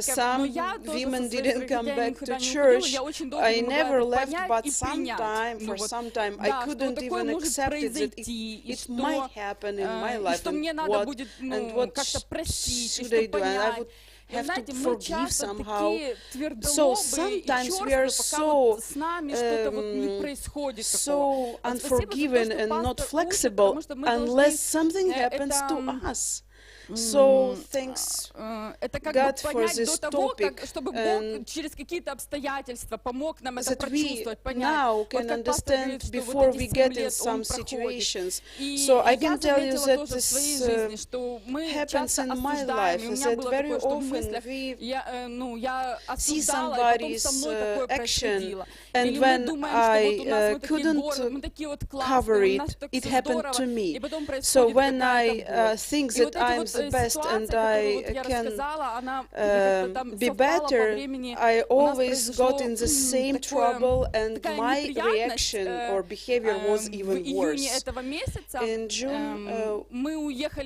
Some women didn't come back to church. I never left, but for some time I couldn't even accept it, that it might happen in my life, and what should I do? And I would have to forgive somehow. So sometimes we are so unforgiving and not flexible unless something happens to us. So thanks God for this topic, and that we now can understand before we get in some situations. So I can tell you that this happens in my life, that very often we see somebody's action, and when I couldn't cover it, it happened to me. So when I think that I'm the best and I can be better, I always got in the same trouble, and my reaction or behavior was even worse. In June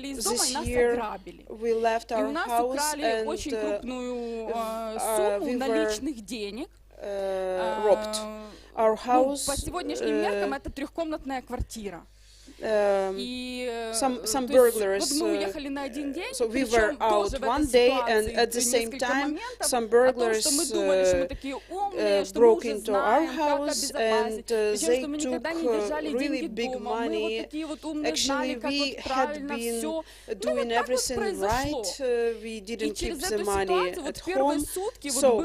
this year, we left our house and we were robbed. Our house some burglars, so we were out one day, and at the same time some burglars broke into our house, and they took really big money. Actually, we had been doing everything right. We didn't keep the money at home. So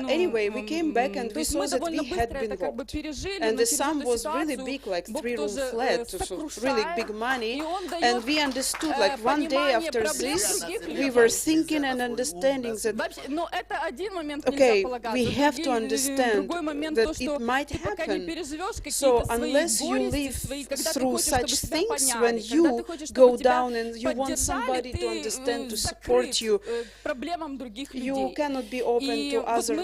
anyway, we came back and we saw that we had been robbed, and the sum was really big, like 3-room flat. So really big money, and we understood, like one day after this, we were thinking and understanding that, okay, we have to understand that it might happen. So unless you live through such things, when you go down and you want somebody to understand, to support you, you cannot be open to other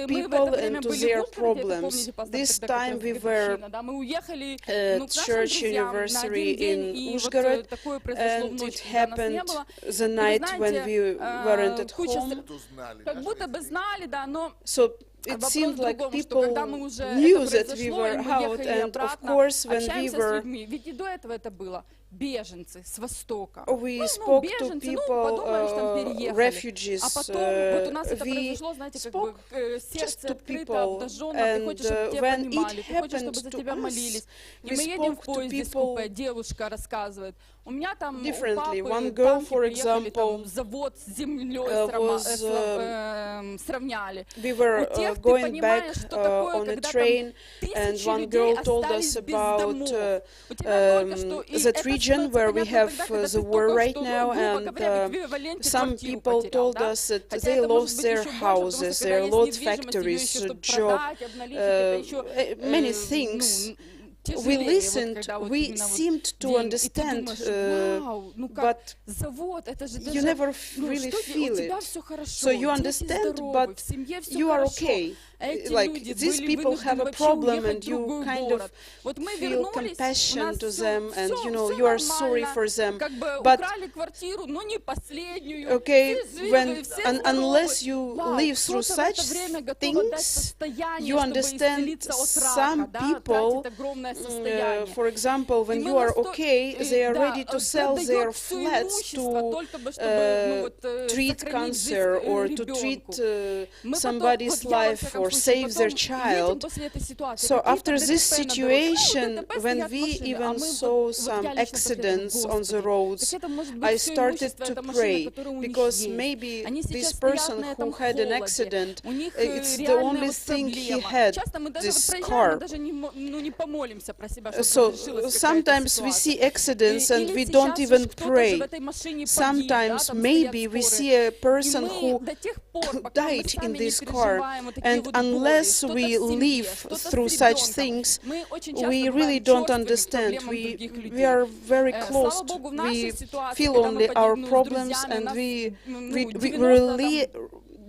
people and to their problems. This time we were at church anniversary in Uzhgorod, and it happened the night when we weren't at home. So it seemed like people knew that we were out, and of course when we were we spoke to people, refugees, we spoke just to people, and when it happened to us, we spoke to people differently. One girl, for example, we were going back on a train, and one girl told us about that region where we have the war right now, and some people told us that they lost their houses, they lost factories, job, many things. we listened, we seemed to understand, but you never really feel it. So you understand, but you are okay. Like these people have a problem and you kind of feel compassion to them and you are sorry for them. But okay, unless you live through such things, you understand some people, for example, when you are okay, they are ready to sell their flats to treat cancer or to treat somebody's life or save their child. So after this situation, when we even saw some accidents on the roads, I started to pray, because maybe this person who had an accident, it's the only thing he had, this scar. So sometimes we see accidents and we don't even pray. Sometimes maybe we see a person who died in this car, and unless we live through such things, we really don't understand. We are very closed. We feel only our problems, and we really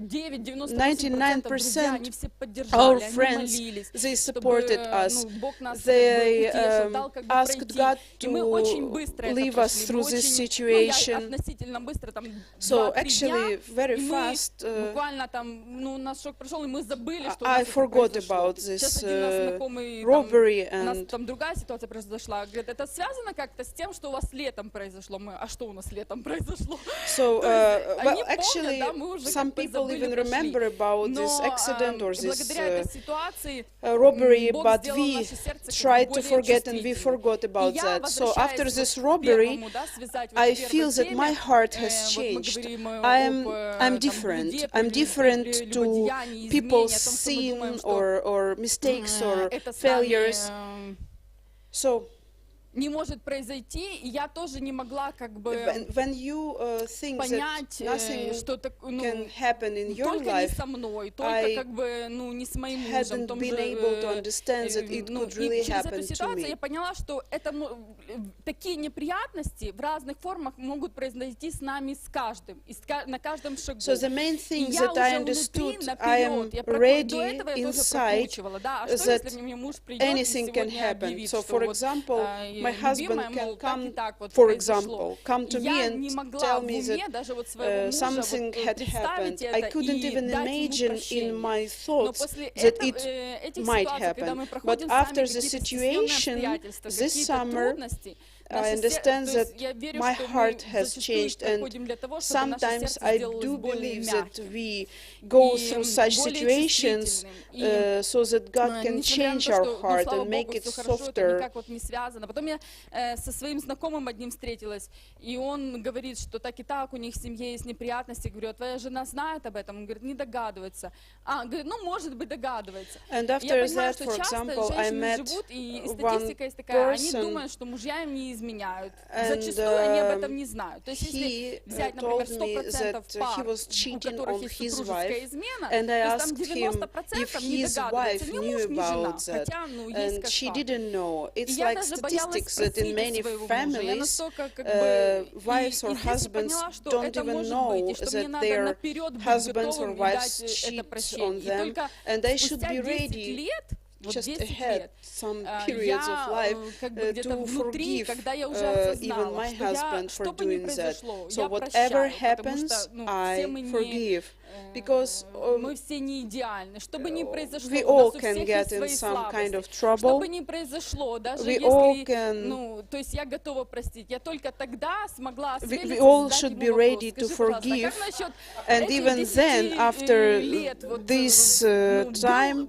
99% our friends, they supported us. They asked God to leave us through this situation. So actually, very fast, I forgot about this robbery. And so, well, actually, some people even remember about this accident or this robbery, but we tried to forget and we forgot about that. So after this robbery, I feel that my heart has changed. I'm different. I'm different to people's sin or mistakes or failures. So не может произойти, и я тоже не могла как бы понять, что can happen in your только life, не со мной, только как бы не с моим мужем. И через эту ситуацию я поняла, что это такие неприятности в разных формах могут произойти с нами, с каждым, на каждом шагу. So the main thing и that I understood, I am ready inside that anything can happen. So for example, my husband can come, for example, come to me and tell me that something had happened. I couldn't even imagine in my thoughts that it might happen. But after the situation, this summer, I understand that my heart has changed, and sometimes I do believe that we go through such situations so that God can change our heart and make it softer. Потом я со своим знакомым одним встретилась, и он говорит, что так и так у них в семье есть неприятности. Говорю, а твоя жена знает об этом? Он говорит, не догадывается. Говорит, ну, может быть, догадывается. And after that, for example, I met one person, что мужья им не изменяют. Зачастую они об этом не знают. То есть, если взять, например, 100% пар, у которых есть супружеская измена, то есть там 90% не догадываются, ни муж, ни жена. Хотя, ну, есть как she didn't know. It's я like даже statistics that in many families, wives or husbands don't even know that their husbands or wives cheat on them, and they should be ready just ahead some periods of life to forgive even my husband for doing that. So whatever happens, I forgive. Because we all can get in some kind of trouble. We all can. We all should be ready to forgive. And even then, after this time,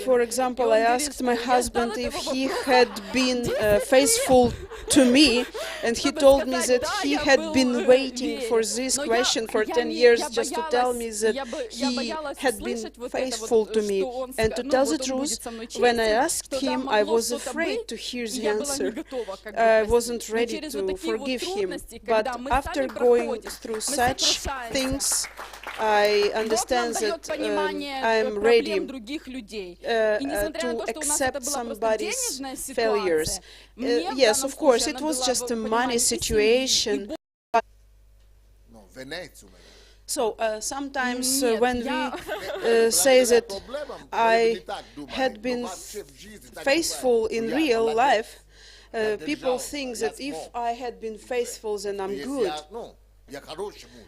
for example, I asked my husband if he had been faithful to me, and he told me that he had been waiting for this question for 10 years. years just to tell me that he had been faithful to me. And to tell the truth, when I asked him, I was afraid to hear the answer. I wasn't ready to forgive him. But after going through such things, I understand that I am ready to accept somebody's failures. Yes, of course, it was just a money situation. So sometimes when we say that I had been faithful in real life, people think that if I had been faithful, then I'm good.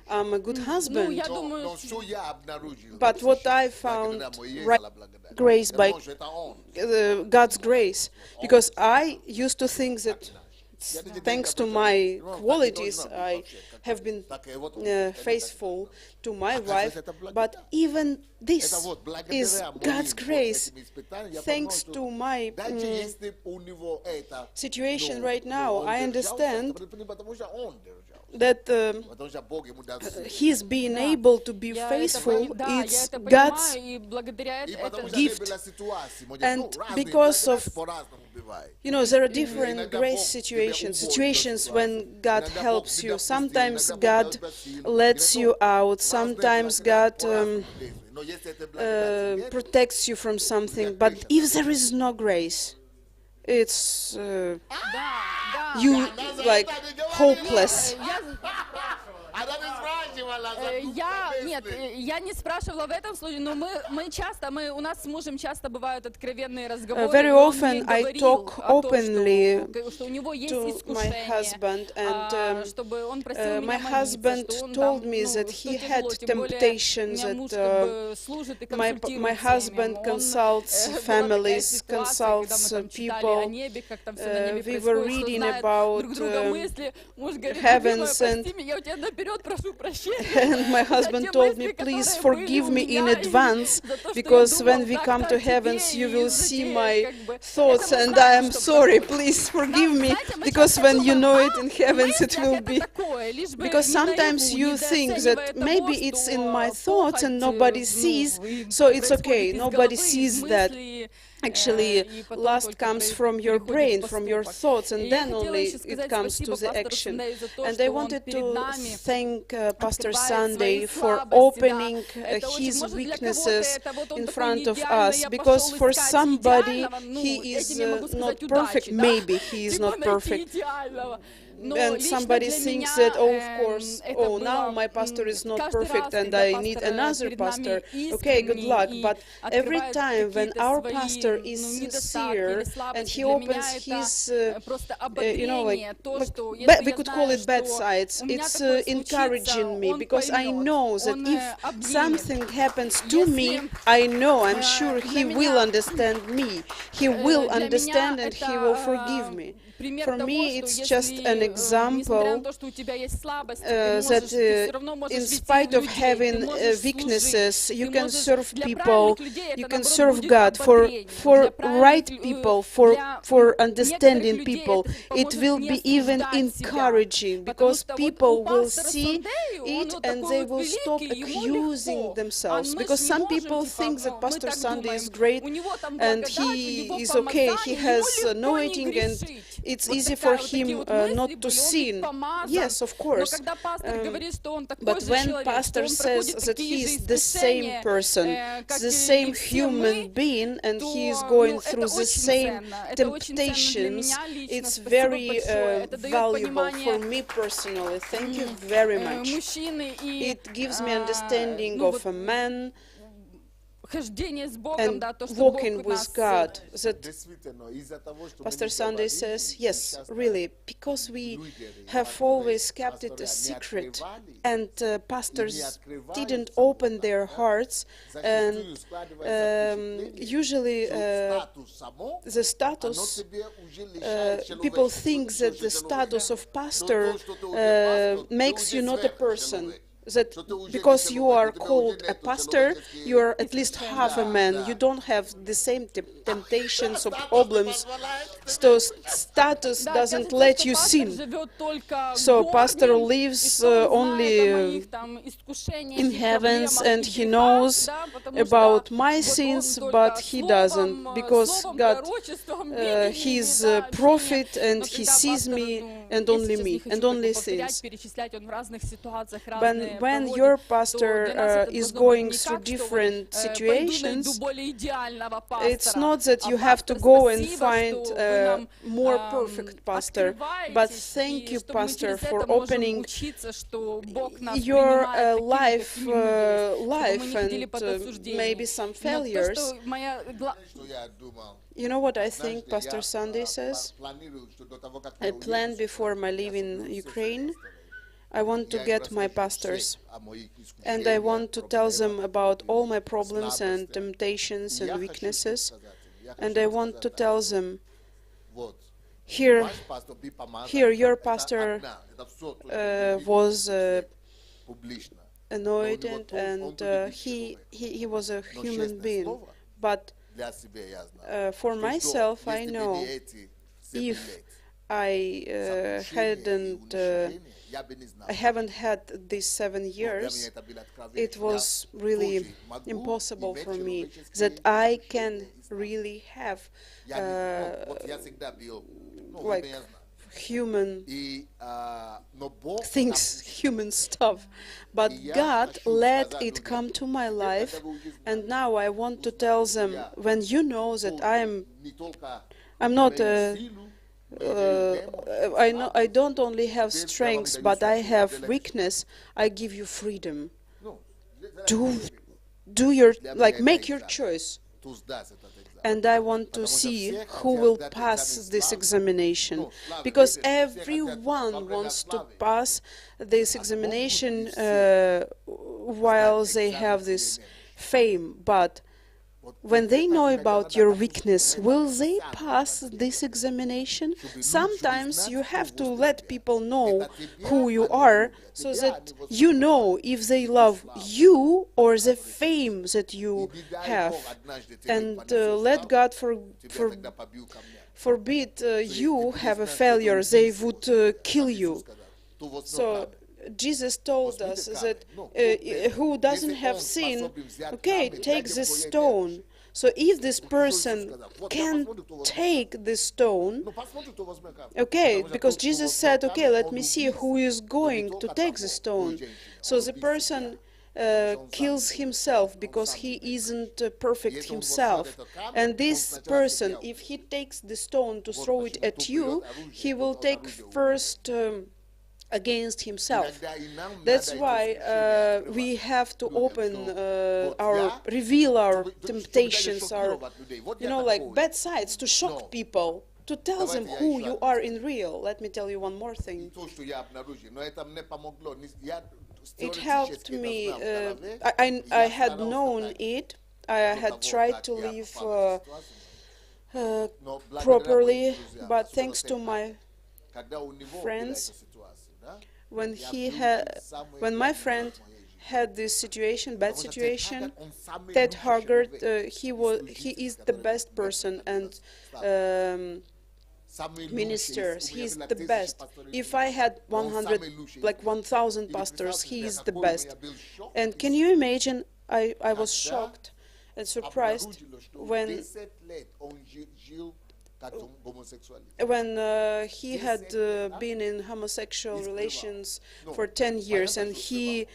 I'm a good husband. But what I found, grace by God's grace, because I used to think that thanks to my qualities, I have been faithful to my wife, but even this is God's grace. Thanks to my situation right now, I understand that he's being able to be faithful. It's God's gift. And because of, there are different grace situations when God helps you. Sometimes God lets you out. Sometimes God protects you from something. But if there is no grace, it's you like hopeless. Я не спрашивала в этом случае, но у нас с мужем часто бывают откровенные разговоры. Very often I talk openly to my husband, and my husband told me that he had temptations, that my husband consults families, consults people. We were reading about heavens, and my husband told me, please forgive me in advance, because when we come to heavens you will see my thoughts, and I am sorry, please forgive me, because when you know it in heavens it will be. Because sometimes you think that maybe it's in my thoughts and nobody sees, so it's okay, nobody sees that. Actually, lust comes from your brain, from your thoughts, and then only it comes to the action. And I wanted to thank Pastor Sunday for opening his weaknesses in front of us, because for somebody he is not perfect, maybe he is not perfect. And somebody thinks that, oh, of course, oh, now my pastor is not perfect and I need another pastor. Okay, good luck. But every time when our pastor is sincere and he opens his, we could call it bad sides, it's encouraging me, because I know that if something happens to me, I'm sure he will understand me. He will understand and he will forgive me. For me, it's just an example that in spite of having weaknesses, you can serve people, you can serve God for right people, for understanding people. It will be even encouraging, because people will see it and they will stop accusing themselves. Because some people think that Pastor Sunday is great and he is okay, he has anointing and it's easy for him not to sin. Yes, of course. But when pastor says that he is the same person, the same human being, and he is going through the same temptations, it's very valuable for me personally. Thank you very much. It gives me understanding of a man and walking with God. That Pastor Sunday says, yes, really, because we have always kept it a secret, and pastors didn't open their hearts, and usually the status, people think that the status of pastor makes you not a person. that because you are called a pastor, you are at least half a man. You don't have the same temptations or problems. So status doesn't let you sin. So pastor lives only in heavens, and he knows about my sins, but he doesn't, because God, he's a prophet, and he sees me and only sins. When your pastor is going through different situations, it's not that you have to go and find a more perfect pastor, but thank you, pastor, for opening your life and maybe some failures. You know what I think Pastor Sunday says? I planned before my leave in Ukraine. I want to get my pastors, and I want to tell them about all my problems and temptations and weaknesses, and I want to tell them, here your pastor was anointed, and he was a human being, but for myself, I know if I haven't had these 7 years, it was really impossible for me that I can really have like human things, human stuff. But God let it come to my life, and now I want to tell them, when you know that I'm not I don't only have strengths, but I have weakness, I give you freedom. Do your, make your choice. And I want to see who will pass this examination, because everyone wants to pass this examination while they have this fame, but when they know about your weakness, will they pass this examination? Sometimes you have to let people know who you are, so that you know if they love you or the fame that you have. And let God forbid you have a failure, they would kill you. So Jesus told us that who doesn't have sin, okay, take this stone. So if this person can take this stone, okay, because Jesus said, okay, let me see who is going to take the stone. So the person kills himself because he isn't perfect himself. And this person, if he takes the stone to throw it at you, he will take first against himself. That's why we have to reveal our temptations, our, like bad sides, to shock people, to tell them who you are in real. Let me tell you one more thing. It helped me. I had known it. I had tried to live properly, but thanks to my friends, when my friend had this bad situation, Ted Haggard, he is the best person, and ministers, he's the best. If I had 1,000 pastors, he is the best. And can you imagine, I was shocked and surprised when he had been in homosexual relations for 10 years, and he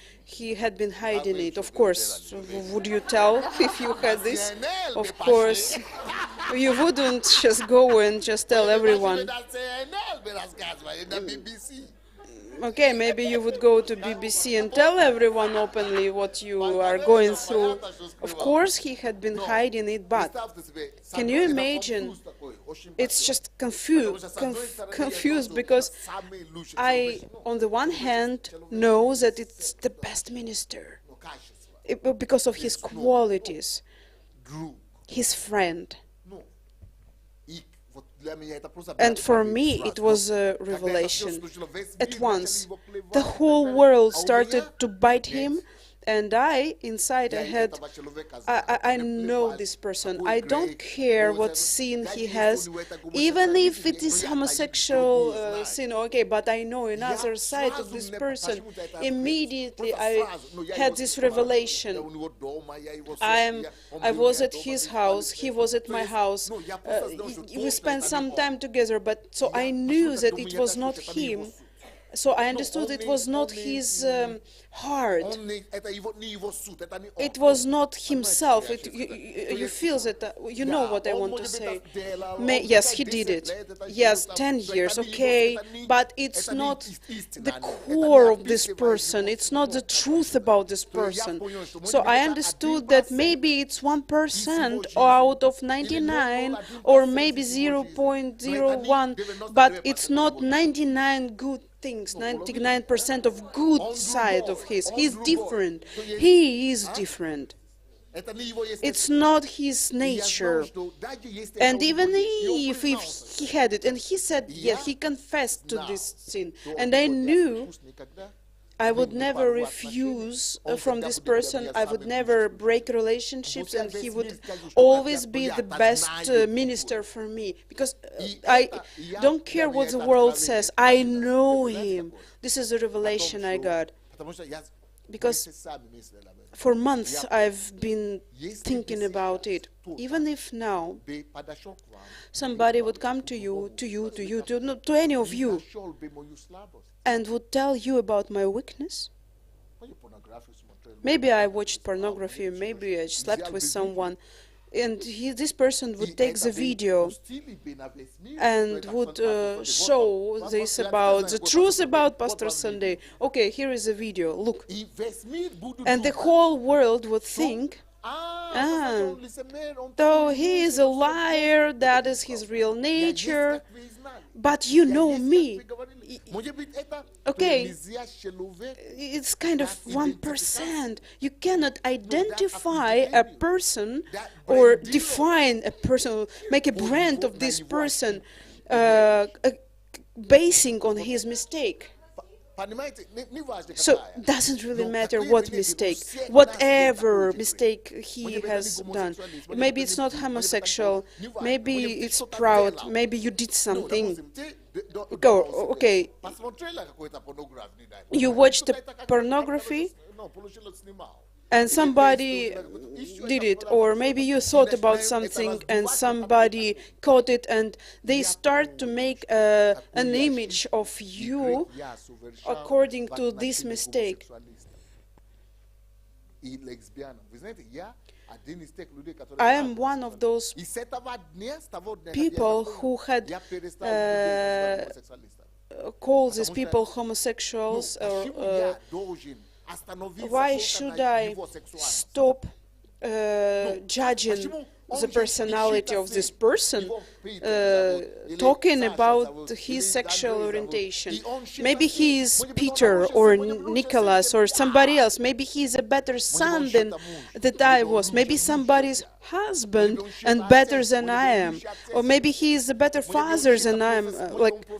had been hiding it. Of course, would you tell if you had this? Of course, you wouldn't just go and just tell everyone. Okay, maybe you would go to BBC and tell everyone openly what you are going through. Of course, he had been hiding it, but can you imagine? It's just confused because I, on the one hand, know that it's the best minister because of his qualities, his friend. And for me, it was a revelation. At once, the whole world started to bite him, and inside I had, I know this person. I don't care what sin he has, even if it is homosexual sin, okay, but I know another side of this person. Immediately I had this revelation. I was at his house, he was at my house. We spent some time together, but so I knew that it was not him. So I understood it was not his heart. It was not himself. You feel that, you know what I want to say. Yes, he did it. Yes, 10 years, okay. But it's not the core of this person. It's not the truth about this person. So I understood that maybe it's 1% out of 99, or maybe 0.01, but it's not 99 good things, 99% of good side of his. He's different. He is different. It's not his nature. And even if he had it, and he said, yeah, he confessed to this sin, and I knew I would never refuse from this person, I would never break relationships, and he would always be the best minister for me. Because I don't care what the world says, I know him. This is a revelation I got. Because for months I've been thinking about it. Even if now somebody would come to any of you, and would tell you about my weakness. Maybe I watched pornography, maybe I slept with someone, and this person would take the video and would show this about the truth about Pastor Sunday. Okay, here is a video, look. And the whole world would think, though he is a liar, that is his real nature, but you know me. Okay, it's kind of 1%. You cannot identify a person or define a person, make a brand of this person basing on his mistake. So it doesn't really matter what mistake, whatever mistake he has done. Maybe it's not homosexual, maybe it's proud, maybe you did something. Okay, you watched the pornography and somebody did it, or maybe you thought about something and somebody caught it, and they start to make an image of you according to this mistake. I am one of those people who had called these people homosexuals. Why should I stop judging the personality of this person, talking about his sexual orientation? Maybe he is Peter or Nicholas or somebody else. Maybe he is a better son than that I was. Maybe somebody's husband and better than I am. Or maybe he is a better father than I am.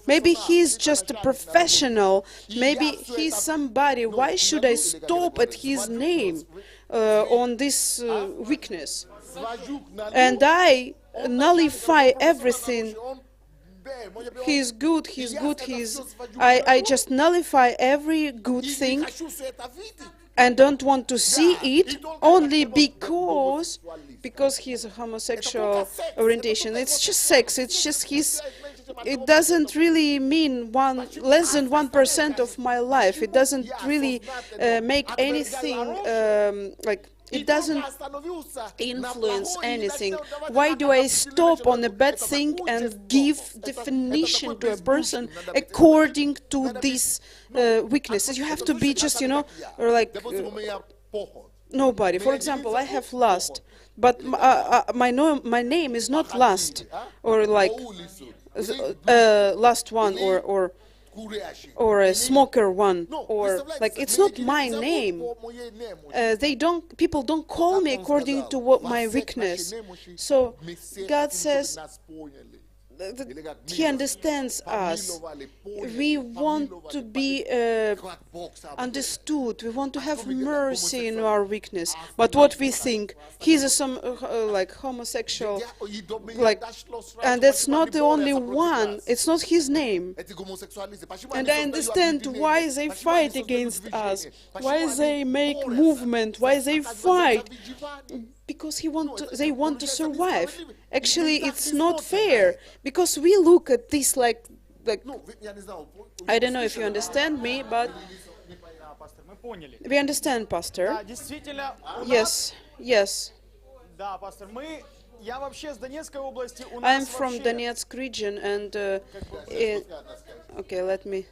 Maybe he's just a professional. Maybe he's somebody. Why should I stop at his name on this weakness? And I nullify everything. He's good, I just nullify every good thing and don't want to see it only because he's a homosexual orientation. It's just sex, it's just it doesn't really mean less than 1% of my life. It doesn't really make anything it doesn't influence anything. Why do I stop on a bad thing and give definition to a person according to these weaknesses? You have to be just, nobody. For example, I have lust, but my name is not lust, or last one, or a smoker one, or it's not my name. People don't call me according to my weakness. So God says, He understands us. We want to be understood. We want to have mercy in our weakness. But what we think, he's like homosexual, like, and that's not the only one. It's not his name. And I understand why they fight against us, why they make movement, why they fight. Because they want to survive. Actually, it's not fair, because we look at this like I don't know if you understand me, but we understand, Pastor. Yes, yes. I'm from Donetsk region, and okay, let me.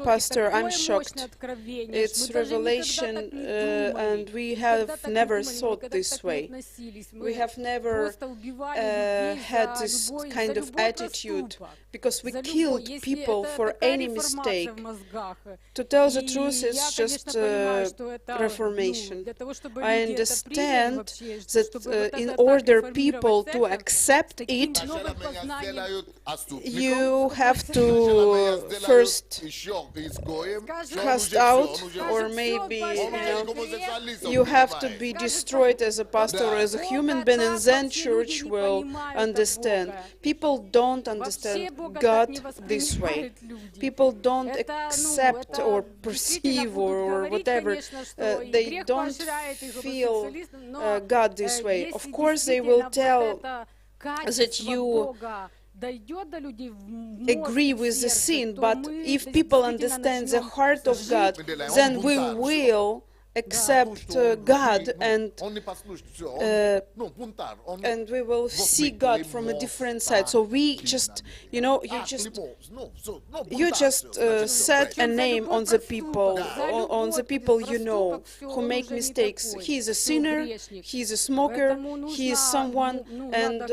Pastor, I'm shocked. It's revelation, and we have never thought this way. We have never had this kind of attitude, because we killed people for any mistake. To tell the truth, it's just reformation. I understand that in order people to accept it, you have to first cast out, or maybe you have to be destroyed as a pastor or as a human being, and then church will understand. People don't understand God this way. People don't accept or perceive or whatever. They don't feel God this way. Of course, they will tell that you agree with the sin, but if people understand the heart of God, then we will accept God, and we will see God from a different side. So we just, you just set a name on the people you know who make mistakes. He is a sinner, he is a smoker, he is someone, and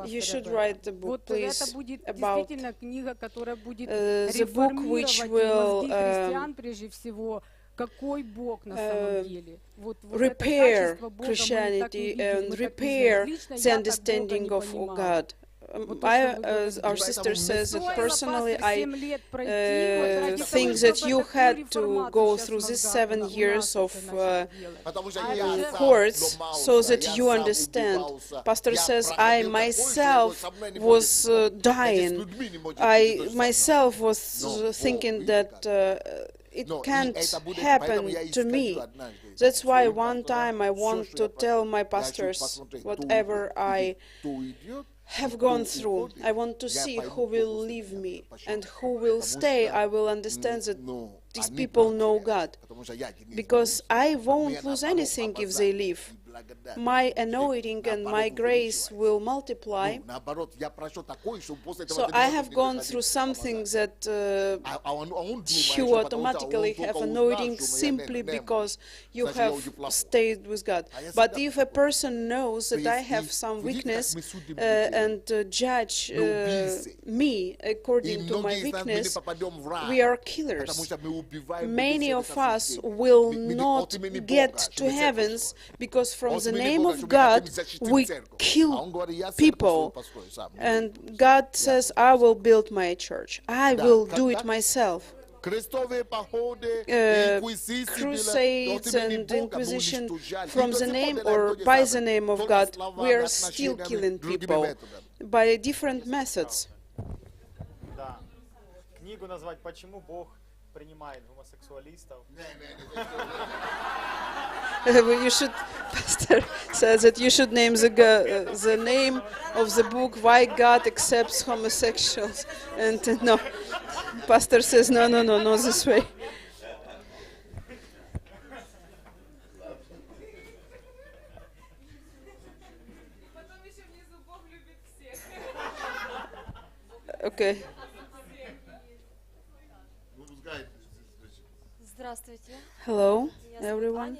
you should write the book, please, about the book which will repair Christianity and repair the understanding of God. Our sister says that personally I think that you had to go through these 7 years of courts so that you understand. Pastor says, I myself was dying. I myself was thinking that it can't happen to me. That's why one time I want to tell my pastors whatever I have gone through. I want to see who will leave me and who will stay. I will understand that these people know God, because I won't lose anything if they leave. My anointing and my grace will multiply. So I have gone through something that you automatically have anointing simply because you have stayed with God. But if a person knows that I have some weakness and judge me according to my weakness, we are killers. Many of us will not get to heavens because from the name of God we kill people. And God says, I will build my church. I will do it myself. Crusades and Inquisition from the name or by the name of God, we are still killing people by different methods. You should, Pastor says that you should name the name of the book, Why God Accepts Homosexuals. And no, Pastor says, no, this way. Okay. Hello, everyone.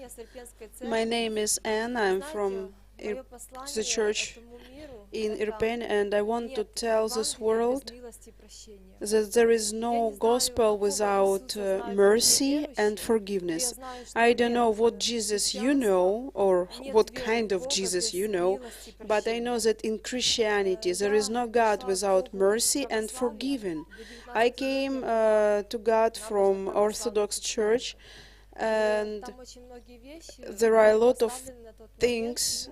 My name is Anne. I'm from the church in Irpin, and I want to tell this world that there is no gospel without mercy and forgiveness. I don't know what Jesus you know, or what kind of Jesus you know, but I know that in Christianity there is no God without mercy and forgiving. I came to God from Orthodox Church, and there are a lot of things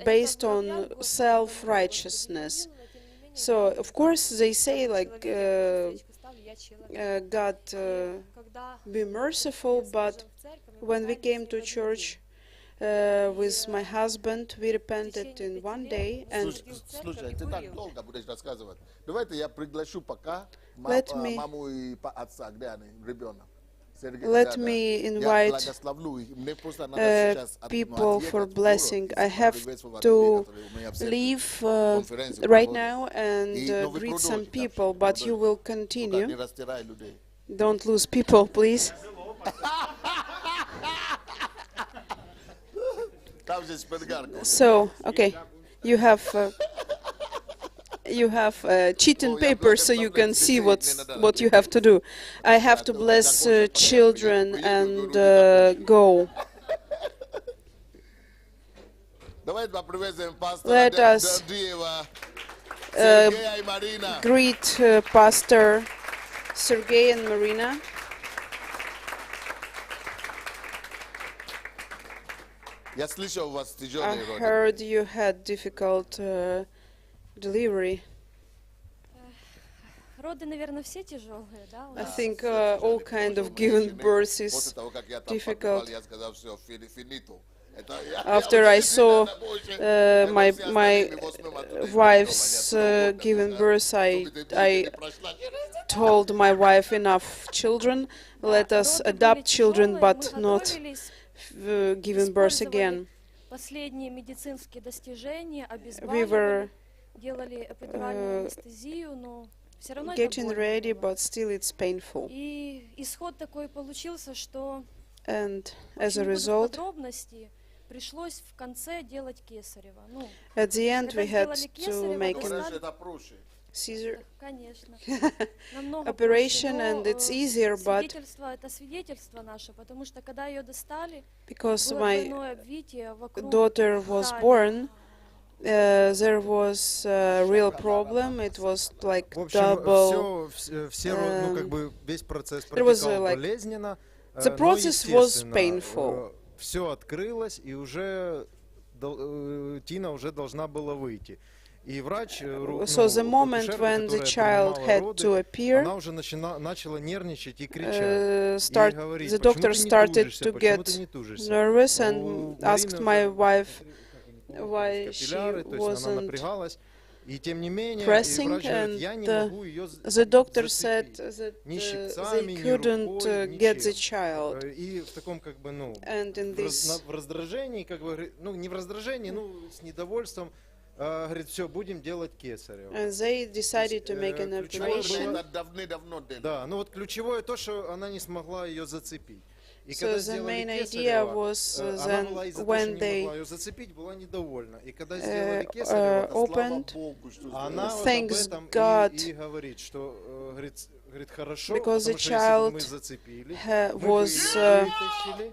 based on self-righteousness. So, of course, they say, like, God, be merciful, but when we came to church with my husband, we repented in one day, and Слушай, ты так долго будешь рассказывать. Давайте я приглашу пока маму и отца, где они, ребенок. let me invite people for blessing. I have to leave right now and greet some people, but you will continue. Don't lose people, please. So, okay, you have cheating paper, so you can see what you have to do. I have to bless children and go. Let us greet Pastor Sergey and Marina. I heard you had difficult delivery. I think all kind of giving birth is difficult. After I saw my wife's giving birth, I told my wife, enough children, let us adopt children, but not giving birth again. We were getting ready, but still it's painful. And as a result, at the end we had to make a Caesar operation, and it's easier, but because my daughter was born, there was a real problem. It was like double. It was like the process was painful. Все открылось, и уже Тина уже должна была выйти. И врач, so the moment when the child had to appear, она уже начала нервничать и кричать. The doctor started to get nervous and asked my wife why she wasn't pressing, and the doctor said that they couldn't get the child. And in this, в раздражении, как бы, ну не в раздражении, ну с недовольством, говорит, все, будем делать кесарево. And they decided to make an operation. Да, ну вот ключевое то, что она не смогла ее зацепить. So the main idea was then when they opened, thanks God, because the child was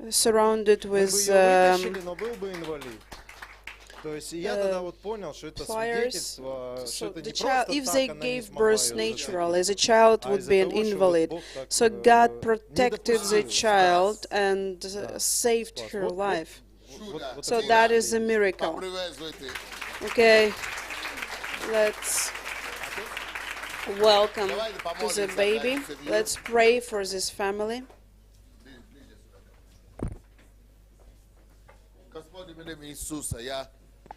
surrounded with pliers. So the child, if they gave birth naturally, the child would be an invalid. So God protected the child and saved her life. So that is a miracle. Okay, let's welcome to the baby. Let's pray for this family.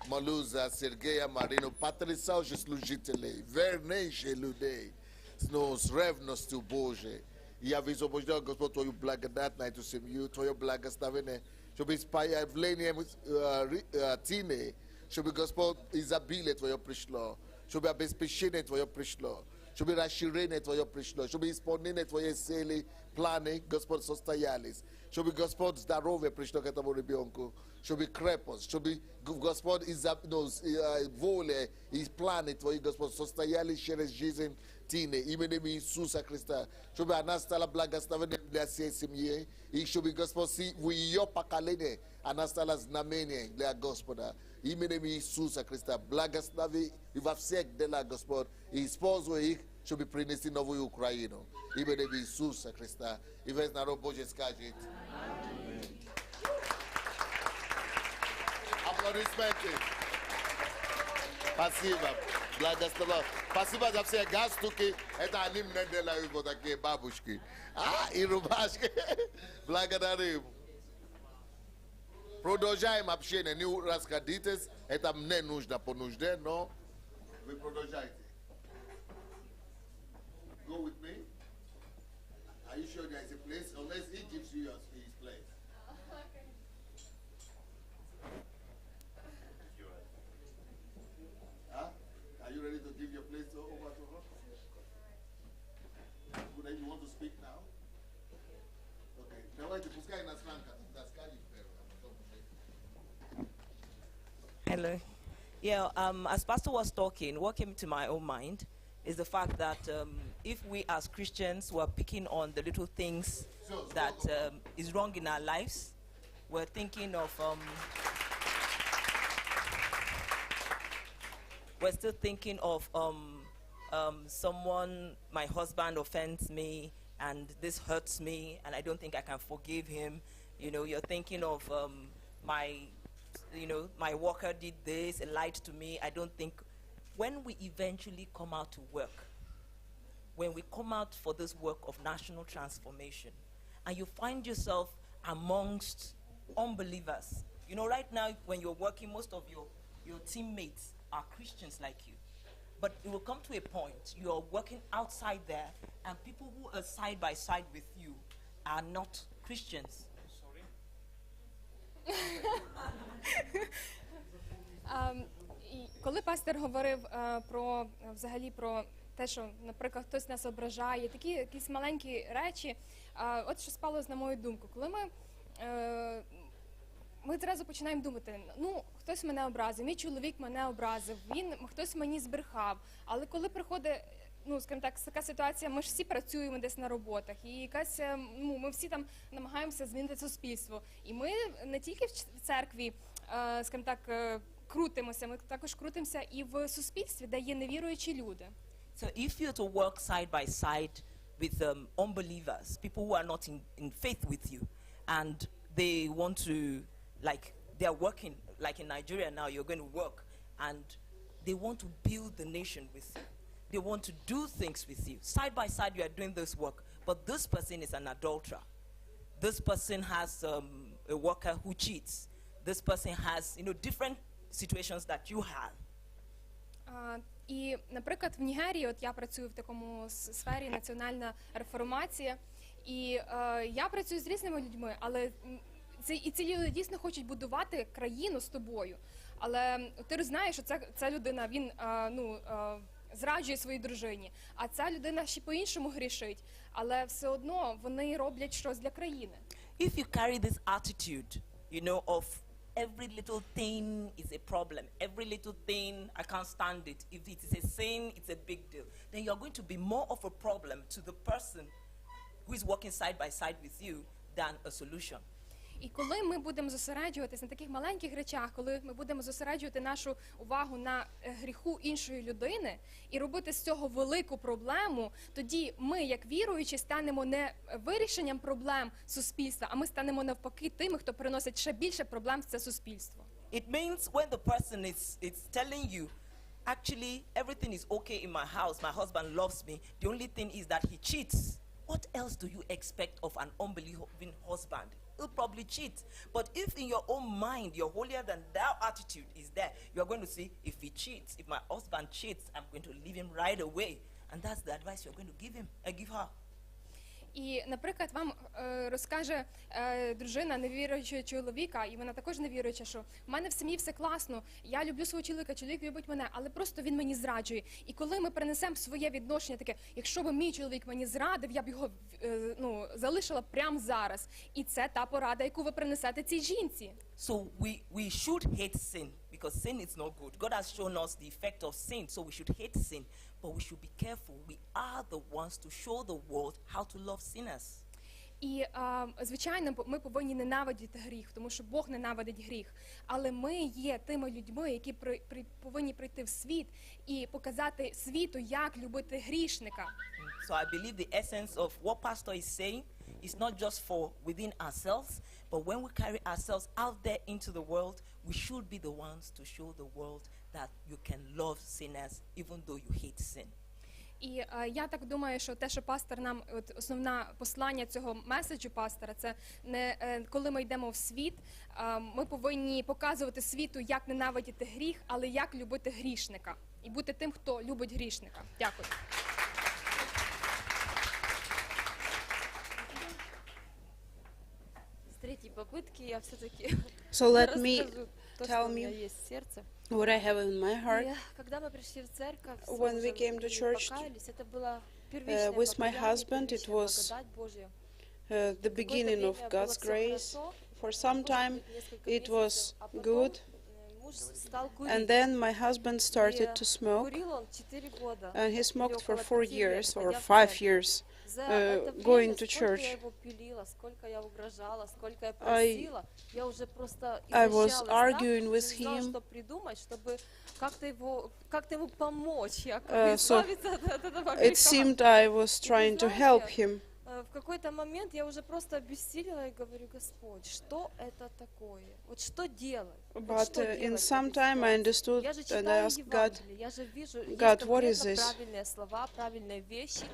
Молю за Сергея, Марину, потрясающе служителей, вернейшие людей, с ревностью Божией. Я высвобождаю, Господь, Твою благодать на эту семью, Твое благословение, чтобы с появлением Тины, чтобы, Господь, изобилие Твое пришло, чтобы обеспечение Твое пришло, Щоб розширення Твоє прийшло, щоб ісполнення Твоє цілі, плани, Господь, состоялись. Щоб Господь здоров'я прийшло к этому ребенку, щоб крепость, щоб Господь воля и планы Твои, Господь, состоялись через жизнь Тины, именем Иисуса Христа, чтобы она стала благословенной для всей семьи, и чтобы, Господь, в ее поколении она стала знамением для Господа. Именем Иисуса Христа, благослови во всех делах, Господь, и используй их, чтобы принести новую Украину. Именем Иисуса Христа. И весь народ Божий скажет. Аплодисменты. Спасибо. Благословен. Спасибо за все галстуки. Это они мне делают вот такие бабушки. И рубашки. Благодарим. Продолжаем общение. Не расходитесь. Это мне нужно по нужде, но вы продолжайте. Go with me. Are you sure there is a place? Unless he gives you his place. Huh? Are you ready to give your place over to her? Then you want to speak now? Okay. Давайте, пускай нас расскажет первое. Hello. Yeah, as Pastor was talking, what came to my own mind is the fact that if we as Christians were picking on the little things that is wrong in our lives, we're thinking of, we're still thinking of someone, my husband offends me, and this hurts me, and I don't think I can forgive him. You know, you're thinking of my worker did this, he lied to me. I don't think, when we eventually come out to work, when we come out for this work of national transformation, and you find yourself amongst unbelievers, you know, right now when you're working, most of your teammates are Christians like you. But it will come to a point, you're working outside there, and people who are side by side with you are not Christians. Коли пастор говорив про взагалі про те, що, наприклад, хтось нас ображає, такі якісь маленькі речі, от що спало на мою думку. Коли ми зразу починаємо думати, ну, хтось мене образив, мій чоловік мене образив, хтось мені збрехав. Але коли приходить, ну, скажімо так, така ситуація, ми ж всі працюємо десь на роботах, і якась, ну, ми всі там намагаємося змінити суспільство. І ми не тільки в церкві, скажімо так, крутимося, ми також крутимося і в суспільстві, де є невіруючі люди. So if you're to work side by side with unbelievers, people who are not in faith with you, and they want to, like, they're working, like in Nigeria now, you're going to work, and they want to build the nation with you. They want to do things with you. Side by side, you are doing this work, but this person is an adulterer. This person has a worker who cheats. This person has, you know, different situations that you have. І, наприклад, в Нігерії, от я працюю в такому сфері національна реформація, і я працюю з різними людьми, але ці люди дійсно хочуть будувати країну з тобою. Але ти знаєш, що ця людина, він, зраджує своїй дружині, а ця людина ще по-іншому грішить, але все одно вони роблять щось для країни. If you carry this attitude, you know, of every little thing is a problem, every little thing, I can't stand it. If it is a sin, it's a big deal. Then you're going to be more of a problem to the person who is working side by side with you than a solution. І коли ми будемо зосереджуватись на таких маленьких речах, коли ми будемо зосереджувати нашу увагу на гріху іншої людини і робити з цього велику проблему, тоді ми, як віруючі, станемо не вирішенням проблем суспільства, а ми станемо навпаки тими, хто приносить ще більше проблем в це суспільство. It means when the person is telling you, actually everything is okay in my house, my husband loves me, the only thing is that he cheats. What else do you expect of an unbelieving husband? He'll probably cheat. But if in your own mind, your holier than thou attitude is there, you're going to see, if he cheats, if my husband cheats, I'm going to leave him right away. And that's the advice you're going to give him, give her. І, наприклад, вам розкаже дружина невіруючого чоловіка, і вона також невіруюча, що в мене в сім'ї все класно, я люблю свого чоловіка, чоловік любить мене, але просто він мені зраджує. І коли ми принесемо своє відношення таке, якщо б мій чоловік мені зрадив, я б його залишила прямо зараз. І це та порада, яку ви принесете цій жінці. So we should hate sin because sin is not good. God has shown us the effect of sin, so we should hate sin. But we should be careful. We are the ones to show the world how to love sinners. І, звичайно, ми повинні ненавидіти гріх, тому що Бог ненавидить гріх. Але ми є тими людьми, які повинні прийти в світ і показати світу, як любити грішника. So I believe the essence of what Pastor is saying is not just for within ourselves, but when we carry ourselves out there into the world, we should be the ones to show the world that you can love sinners even though you hate sin. І я так думаю, що те, що пастор нам, основне послання цього меседжу пастора, це не коли ми йдемо в світ, ми повинні показувати світу, як ненавидіти гріх, але як любити грішника. І бути тим, хто любить грішника. Дякую. С третьей попытки я все-таки So let me то, tell что у меня me есть в сердце. what I have in my heart. Когда мы пришли в церковь, When we came to church это было первичное with my покаяние, husband, it первичная was благодать Божья. the beginning of Какое-то время God's было всё grace. хорошо, For some time несколько it месяцев, was а потом, good, муж стал курить. and then my husband started to smoke, Курил он 4 года, and he или smoked for около 4 5 лет, years or ходя в 5 церковь. years За это время, going to сколько я church. его пилила, сколько я угрожала, сколько я I просила, я уже просто was изощрялась, arguing да, with не знала, him. что придумать, чтобы как-то ему помочь, So избавиться от этого it греха. seemed I was trying to help him. В какой-то момент я уже просто обессилила и говорю: Господь, что это такое? Вот что делать? Вот But что in делать в some этой time I ситуации? understood Я же and I читаю asked God, Евангелие, я же вижу, есть God, what is конкретно this? правильные слова, правильные вещи,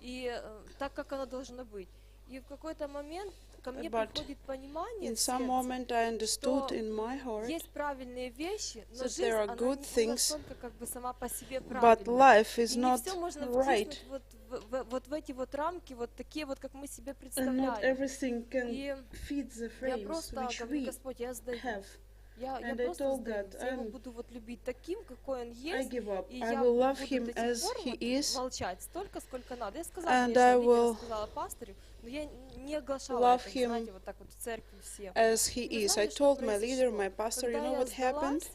и так, как оно должно быть. И в какой-то момент ко мне But приходит понимание in в some сердце, moment I understood что in my heart есть правильные вещи, но that жизнь, there are она good не things, настолько как бы сама по себе but правильная. life is И не not все можно right, втиснуть вот в эти вот рамки, вот такие вот, как мы себе and not представляем. everything И can fit the я frames просто which говорю: we Господь, я сдаюсь. have. Я And I просто told сдаюсь. God, Я его I'm- буду вот любить таким, какой он I есть, give up. и I я will love буду him до тех as пор he вот is, молчать столько, сколько надо. Я сказала, and конечно, I лидеру, will сказала пастырю, но я не оглашала love это, him знаете, вот так вот в церкви все. as he И вы is. I знаете, что told my leader, произошло? my pastor, you Когда know я what happened? сдалась,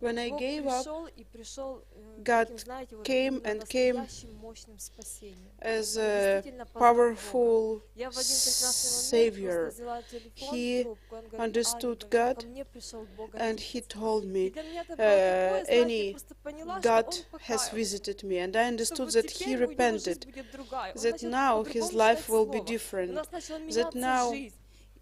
When I Бог gave up, пришел и пришел God таким, знаете, вот came именно and came настоящим мощным спасением. as Он a действительно познал Бога. powerful Я в один прекрасный момент Savior. просто взяла телефон, He трубку, он говорит: understood Ани, God, ко мне пришел Бог and Отец. he told И me, для меня это было такое, знаете, я Annie, просто поняла, что God он has покаялся. visited me, and I Что understood вот that he теперь у него жизнь repented, будет другая. Он that начал now по-другому his life читать will be Слово. У different, нас начала that меняться now жизнь.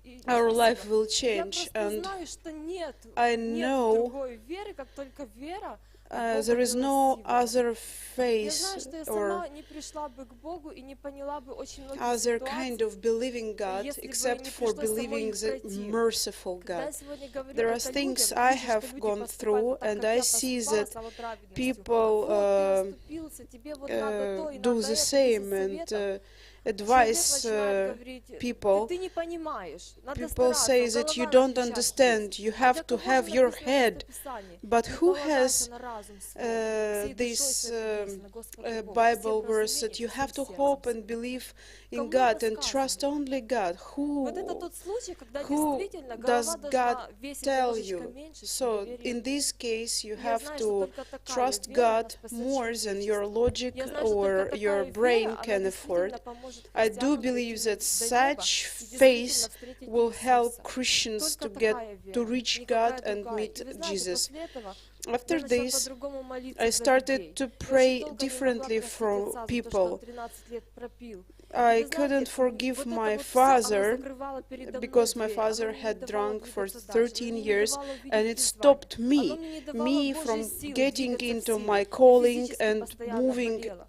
И our life спасибо. will Я change, просто and знаю, что нет I нет know другой веры, как только вера в Бога there is no милостивого. other Я face знаю, что я or сама не пришла бы к Богу и не поняла бы очень многих other ситуаций, kind of believing God если бы except не for пришлось самой believing их the пройти. merciful Когда я God. сегодня говорю There are это things людям, I вижу, что have люди gone поступают through, вот так, and как I я see поступала, that самоправедностью. people Вот, ты оступился, тебе вот надо то, и do надо the это, same без and советов. advise Человек начинает говорить: people. ты не понимаешь, надо People стараться, say that you голова don't отвечать understand, есть. you А have для to кого have же your написано head. местописание? But Не who полагайся has на разум свой, всей душой this своей предайся на Господа Бога, Bible всем verse that разумением, you have всем to сердцем hope and своим. believe in Кому God это and trust сказано? only God? Вот это тот случай, когда Who действительно does голова God должна весить tell немножечко you? меньше, чем So верит in Бог. this case, you И я have знаю, что to только такая trust вера, она God спасет more than your человечество. logic Я знаю, что or только your такая brain вера, она can действительно afford. поможет I do христианам believe дойти that до неба such и faith действительно встретить will help Иисуса. Christians Только to get такая to вера, reach никакая God and другая. meet И вы знаете, Jesus. после этого After я начала this, по-другому молиться I за started людей. to Я очень pray долго не могла differently простить for отца за то, что он people. 13 лет пропил. И I вы couldn't знаете, forgive вот это my вот всё, оно father закрывало передо мной because my дверь, father оно мне не had давало drunk for двигаться дальше, 13 оно мне не years, давало увидеть and it призвание, stopped оно me, мне не давало me Божьей from силы getting двигаться в into силе. my И calling физически and постоянно moving болело.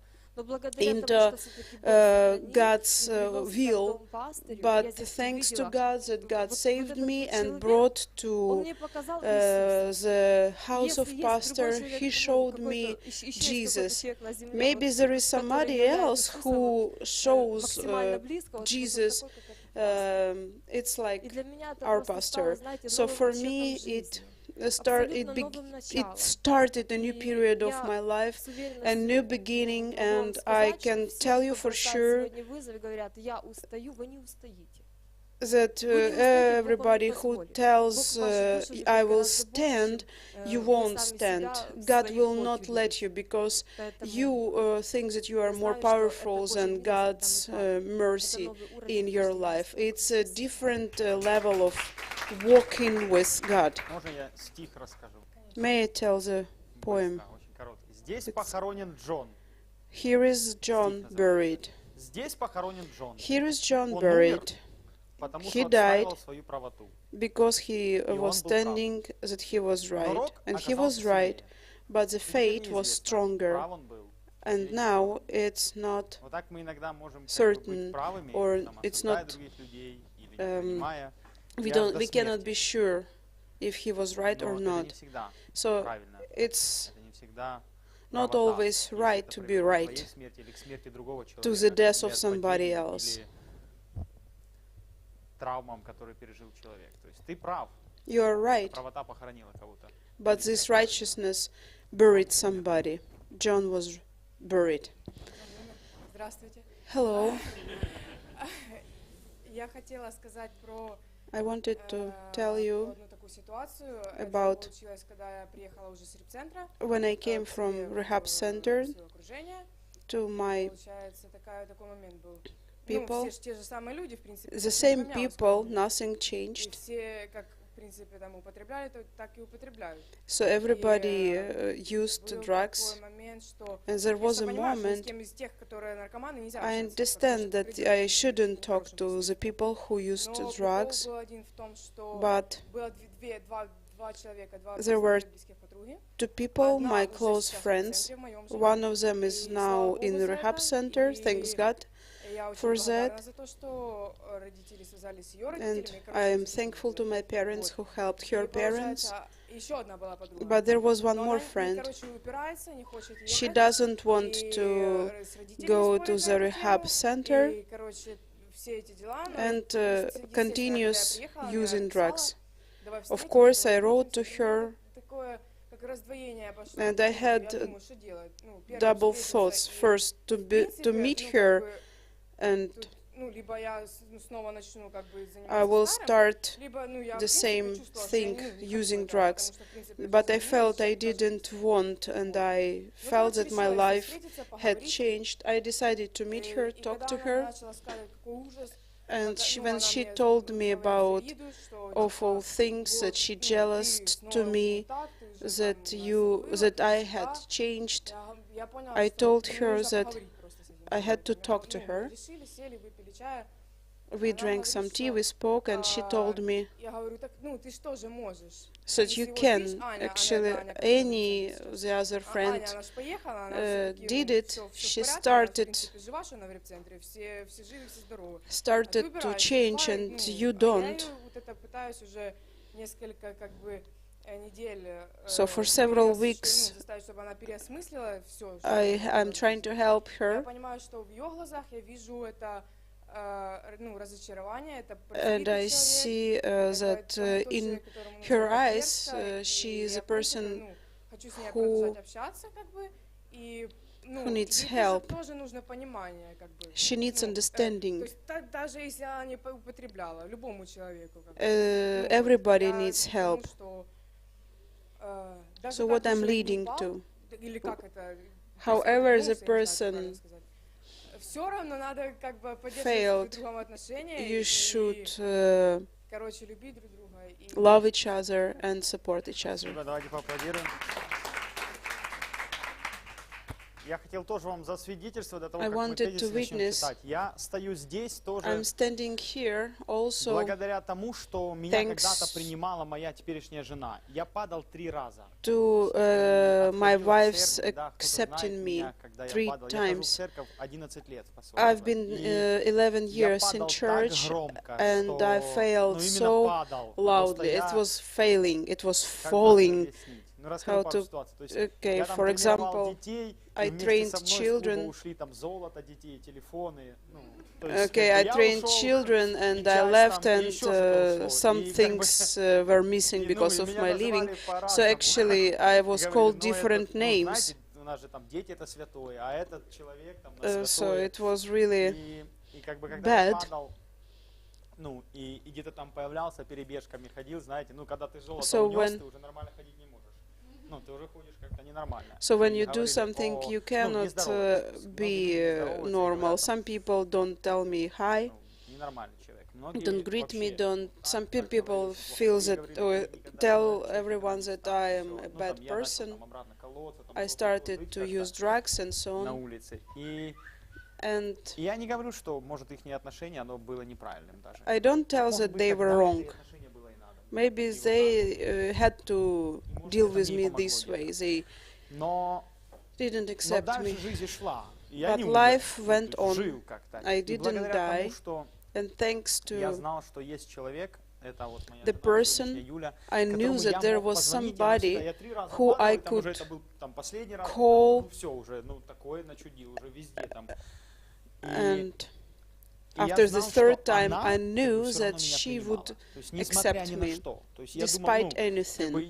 into God's will, but thanks to God that God saved me and brought to the house of pastor, he showed me Jesus. Maybe there is somebody else who shows Jesus. It's like our pastor. So for me, it started a new period of my life, a new beginning, and I can tell you for sure that everybody who tells I will stand, you won't stand. God will not let you, because you think that you are more powerful than God's mercy in your life. It's a different level of walking with God. May I tell the poem? Here is John buried. Here is John buried. He died because he was standing that he was right, and he was right, but the fate was stronger, and now it's not certain, or it's not, we cannot be sure if he was right or not. So it's not always right to be right to the death of somebody else. You are right, but this righteousness buried somebody. John was buried. Hello. I wanted to tell you about when I came from rehab center to my people, the same people, nothing changed. So everybody used drugs, and there was a moment I understand that I shouldn't talk to the people who used drugs, but there were two people, my close friends. One of them is now in the rehab center, thanks God for that, and I am thankful to my parents who helped her parents. But there was one more friend. She doesn't want to go to the rehab center and continues using drugs. Of course, I wrote to her, and I had double thoughts. First, to meet her, and I will start the same thing, using drugs. But I felt I didn't want, and I felt that my life had changed. I decided to meet her, talk to her, and when she told me about awful things, that she jealous to me, that I had changed, I told her that I had to talk to her. We drank some tea, we spoke, and she told me that you can. Actually, any the other friend did it. She started to change, and you don't. So for several weeks, I'm trying to help her, and I see that in her eyes, she is a person who needs help. She needs understanding. Everybody needs help. So what I'm leading to, however the person failed, you should love each other and support each other. я хотел тоже вам засвидетельствовать до того, I как мы wanted тезис to начнем witness. читать. Я стою здесь тоже I'm standing here also благодаря тому, что меня когда-то принимала моя теперешняя жена. Я падал 3 раза. to my wife's accepting me 3 times. I've been 11 years in church and I failed so loudly. It was failing, it was falling. How to, okay, for example, I trained children. Okay, I trained children and I left and some things were missing because of my leaving. So actually I was called different names. So it was really bad. Ну, и где-то там появлялся, перебежками ходил, знаете, ну, когда ты золото унес, ты уже нормально ходить не можешь. Ну, ты уже ходишь как-то ненормально. So when you do something, you cannot be normal. Some people don't tell me hi, don't greet me, don't. Some people feel that, or tell everyone that I am a bad person. I started to use drugs and so on. And я не говорю, что, может, их отношение, оно было неправильным даже. I don't tell that they were wrong. Maybe they had to deal with me this way. They didn't accept me. But life went on. I didn't die. And thanks to the person, I knew that there was somebody who I could call. And after the 3rd time, I knew that she would accept me, despite anything.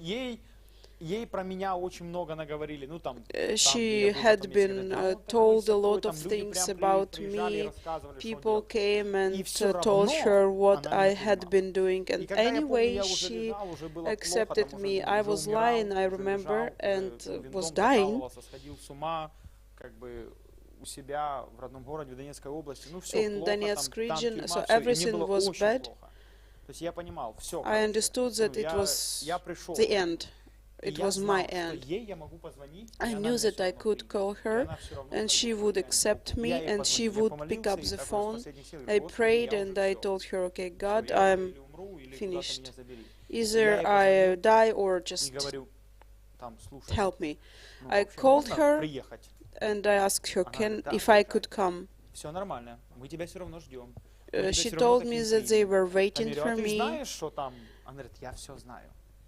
She had been told a lot of things about me. People came and told her what I had been doing. And anyway, she accepted me. I was lying, I remember, and was dying. In Donetsk region, so everything was bad. I understood that it was the end. It was my end. I knew that I could call her and she would accept me and she would pick up the phone. I prayed and I told her, okay, God, I'm finished. Either I die or just help me. I called her and I asked her if I could come. She told me that they were waiting for me.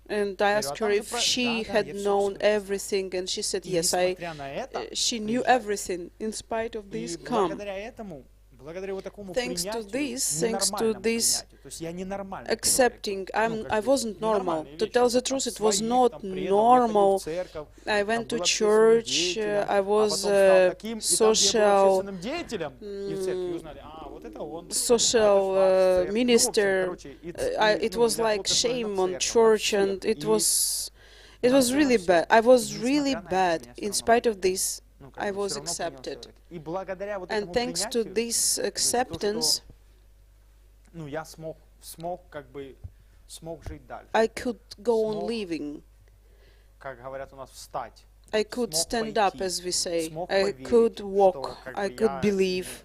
And I asked her if she had known everything, and she said yes. She knew everything in spite of this. Come. Thanks to this accepting, I wasn't normal. To tell the truth, it was not normal. I went to church, I was a social minister. It was like shame on church, and it was really bad. I was really bad. In spite of this, I was accepted. And thanks to this acceptance, I could go on living. I could stand up, as we say. I could walk. I could believe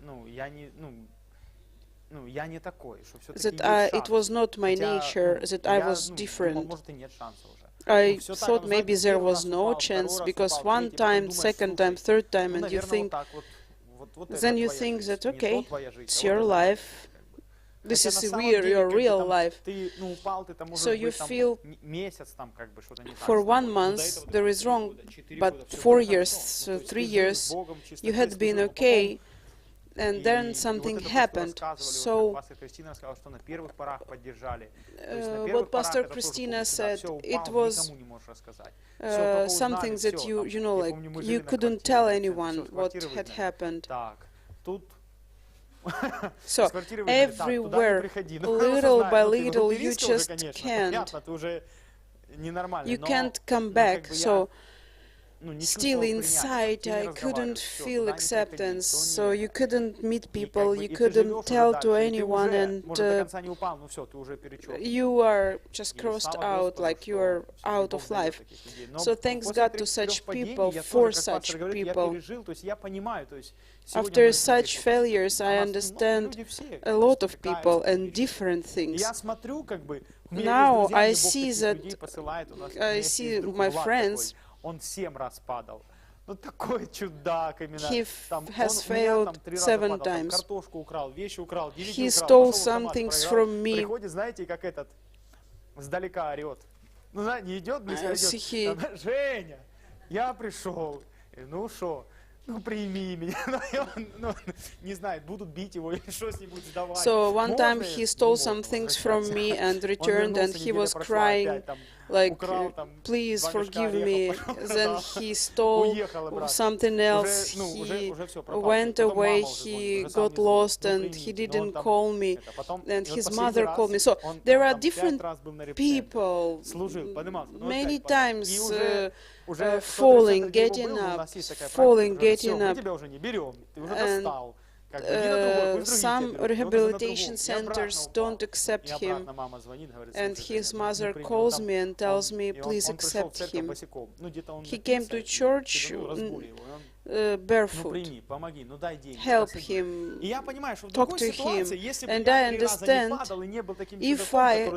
that it was not my nature, that I was different. I thought maybe there was no chance, because one time, 2nd time, 3rd time, and then you think that, okay, it's your life, this is your real life. So you feel for 1 month there is wrong, but 4 years, 3 years, you had been okay, and then something happened. So what Pastor Christina said, it was something that you couldn't tell anyone what had happened. So everywhere, little by little, you just can't. You can't come back. So still inside I couldn't feel acceptance, so you couldn't meet people, you couldn't tell to anyone, and you are just crossed out, like you are out of life. So thanks God to such people, for such people. After such failures, I understand a lot of people and different things. Now I see that, I see my friends, he has failed 7 times. He stole some things from me. Женя, я пришел. Ну что? Ну, прими меня. Ну, не знает, будут бить его или что с ним будет сдавать. So one time he stole some things from me and returned, and he was crying like, please forgive me. Then he stole something else, he went away, he got lost, and he didn't call me, and his mother called me. So there are different people, many times falling, getting up, falling, getting up. And some rehabilitation centers don't accept him, and his mother calls me and tells me, please accept him. He came to church barefoot. Help him, talk to him. And I understand, if I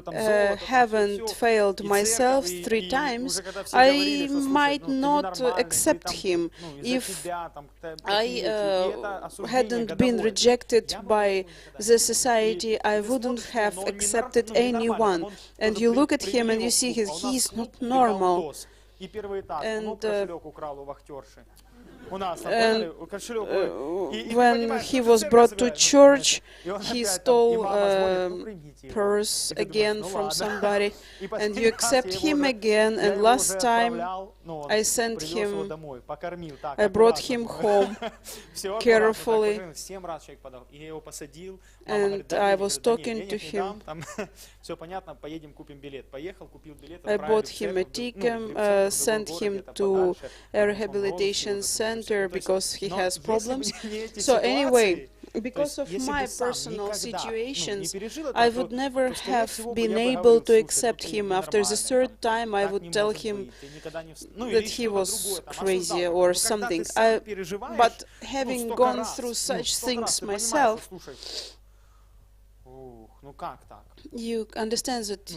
haven't failed myself 3 times, I might not accept him. If I hadn't been rejected by the society, I wouldn't have accepted anyone. And you look at him and you see he's not normal. And when he was brought to church, he stole a purse again from somebody, and you accept him again. And last time I sent him, I brought him home carefully, and I was talking to him. I bought him a ticket, sent him to a rehabilitation center because he has problems. So anyway, because of my personal situations, I would never have been able to accept him. After the 3rd time, I would tell him that he was crazy or something. But having gone through such things myself, you understand that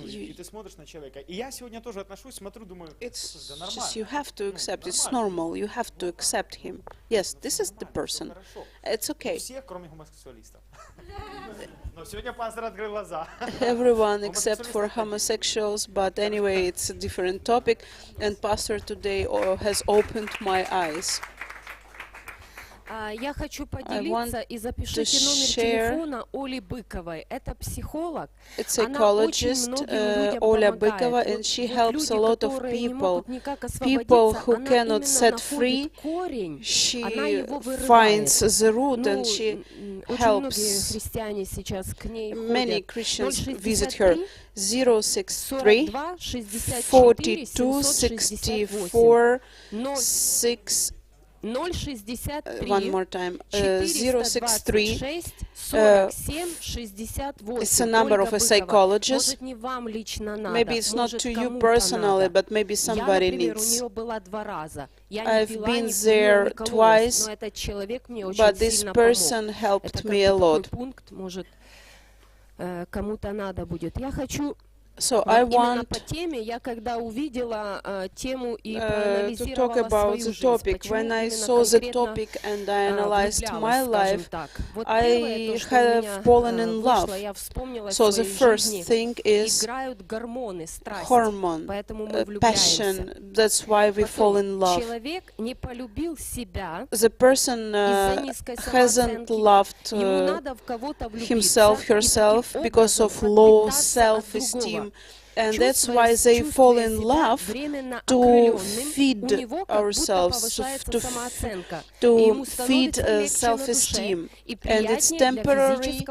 it's just you have to accept. It's normal. You have to accept him. Yes, this is the person. It's okay. Everyone except for homosexuals, but anyway, it's a different topic, and Pastor today has opened my eyes. Я хочу поделиться и запишите номер телефона Оли Быковой. Это психолог. It's psychologist Oля Bykova, and she helps a lot of people. People who cannot set free, she finds the root and she helps. Many Christians visit her. 063 42 64 6. One more time. 063. It's a number of a psychologist. Maybe it's not to you personally, but maybe somebody needs. I've been there twice, but this person helped me a lot. So I want to talk about the topic. When I saw the topic and I analyzed my life, I have fallen in love. So the first thing is hormone, passion. That's why we fall in love. The person hasn't loved himself, herself, because of low self-esteem. And that's why they fall in love to feed ourselves, to feed self-esteem. And it's temporary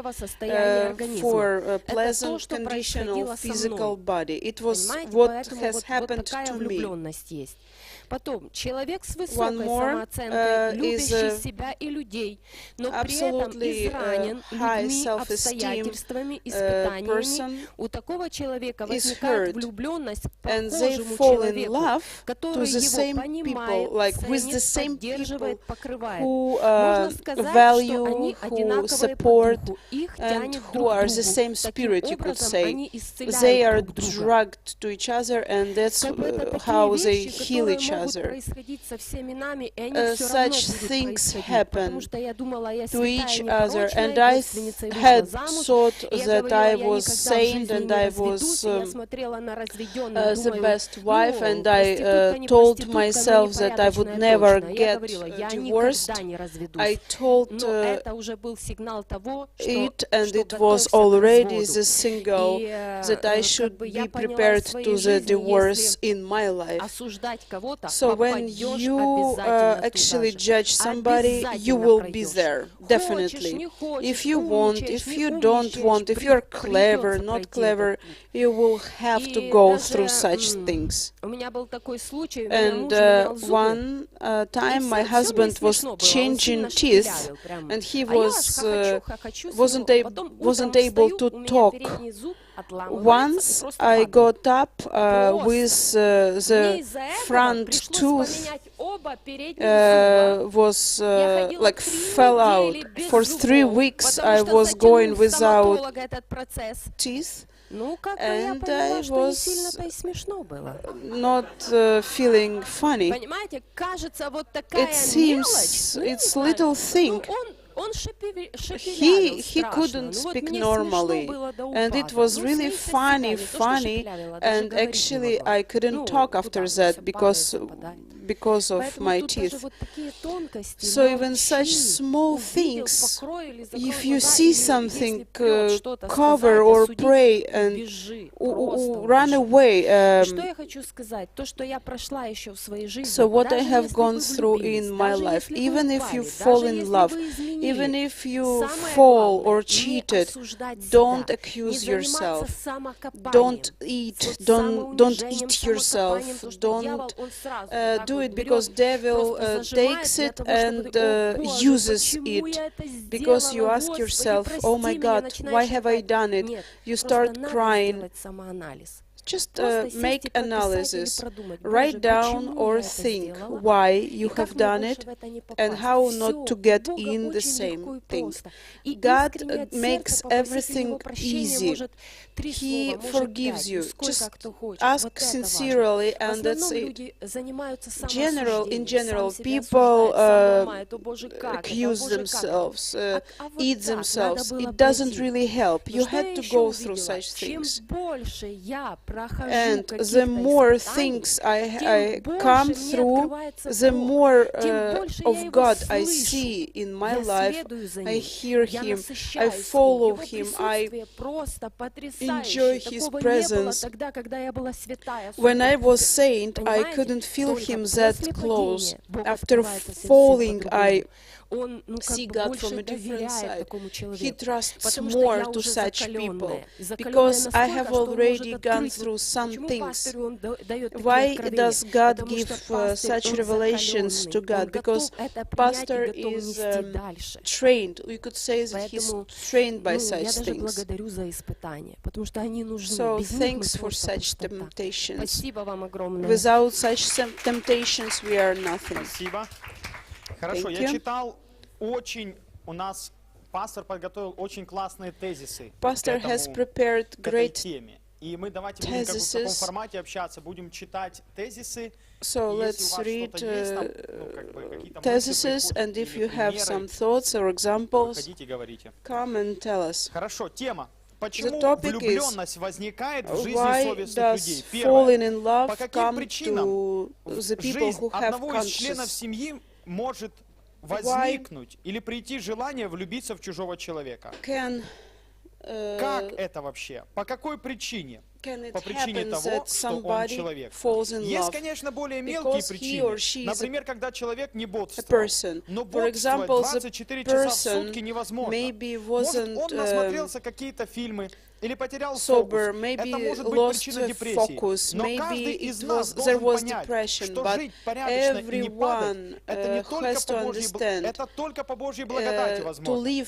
for a pleasant condition of physical body. It was what has happened to me. Потом, человек с высокой самооценкой, любящий себя и людей, но при этом изранен людьми, обстоятельствами, испытаниями, у такого человека возникает влюбленность к похожему человеку, который его понимает, ценит, поддерживает, покрывает. Можно сказать, что они одинаковые по духу, их тянет друг к другу. Таким образом, они исцеляют друг друга. Dragged to each other, and that's how they heal each other. Such things happen to each other, and I had thought that I was saint and I was the best wife, and I told myself that I would never get divorced. I told it, and it was already the signal that I should be prepared to the divorce in my life. So when you actually judge somebody, you will be there, definitely. If you want, if you don't want, if you're clever, not clever, you will have to go through such things. And one time my husband was changing teeth, and he wasn't able to talk. Once I got up with the front tooth was like fell out. For 3 weeks I was going without teeth. And I was not feeling funny. It seems it's little thing. He couldn't speak normally, and it was really funny, and actually I couldn't talk after that because of my teeth. So even such small things, if you see something, cover or pray and run away. So what I have gone through in my life, even if you fall in love, even if you fall or cheated, don't accuse yourself. Don't eat yourself. Don't do it, because devil takes it and uses it. Because you ask yourself, oh my God, why have I done it? You start crying. Just make analysis, write down or think why you have done it and how not to get in the same thing. God makes everything easy. He forgives you. Just ask sincerely, and that's it. In general, people accuse themselves, eat themselves. It doesn't really help. You had to go through such things. And the more things I come through, the more of God I see in my life. I hear Him, I follow Him, I enjoy His presence. When I was saint, I couldn't feel Him that close. After falling, I see God from a different side. He trusts more to such people, because I have already gone through some things. Why does God give such revelations to God? Because pastor is trained. We could say that he's trained by such things. So thanks for such temptations. Without such temptations, we are nothing. Хорошо, я читал у нас пастор подготовил очень классные тезисы к этой теме. И мы давайте будем как бы в таком формате общаться, будем читать тезисы. So let's read theses, and if you have some thoughts or examples, come and tell us. Хорошо, тема. Почему влюбленность возникает в жизни совестных людей? Первое. По каким причинам жизнь одного из членов семьи может возникнуть или прийти желание влюбиться в чужого человека? Как это вообще? По какой причине? по причине того, что он человек. Есть, конечно, более мелкие причины. Например, когда человек не бодствовал. Но бодствовать 24 часа в сутки невозможно. Может, он насмотрелся какие-то фильмы, или потерял фокус. Это может быть причина депрессии. Но каждый из нас должен понять, что жить порядочно и не падать, это не только по Божьей, это только по Божьей благодати возможно.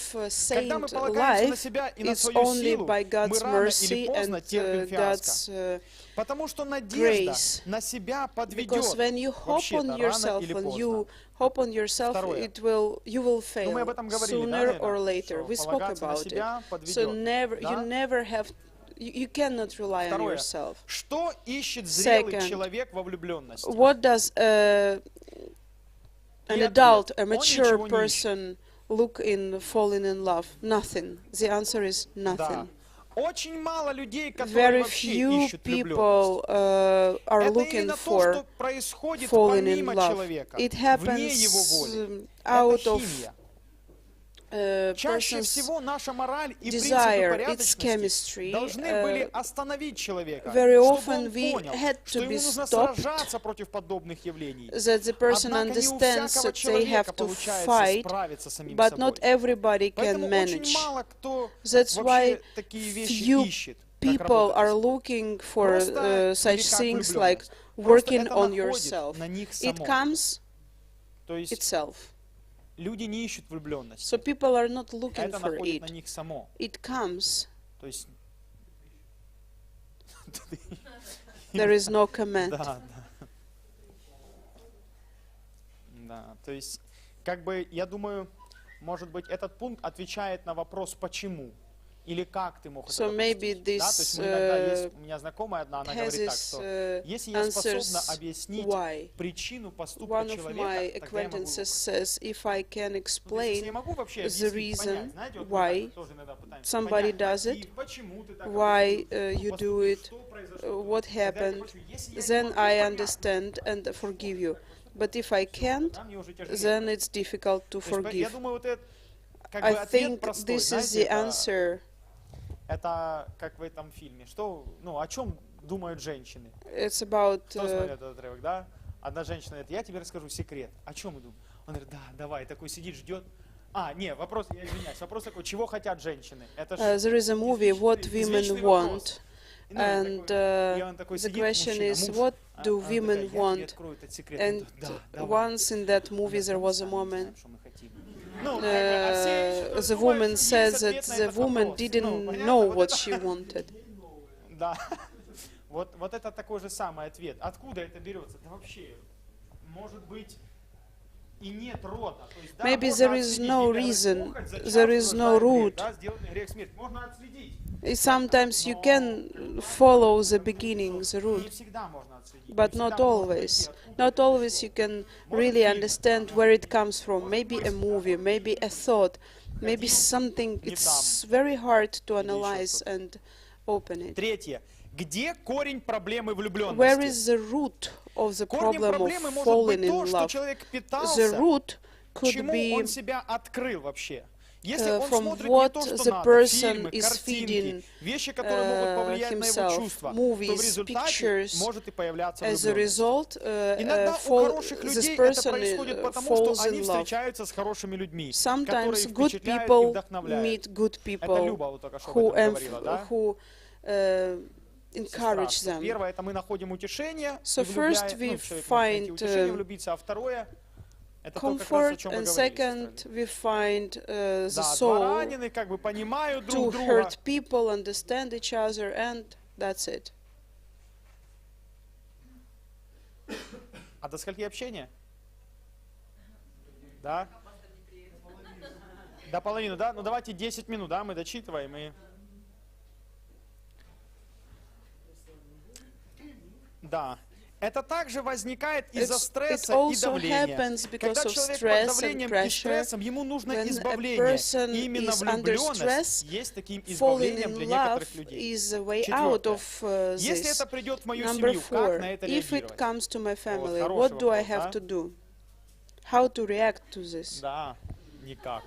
Когда мы полагаемся на себя и на свою силу, мы рано или поздно терпим фиаско. Потому что надежда на себя подведет. Вообще-то рано или поздно. Hope on yourself, you will fail sooner or later. We spoke about it. So you never have, you cannot rely on yourself. Что ищет зрелый человек во влюбленности? What does an adult, a mature person look in falling in love? Nothing. The answer is nothing. Очень мало людей, которые вообще ищут влюбленность. Это именно то, что происходит помимо человека, вне его воли. Это химия. Чаще всего наша мораль и принципы порядочности должны были остановить человека, чтобы он понял, что ему нужно сражаться против подобных явлений. Однако не у всякого человека получается справиться с самим собой. Поэтому очень мало кто вообще такие вещи ищет. People are looking for such things like working on yourself. It comes itself. Люди не ищут влюбленности. So people are not looking это for находит it. на них само. It comes. То есть there is no command. Да, то есть, как бы, я думаю, может быть, этот пункт отвечает на вопрос «почему?» или «как ты мог это допустить?» Да, то есть мы иногда есть, у меня знакомая одна, она говорит так, что если я способна объяснить причину поступка человека, тогда я могу его says, if I can explain я могу вообще the reason знаете, вот why somebody does it, why you do it, what happened, then I understand and forgive you. But if I can't, then it's difficult to forgive. I think this is the answer. Это как в этом фильме. Что, ну, о чем думают женщины? It's about. Кто смотрит этот отрывок, да? Одна женщина говорит: я тебе расскажу секрет. О чем мы думаем? Он говорит: да, давай. Такой сидит, ждет. Не, вопрос, я извиняюсь. Вопрос такой: чего хотят женщины? Это there is a movie, What Women Want. And the question is, what do women want? And once in that movie there was a moment. The woman says that the woman didn't know what she wanted. Да, вот это такой же самый ответ. Откуда это берется? Да вообще, может быть, и нет рода. Maybe there is no reason, there is no root. Можно отследить. Sometimes you can follow the beginning, the root, but not always. Not always you can really understand where it comes from. Maybe a movie, maybe a thought, maybe something. It's very hard to analyze and open it. Третье. Где корень проблемы влюбленности? Where is the root of the problem of falling in love? The root could be он себя открыл вообще. Если он from смотрит what не то, что the надо, person фильмы, is картинки, feeding вещи, которые могут повлиять на его чувства, то в movies, результате pictures, может и появляться as a влюбленность. result, Иногда у хороших людей это происходит потому, что они встречаются с хорошими людьми, которые Sometimes good впечатляют и people вдохновляют. meet good Это people Люба вот только что об этом говорила, да? who encourage them. Первое, это мы находим утешение, So и first we find утешение влюбиться, а второе, это то, как раз, о comfort, чем мы and говорили. second we find the Да, soul два ранены, как бы понимают to друг друга. hurt people, understand each other, and that's it. А до скольки общения? Да? До половины, да? Ну давайте 10 минут, да, мы дочитываем и... Да. Это также возникает из-за стресса и давления. Когда человек под давлением и стрессом, ему нужно избавление. И именно влюбленность есть таким избавлением для некоторых людей. Четвертое. Если это придет в мою семью, как на это If it реагировать? comes to my family, Вот what do I вопрос, have to do? How to react to this? Да, никак.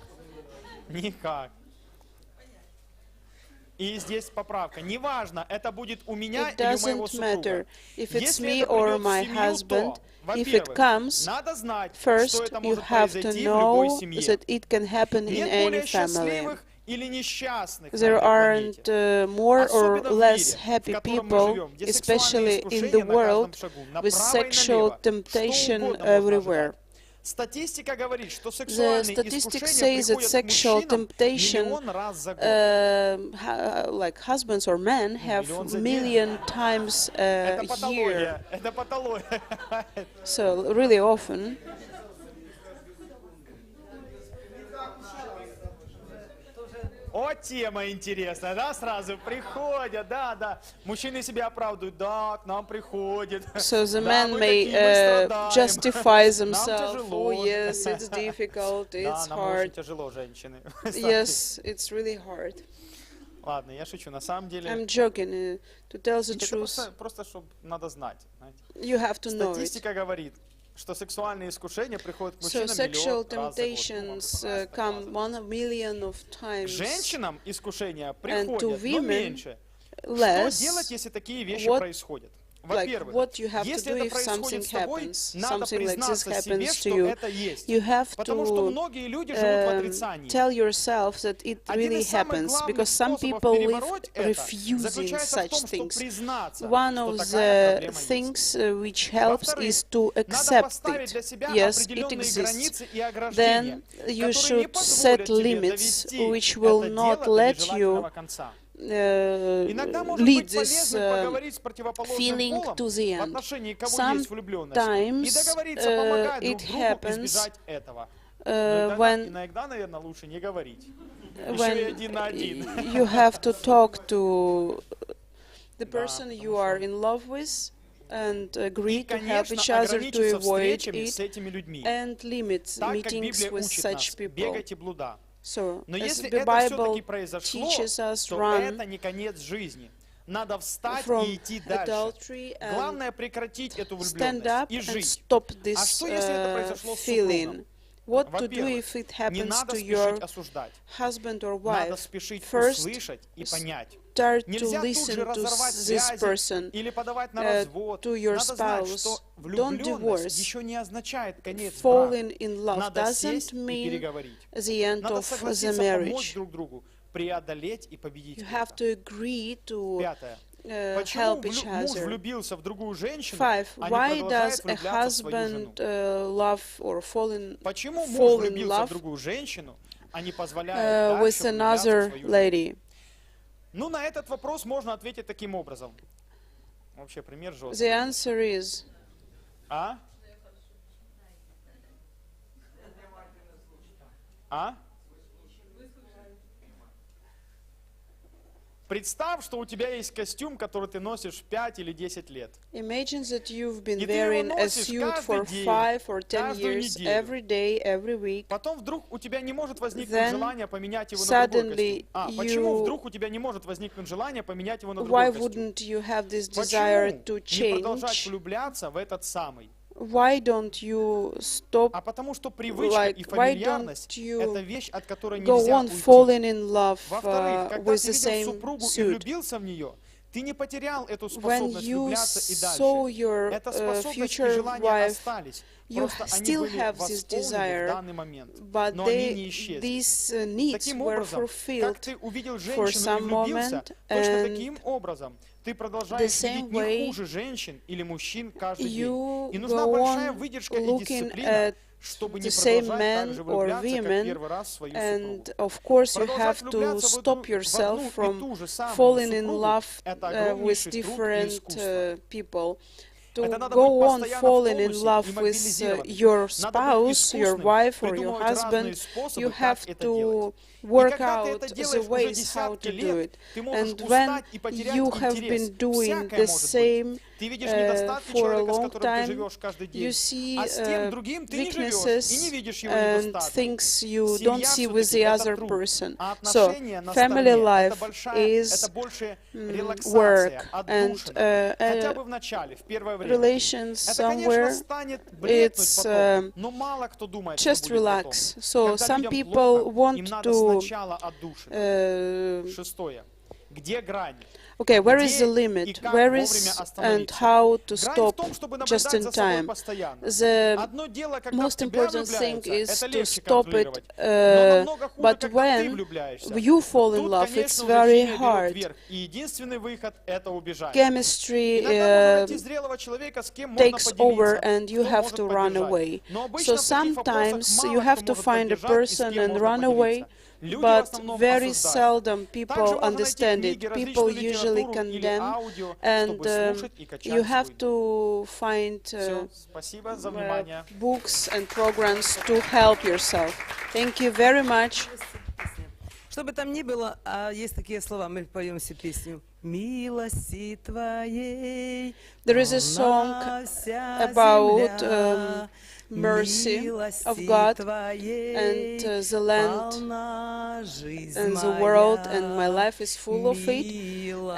Никак. И здесь поправка. Неважно, это будет у меня It или у моего doesn't matter супруга. if it's Если me это or придет в my семью, husband. то, If it во-первых, comes, надо знать, что first это you может have to произойти в любой know семье. that it can happen in Нет any более family. счастливых или несчастных на There этой aren't планете. more or Особенно в less мире, в happy котором мы people, живем, где сексуальные especially in искушения the на каждом world шагу, with направо и sexual налево, что temptation угодно можно everywhere. ожидать. Статистика говорит, что The сексуальные statistics искушения says that приходят к sexual мужчинам temptation, миллион раз за год. like husbands or men, have Миллион за день. million times a Это year. патология, это патология. So really often. О, тема интересная, да, сразу приходят, да. Мужчины себя оправдывают, да, к нам приходят. So the Да, man мы may такие, мы страдаем. justify Нам themselves. тяжело. Oh yes, it's difficult, Да, it's нам очень hard. тяжело, женщины. Yes, it's really hard. Ладно, я шучу. На самом деле, I'm joking. To tell the это truth, просто чтобы надо знать. Знаете. you have to know it. Статистика говорит, что сексуальные искушения приходят к So мужчинам sexual миллион раз за год. temptations come 1 million of К times. женщинам искушения to приходят, но women, меньше. less. Что делать, если такие вещи What- происходят? Like Во-первых, what you have to если do это if something происходит с тобой, happens, надо something like this признаться себе, happens to что you, это есть. you have Потому что to многие люди живут в отрицании. tell yourself that it Один really из самых happens, главных because some способов people live перебороть это refusing заключается в том, such что things. признаться, One что of такая the проблема есть. things which helps Во-вторых, is to надо accept поставить для it. себя Yes, it определенные exists. границы и ограждения, Then you которые не should позволят set тебе limits довести which will это not дело до let нежелательного you конца. uh, Иногда может lead быть this полезным поговорить с противоположным feeling полом to the в end. отношении кого есть влюбленность и Sometimes договориться помогать it друг другу happens избежать этого. when Иногда, наверное, лучше не говорить. Еще и when один на один. you have to talk to the person you are in love with and agree И, to help конечно, each other to ограничиться avoid встречами с it этими людьми. and limit Так как meetings Библия with учит such нас people. бегать и блуда. So, Но as если the это все-таки Bible произошло, teaches us то run это не конец жизни. Надо встать from и идти дальше. adultery and Главное прекратить эту stand влюбленность up и and жить. stop А this что, если это произошло с feeling. супругом? What to do Во-первых, if it не happens надо to спешить your осуждать. husband or Надо wife? спешить First, услышать и понять. start to Нельзя тут listen же to разорвать this связи person, или подавать на развод. to your Надо знать, spouse. что Don't влюбленность divorce. еще не означает конец брака. Falling in love Надо сесть doesn't и mean переговорить. the end Надо of the согласиться помочь marriage. друг другу, преодолеть и победить You have это. to agree to Пятое. Почему help each муж other. влюбился в другую женщину, Five. а не Why продолжает does a влюбляться в свою жену? husband love or fall Почему муж in влюбился в love другую женщину, а не позволяет with дальше влюбляться в another свою жену? lady? Ну, на этот вопрос можно ответить таким образом. Вообще, пример The жесткий. answer is А? А? Представь, что у тебя есть костюм, который ты носишь 5 или 10 лет. imagine that you've been И ты его wearing a носишь suit for каждый день, 5 or 10 каждую years, неделю. every day, every week. Потом вдруг у тебя не может возникнуть Then желание поменять его на другой suddenly костюм. Почему you- вдруг у тебя не может возникнуть желание поменять его на Why другой костюм? wouldn't you have this desire Почему to не продолжать change? влюбляться в этот самый? Why don't you stop? А потому что привычка и Like, why фамильярность don't you это вещь, от которой go нельзя on уйти. falling in love Во-вторых, когда with ты the видел same супругу и suit? влюбился в нее, ты не потерял эту When способность you влюбляться и saw дальше. your Эта способность и future желание wife, остались. you Просто они still были have this восполнены в desire, данный момент. but Но они не исчезли. these needs Таким were образом, как fulfilled ты увидел for женщину и some влюбился, moment, точно and таким образом ты the продолжаешь same видеть не way хуже женщин или мужчин каждый you день. И нужна go большая on выдержка и looking дисциплина, at чтобы не the same продолжать так men же or влюбляться, как women, первый раз в свою and супругу. of course you Продолжать have to влюбляться в stop одну yourself и from ту же самую falling in супругу love – это with огромнейший труд и different искусство. people. To Это надо go быть on постоянно в falling in тонусе love и with мобилизированным. your Надо быть spouse, your искусным, wife or your придумывать разные husband, способы, you как have это to делать. И work когда ты out это the делаешь уже ways how десятки to do лет, it. ты можешь And when устать и потерять you have интерес. been doing Всякое the может быть. same Ты видишь недостатки for a человека, с long которым ты time, живешь каждый you день. see А с тем другим ты не живешь и weaknesses не видишь его and недостатки. things you Семья don't see with все-таки the это other труд. person. А So, отношения на family стороне это life большая, is это больше work, релаксация, and отдушина. Хотя бы в начале, в первое время. relations Это, конечно, somewhere, станет бреднуть it's потом, но мало кто думает, что just будет потом. relax. So Когда some людям people плохо, им want надо to сначала отдушина. Шестое. где грань? Okay, where is the limit? Where is and how to stop just in time? The most important thing is to stop it, but when you fall in love, it's very hard. Chemistry takes over and you have to run away. So sometimes you have to find a person and run away, but very seldom people understand it. People usually condemn, and you have to find books and programs to help yourself. Thank you very much. Что бы там ни было, есть такие слова, мы поем всю песню. Милости Твоей. There is a song about mercy of God and the land and the world, and my life is full of it,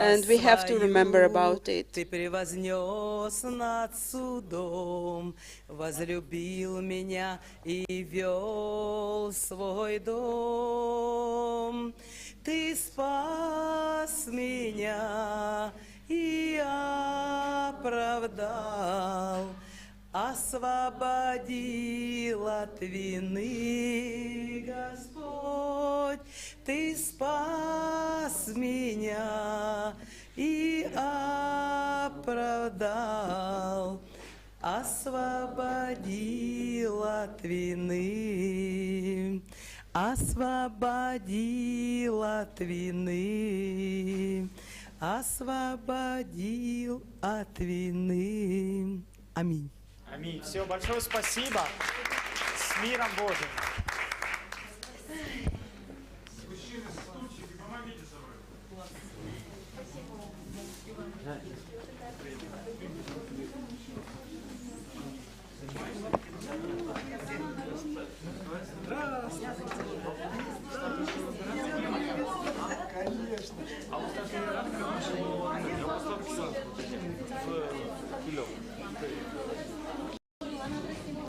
and we have to remember about it. Ты превознес над судом, возлюбил меня и вел свой дом. Ты спас меня и оправдал, освободил от вины, Господь. Ты спас меня и оправдал, освободил от вины, освободил от вины, освободил от вины. Аминь. Аминь. Все, большое спасибо. С миром Божьим. Конечно.